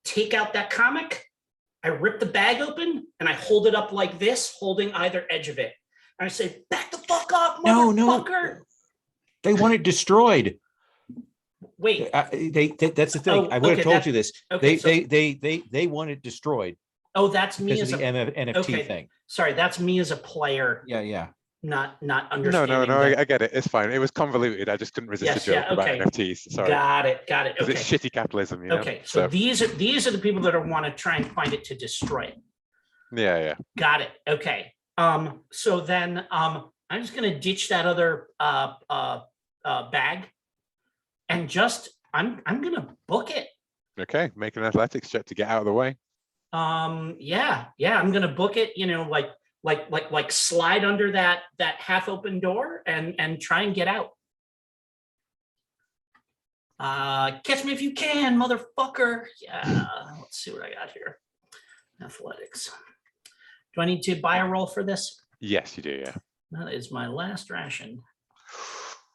take out that comic, I rip the bag open, and I hold it up like this, holding either edge of it. And I say, "Back the fuck up, motherfucker!" No. They want it destroyed. Wait. That's the thing. Oh, I would have okay, told you this. Okay, They want it destroyed oh, that's me because as of the a NFT okay. thing. Sorry, that's me as a player. Yeah. not No, understanding. I get it. It's fine. It was convoluted. I just couldn't resist Yes, a joke yeah, about okay. NFTs. Sorry. Got it. Because Okay. it's shitty capitalism, you know? Okay. So these are the people that want to try and find it to destroy it. Yeah. Got it. Okay. So then I'm just gonna ditch that other bag and just I'm gonna book it. Okay, make an athletics check to get out of the way. Yeah, I'm gonna book it, you know, like slide under that half open door and try and get out. Catch me if you can, motherfucker. Yeah, let's see what I got here. Athletics. Do I need to buy a roll for this? Yes, you do, yeah. That is my last ration.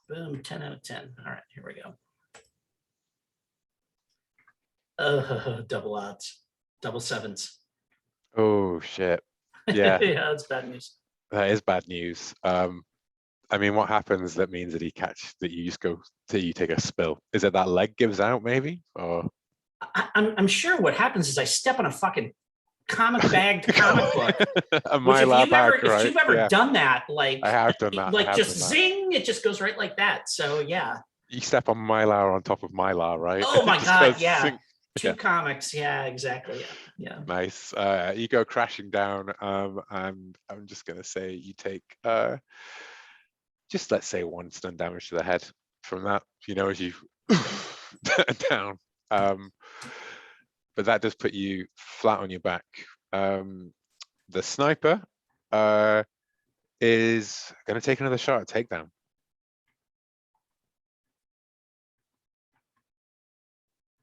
Boom, 10 out of 10. All right, here we go. Double odds, double sevens. Oh shit. Yeah. Yeah, that's bad news. That is bad news. I mean, what happens that means that you just go till you take a spill? Is it that leg gives out maybe? Or I'm sure what happens is I step on a fucking comic bagged comic book. a Which if you've ever yeah. done that, like I have done that. Like just zing, it just goes right like that. So yeah. You step on Mylar on top of Mylar, right? Oh my god, yeah. Sink. Two comics, yeah, exactly. Yeah. Nice. You go crashing down, and I'm just gonna say you take just let's say 1 stun damage to the head from that, you know, as you down. But that does put you flat on your back. The sniper is going to take another shot at takedown.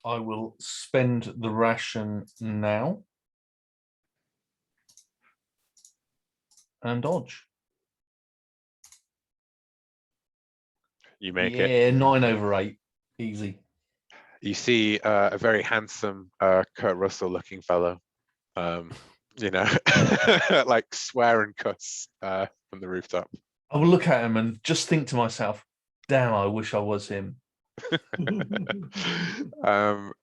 I will spend the ration now and dodge. You make it. Yeah, 9 over 8, easy. You see a very handsome Kurt Russell looking fellow, you know, like swear and cuss from the rooftop. I will look at him and just think to myself, damn, I wish I was him. And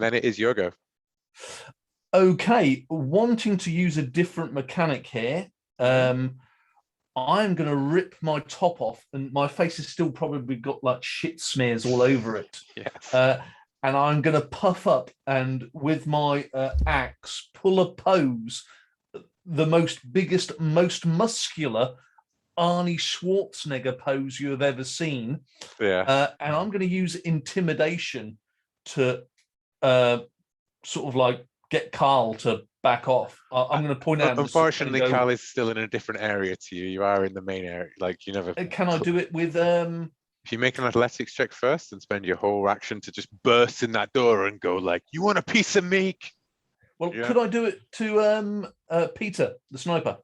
then it is your go. Okay, wanting to use a different mechanic here. I'm going to rip my top off, and my face has still probably got like shit smears all over it. Yes. And I'm going to puff up and with my axe pull a pose, the biggest, most muscular Arnie Schwarzenegger pose you have ever seen. Yeah. And I'm going to use intimidation to sort of like get Carl to back off. I'm going to point out. Unfortunately, Carl is still in a different area to you. You are in the main area. Like you never. Can I do it with? If you make an athletics check first and spend your whole action to just burst in that door and go like, "You want a piece of meat?" Well, yeah. Could I do it to Peter, the sniper?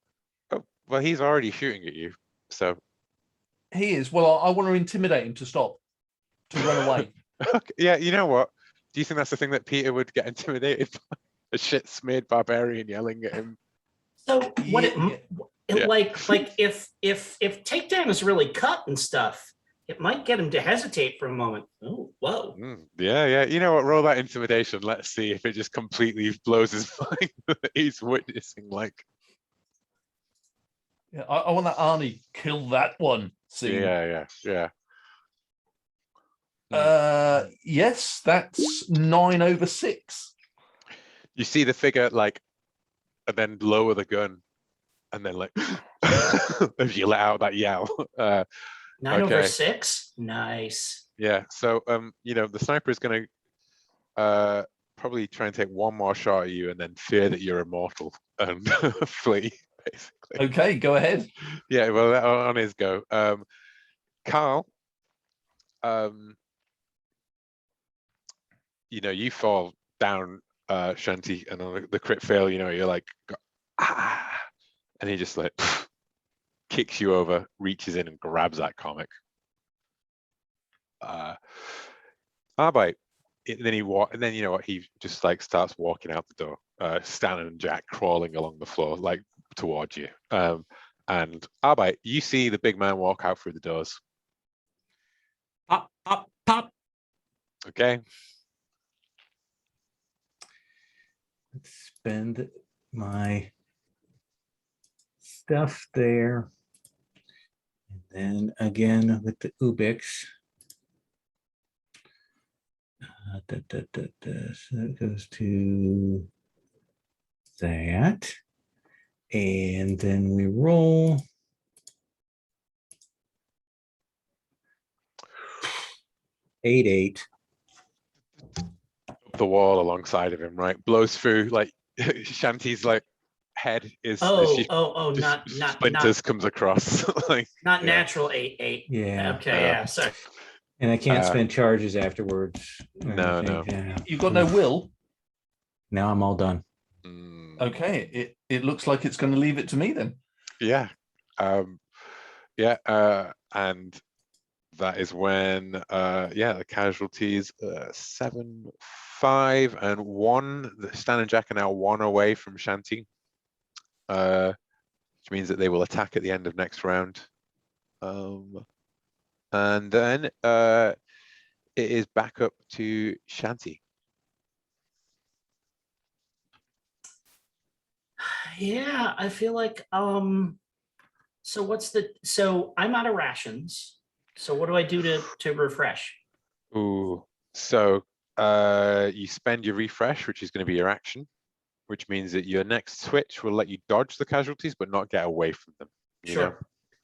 Oh, well, he's already shooting at you, so. He is. Well, I want to intimidate him to stop, to run away. Okay. Yeah, you know what? Do you think that's the thing that Peter would get intimidated by? A shit smeared barbarian yelling at him. So what like if takedown is really cut and stuff, it might get him to hesitate for a moment. Oh, whoa. Yeah. You know what? Roll that intimidation. Let's see if it just completely blows his mind that he's witnessing. Like, yeah, I want that Arnie kill that one scene. Yeah. Yes, that's 9 over 6. You see the figure like, and then lower the gun, and then like, as you let out that yell. 9 over 6. Nice. Yeah. So you know, the sniper is going to probably try and take one more shot at you, and then fear that you're immortal and flee. Basically. Okay, go ahead. Yeah. Well, on his go, Carl. You know, you fall down. Shanti, and on the crit fail, you know, you're like, and he just like kicks you over, reaches in and grabs that comic. Arbite. And then you know what? He just like starts walking out the door. Stan and Jack crawling along the floor, like towards you. And Arbite, you see the big man walk out through the doors. Pop, pop, pop. Okay. Let's spend my stuff there. then again with the Ubix. So it goes to that. And then we roll. 8-8. The wall alongside of him, right? Blows through, like Shanti's like head is Oh, she not splinters comes across. Like not yeah. natural 8-8. Yeah. Okay, yeah. Sorry. And I can't spend charges afterwards. or No, anything. no. Yeah. You've got no will. Now I'm all done. Okay, it looks like it's going to leave it to me then. Yeah. And that is when the casualties 7, 5, and 1. The Stan and Jack are now 1 away from Shanti, which means that they will attack at the end of next round. And then it is back up to Shanti. Yeah, I feel like so I'm out of rations. So what do I do to refresh? Ooh. So you spend your refresh, which is going to be your action, which means that your next switch will let you dodge the casualties but not get away from them. Sure.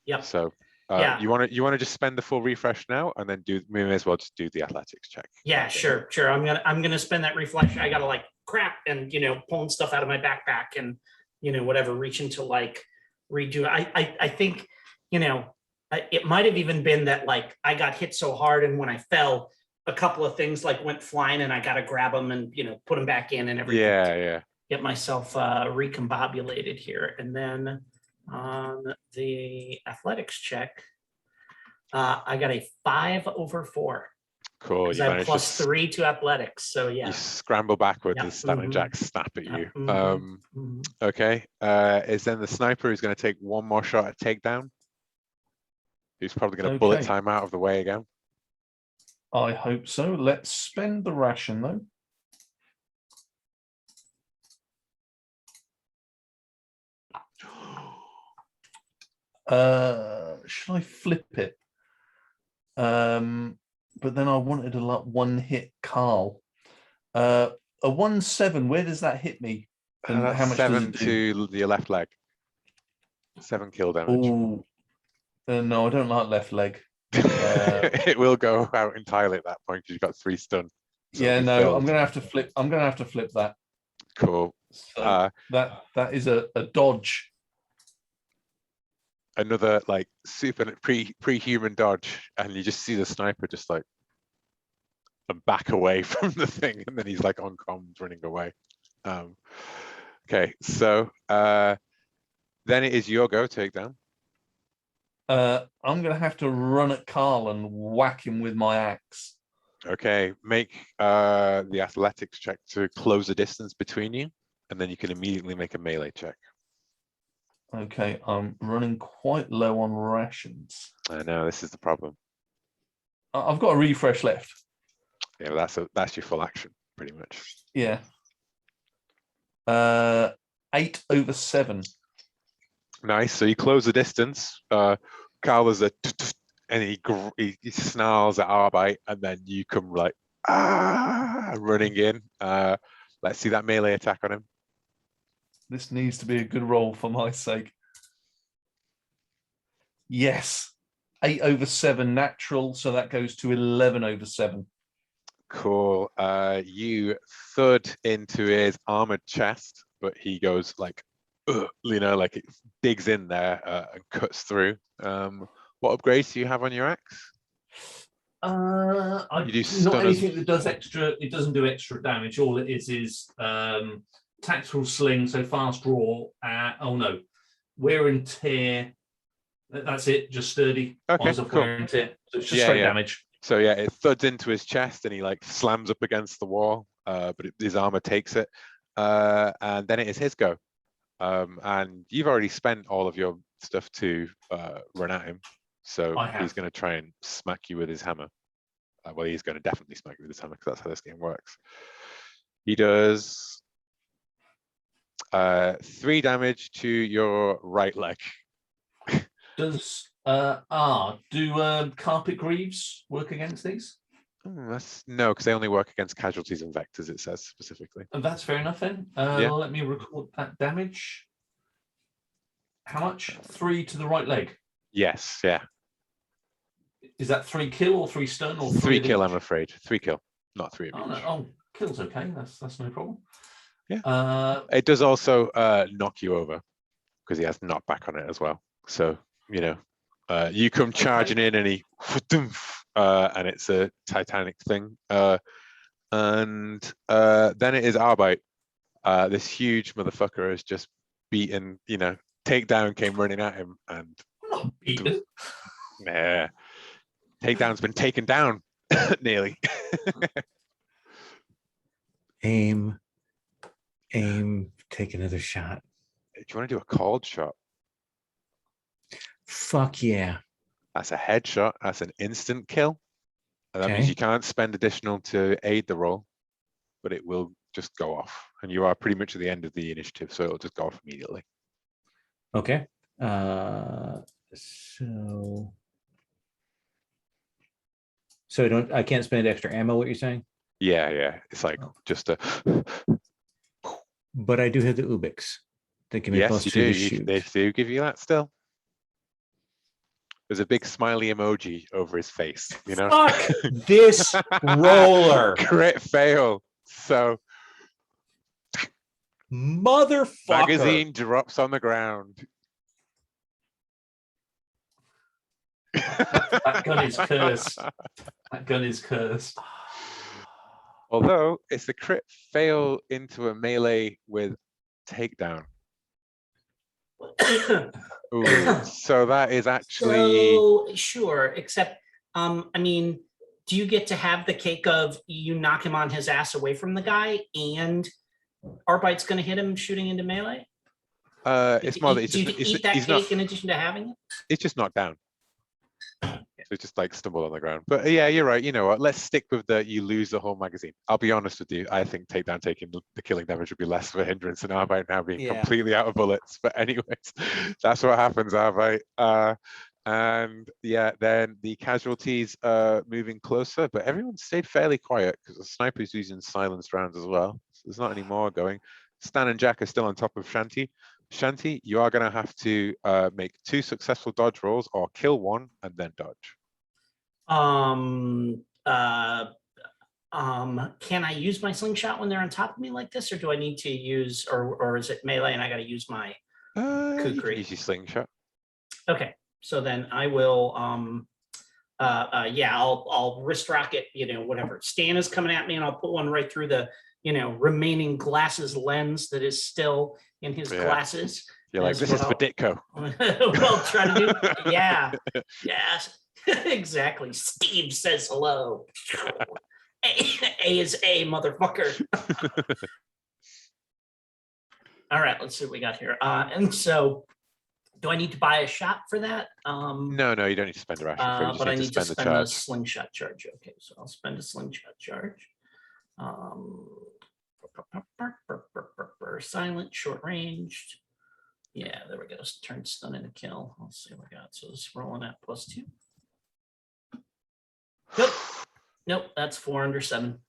Yep. So Yeah. you want to just spend the full refresh now, and then we may as well just do the athletics check. Yeah, sure. I'm gonna spend that reflex. I gotta like crap and pulling stuff out of my backpack and whatever, reaching to like redo. I think it might have even been that like I got hit so hard, and when I fell, a couple of things like went flying, and I gotta grab them and put them back in and everything. Yeah. Get myself recombobulated here, and then on the athletics check, I got a 5/4. Cool. Because I have +3 to athletics. So yeah. You scramble backwards as Stan and Jack snap at you. Okay. Is then the sniper who's going to take one more shot at takedown. Who's probably going to bullet time out of the way again. I hope so. Let's spend the ration though. Should I flip it? But then I wanted a one hit Carl. A 1-7. Where does that hit me? And That's how much 7 does it do? to your left leg. 7 kill damage. Oh, no, I don't like left leg. It will go out entirely at that point because you've got 3 stun. So yeah, no, I'm gonna have to flip. I'm gonna have to flip that. Cool. So that is a dodge. Another like super pre-human dodge, and you just see the sniper just like back away from the thing, and then he's like on comms running away. Okay, so then it is your go takedown. I'm gonna have to run at Carl and whack him with my axe. Okay, make the athletics check to close the distance between you, and then you can immediately make a melee check. Okay, I'm running quite low on rations. I know, this is the problem. I've got a refresh left. Yeah, that's your full action, pretty much. Yeah. 8/7. Nice. So you close the distance. Carl is and he snarls at Arbite, and then you come like running in. Let's see that melee attack on him. This needs to be a good roll for my sake. Yes. 8/7 natural, so that goes to 11/7. Cool. You thud into his armored chest, but he goes like, like it digs in there and cuts through. What upgrades do you have on your axe? I do not anything that does extra. It doesn't do extra damage. All it is tactical sling, so fast draw. Oh no, wear and tear. That's it. Just sturdy. Okay, cool. Wear and tear. So it's just straight damage. So yeah, it thuds into his chest, and he like slams up against the wall. But his armor takes it, and then it is his go. And you've already spent all of your stuff to run at him, so he's going to try and smack you with his hammer. Well, he's going to definitely smack you with his hammer because that's how this game works. He does 3 damage to your right leg. Does do carpet greaves work against these? No, because they only work against casualties and vectors, it says specifically. And that's fair enough then. Yeah. Let me record that damage. How much? 3 to the right leg. Yes, yeah. Is that 3 kill or 3 stun or 3 of kill, each? I'm afraid. 3 kill, not 3 of Oh, no, each. oh, kill's okay. That's no problem. Yeah. It does also knock you over because he has knockback on it as well. So, you know, you come charging in and he and it's a Titanic thing. And then it is Arbite. This huge motherfucker has just beaten, you know, Takedown came running at him and Not beaten. nah. Takedown's been taken down nearly. Aim, take another shot. Do you want to do a called shot? Fuck yeah. That's a headshot. That's an instant kill. And that means Okay. you can't spend additional to aid the roll, but it will just go off. And you are pretty much at the end of the initiative, so it'll just go off immediately. Okay. So I can't spend extra ammo, what you're saying? Yeah. It's like just a But I do have the Ubix. That give me yes, plus you 2 do. to shoot. They do give you that still. There's a big smiley emoji over his face, you know. Fuck this roller. Crit fail. So Motherfucker. magazine drops on the ground. That gun is cursed. That gun is cursed. Although it's a crit fail into a melee with Takedown. Ooh, so that is actually So sure, except I mean, do you get to have the cake of you knock him on his ass away from the guy and Arbite's going to hit him shooting into melee? it's more that Do you eat that he's cake not, in addition to having it? it's just knocked down. So it's just like stumbled on the ground. But yeah, you're right. You know what? Let's stick with the you lose the whole magazine. I'll be honest with you. I think Takedown taking the killing damage would be less of a hindrance than Arbite now being completely out of bullets. But anyways, that's what happens, Arbite. And yeah, then the casualties moving closer, but everyone stayed fairly quiet because the sniper's using silenced rounds as well. So there's not any more going. Stan and Jack are still on top of Shanti. Shanti, you are going to have to make 2 successful dodge rolls or kill 1 and then dodge. Can I use my slingshot when they're on top of me like this, or do I need to use, or is it melee and I got to use my You can kukri? use your slingshot. Okay, so then I will. Yeah, I'll wrist rocket. You know, whatever. Stan is coming at me, and I'll put one right through the remaining glasses lens that is still in his glasses. You're like, this is for Ditko. Well, try to do. Yeah. Yes. Exactly. Steve says hello. A is A, motherfucker. All right, let's see what we got here. And so, do I need to buy a shot for that? No, you don't need to spend a ration for it. You But I just need to spend the spend a charge. slingshot charge. Okay, so I'll spend a slingshot charge. Silent, short ranged. Yeah, there we go. Turn stun into kill. Let's see what we got. So it's rolling at +2. Nope, that's 4 under 7.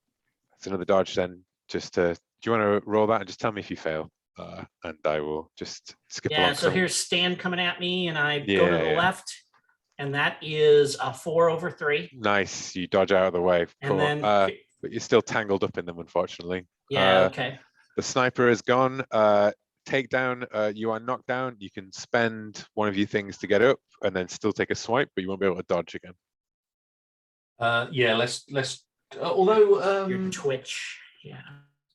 That's another dodge then. Just do you want to roll that and just tell me if you fail? And I will just skip along. Yeah, so here's Stan coming at me, and I go to the left, and that is a 4 over 3. Nice, you dodge out of the way. And Cool. then, But you're still tangled up in them, unfortunately. yeah, okay. The sniper is gone. Takedown, you are knocked down. You can spend one of your things to get up and then still take a swipe, but you won't be able to dodge again. Yeah, let's. Although Your Twitch, yeah.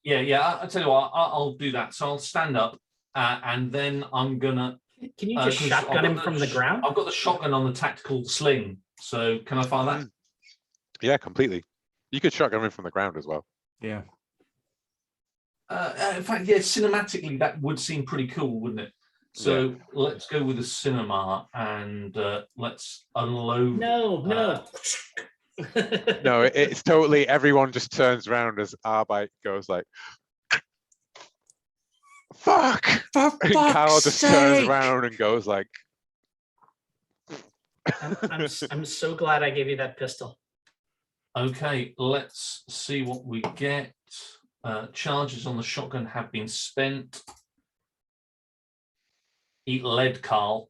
Yeah. I'll tell you what. I'll do that. So I'll stand up, and then I'm gonna. Can you just shotgun him from the ground? I've got the shotgun on the tactical sling. So can I fire that? Yeah, completely. You could shotgun him from the ground as well. Yeah. In fact, yeah, cinematically that would seem pretty cool, wouldn't it? So let's go with the cinema and let's unload. No. No, it's totally, everyone just turns around as Arbite goes like, fuck! For And Carl fuck's just turns sake. around and goes like, I'm so glad I gave you that pistol. Okay, let's see what we get. Charges on the shotgun have been spent. Eat lead, Carl.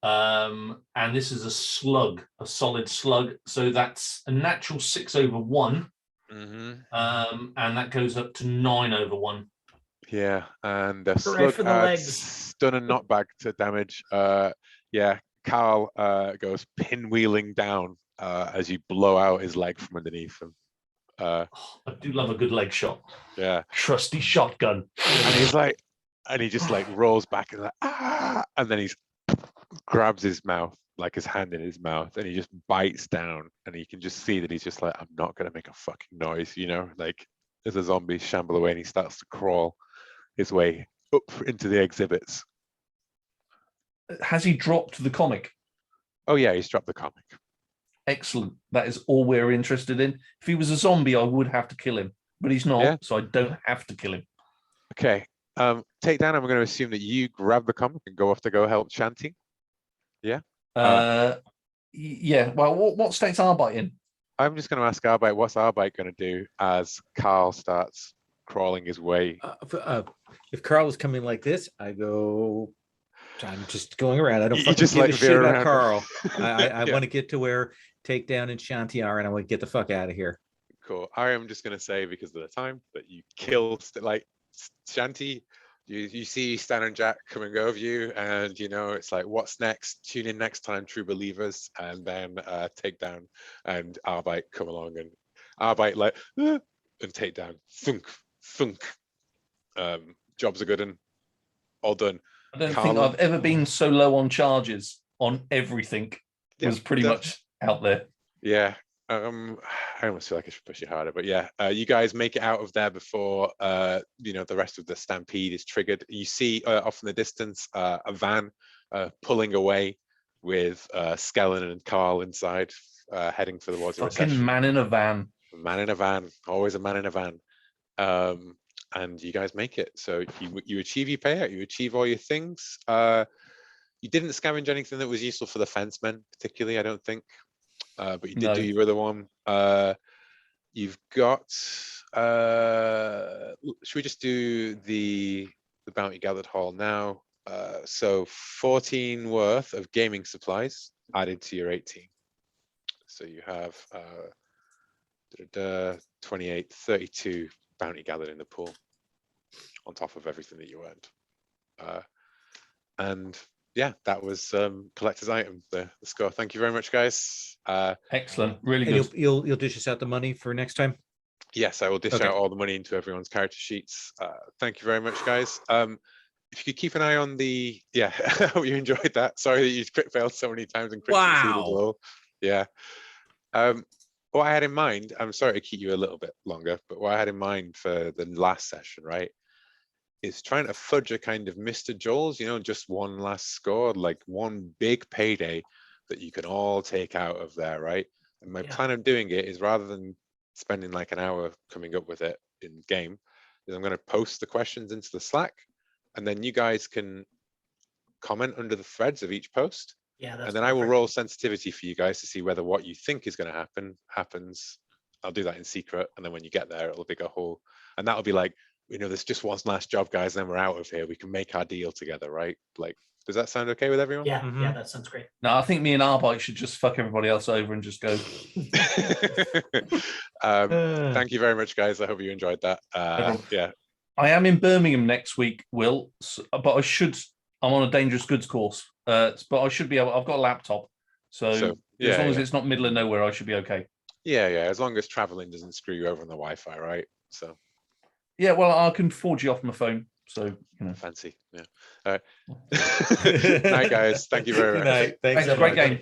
And this is a slug, a solid slug. So that's a natural 6/1. And that goes up to 9/1. Yeah, and the Hooray slug for the adds legs. stun and knockback to damage. Yeah, Carl goes pinwheeling down as you blow out his leg from underneath him. I do love a good leg shot. Yeah, Trusty shotgun. and he's like, and he just like rolls back and like, ah, and then he grabs his mouth, like his hand in his mouth, and he just bites down, and you can just see that he's just like, I'm not gonna make a fucking noise, you know, like as the zombies shamble away, and he starts to crawl his way up into the exhibits. Has he dropped the comic? Oh yeah, he's dropped the comic. Excellent. That is all we're interested in. If he was a zombie, I would have to kill him, but he's not, Yeah. so I don't have to kill him. Okay. Takedown, I'm going to assume that you grab the comic and go off to go help Shanti. Yeah. Yeah. Well, what state's Arbite in? I'm just going to ask Arbite, what's Arbite going to do as Carl starts crawling his way? If Carl is coming like this, I go. I'm just going around. I don't You fucking just give like a shit veer about around. Carl. I Yeah. want to get to where Takedown and Shanti are, and I want to get the fuck out of here. Cool. I am just going to say, because of the time, that you kill, like, Shanti. You see Stan and Jack coming over you, and you know it's like, what's next? Tune in next time, true believers, and then Takedown and Arbite come along, and Arbite like, and Takedown, thunk, thunk. Jobs are good and all done. I don't Carl think I've ever been so low on charges on everything. It was pretty much out there. Yeah. I almost feel like I should push it harder, but yeah, you guys make it out of there before you know, the rest of the stampede is triggered. You see off in the distance a van pulling away with Skellen and Carl inside, heading for the towards the Fucking Recession. man in a van. Man in a van, always a man in a van. And you guys make it. So you achieve your payout, you achieve all your things. You didn't scavenge anything that was useful for the fencemen, particularly, I don't think. But you did do your other one. You've got. Should we just do the bounty gathered haul now? So 14 worth of gaming supplies added to your 18. So you have 28, 32 bounty gathered in the pool on top of everything that you earned. And yeah, that was collector's item, the score. Thank you very much, guys. Excellent, really And good. you'll dish us out the money for next time. Yes, I will dish Okay. out all the money into everyone's character sheets. Thank you very much, guys. If you could keep an eye on the, yeah, I hope you enjoyed that. Sorry that you crit failed so many times and crit succeeded as well. Yeah. What I had in mind, I'm sorry to keep you a little bit longer, but what I had in mind for the last session, right, is trying to fudge a kind of Mr. Joel's, you know, just one last score, like one big payday that you can all take out of there, right? And my plan of doing it is, rather than spending like an hour coming up with it in game, is I'm going to post the questions into the Slack, and then you guys can comment under the threads of each post. Yeah, that's and then I will perfect. roll sensitivity for you guys to see whether what you think is going to happen happens. I'll do that in secret, and then when you get there, it'll be a whole, and that'll be like, you know, there's just one last job, guys, and then we're out of here. We can make our deal together, right? Like, does that sound okay with everyone? Yeah, yeah, that sounds great. No, I think me and Arbite should just fuck everybody else over and just go. Thank you very much, guys. I hope you enjoyed that. Yeah. I am in Birmingham next week, Will, but I'm on a dangerous goods course, but I should be able, I've got a laptop. So as long as it's not middle of nowhere, I should be okay. Yeah, as long as traveling doesn't screw you over on the Wi-Fi, right? So. Yeah, well, I can forge you off my phone. So, you know. Fancy. Yeah. All right. Night, guys. Thank you very much. Good night. Thanks. Great game.